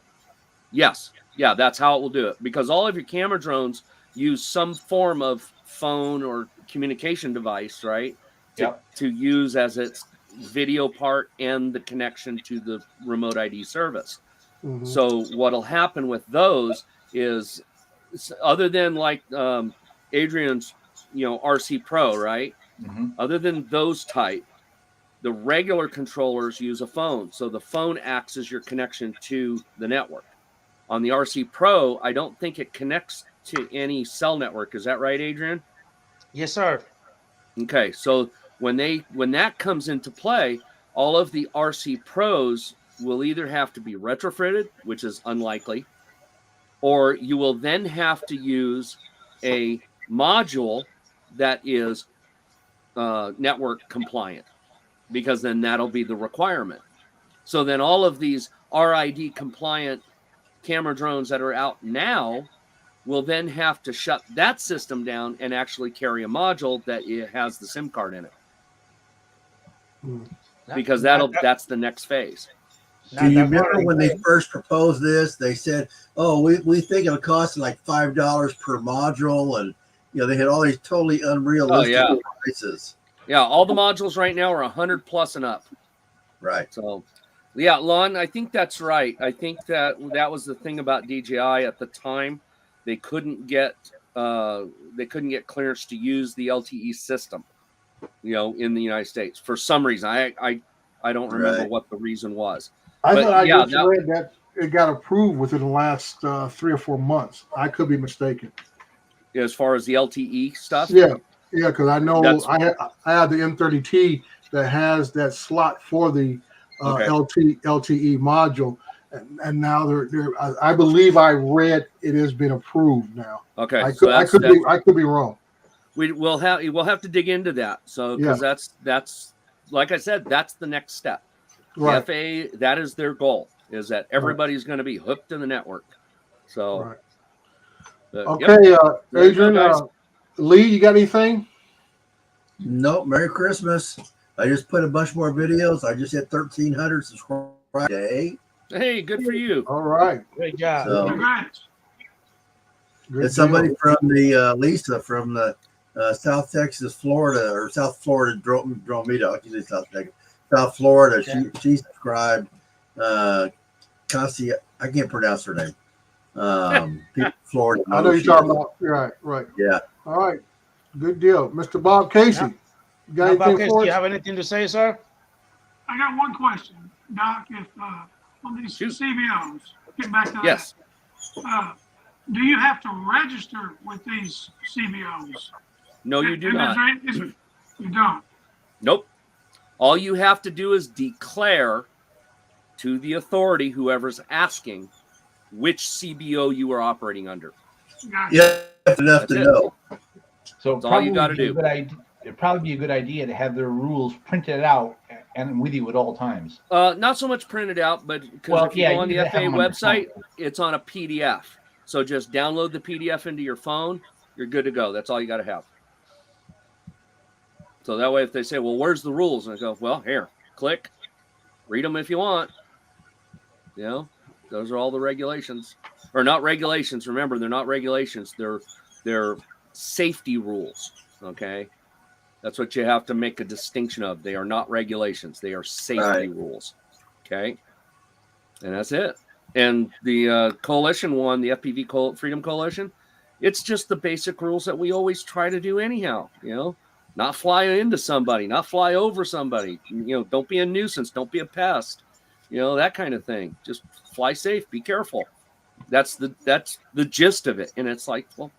Yes. Yeah, that's how it will do it. Because all of your camera drones use some form of phone or communication device, right? To use as its video part and the connection to the remote ID service. So what'll happen with those is other than like Adrian's, RC Pro, right? Mm-hmm. Other than those type, the regular controllers use a phone. So the phone acts as your connection to the network. On the RC Pro, I don't think it connects to any cell network. Is that right, Adrian? Yes, sir. Okay, so when that comes into play, all of the RC Pros will either have to be retrofitted, which is unlikely, or you will then have to use a module that is network compliant, because then that'll be the requirement. So then all of these RID compliant camera drones that are out now will then have to shut that system down and actually carry a module that it has the SIM card in it. Because that's the next phase. Do you remember when they first proposed this? They said, "Oh, we think it'll cost like $5 per module," and they had all these totally unrealistic prices. Yeah, all the modules right now are 100 plus and up. Right. So, yeah, Lon, I think that's right. I think that was the thing about DJI at the time. They couldn't get clearance to use the LTE system, in the United States for some reason. I don't remember what the reason was. I thought I just read that it got approved within the last 3 or 4 months. I could be mistaken. As far as the LTE stuff? Yeah, because I know I have the M30T that has that slot for the LTE module, and now I believe I read it has been approved now. Okay, I could be wrong. We'll have to dig into that. So because that's like I said, that's the next step. Right. The FAA, that is their goal, is that everybody's going to be hooked to the network. So, okay, Adrian, Lee, you got anything? Nope. Merry Christmas. I just put a bunch more videos. I just hit 1,300 subscribers today. Hey, good for you. All right. Great job. So, Congrats. it's somebody from the Lisa from the South Texas, Florida, or South Florida Dromeda. I can say South Texas. South Florida. She subscribed. Cassie, I can't pronounce her name. Florida. I know you're talking about. Right. Yeah. All right. Good deal, Mr. Bob Casey. You got anything for us? Do you have anything to say, sir? I got one question, Doc. If on these CBOs, get back to yes. that. Do you have to register with these CBOs? No, you do not. You don't. Nope. All you have to do is declare to the authority, whoever's asking, which CBO you are operating under. Yeah, enough to know. So that's all you got to do. It'd probably be a good idea to have their rules printed out and with you at all times. Not so much printed out, but because if you go on the FAA website, it's on a PDF. So just download the PDF into your phone. You're good to go. That's all you got to have. So that way, if they say, well, where's the rules? And I go, well, here, click, read them if you want. Those are all the regulations. Or not regulations. Remember, they're not regulations. They're safety rules, okay? That's what you have to make a distinction of. They are not regulations. They are safety rules, okay? And that's it. And the coalition one, the FPV Freedom Coalition, it's just the basic rules that we always try to do anyhow, Not fly into somebody, not fly over somebody. Don't be a nuisance. Don't be a pest. That kind of thing. Just fly safe. Be careful. That's the gist of it. And it's like, well,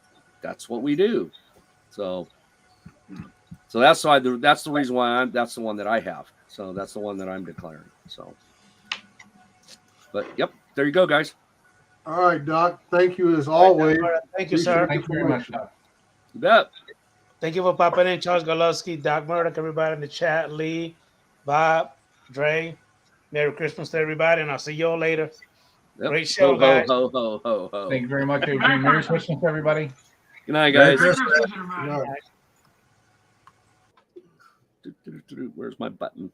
that's what we do. So that's why that's the reason why that's the one that I have. So that's the one that I'm declaring. So, but yep, there you go, guys. All right, Doc. Thank you as always. Thank you, sir. Thank you very much, Doc. You bet. Thank you for popping in, Charles Golowski, Doc Murdoch, everybody in the chat, Lee, Bob, Dre. Merry Christmas to everybody, and I'll see y'all later. Yep. Great show, guys. Ho, ho, ho, ho. Thank you very much, Adrian. Merry Christmas, everybody. Good night, guys. Merry Christmas, everybody. Where's my button?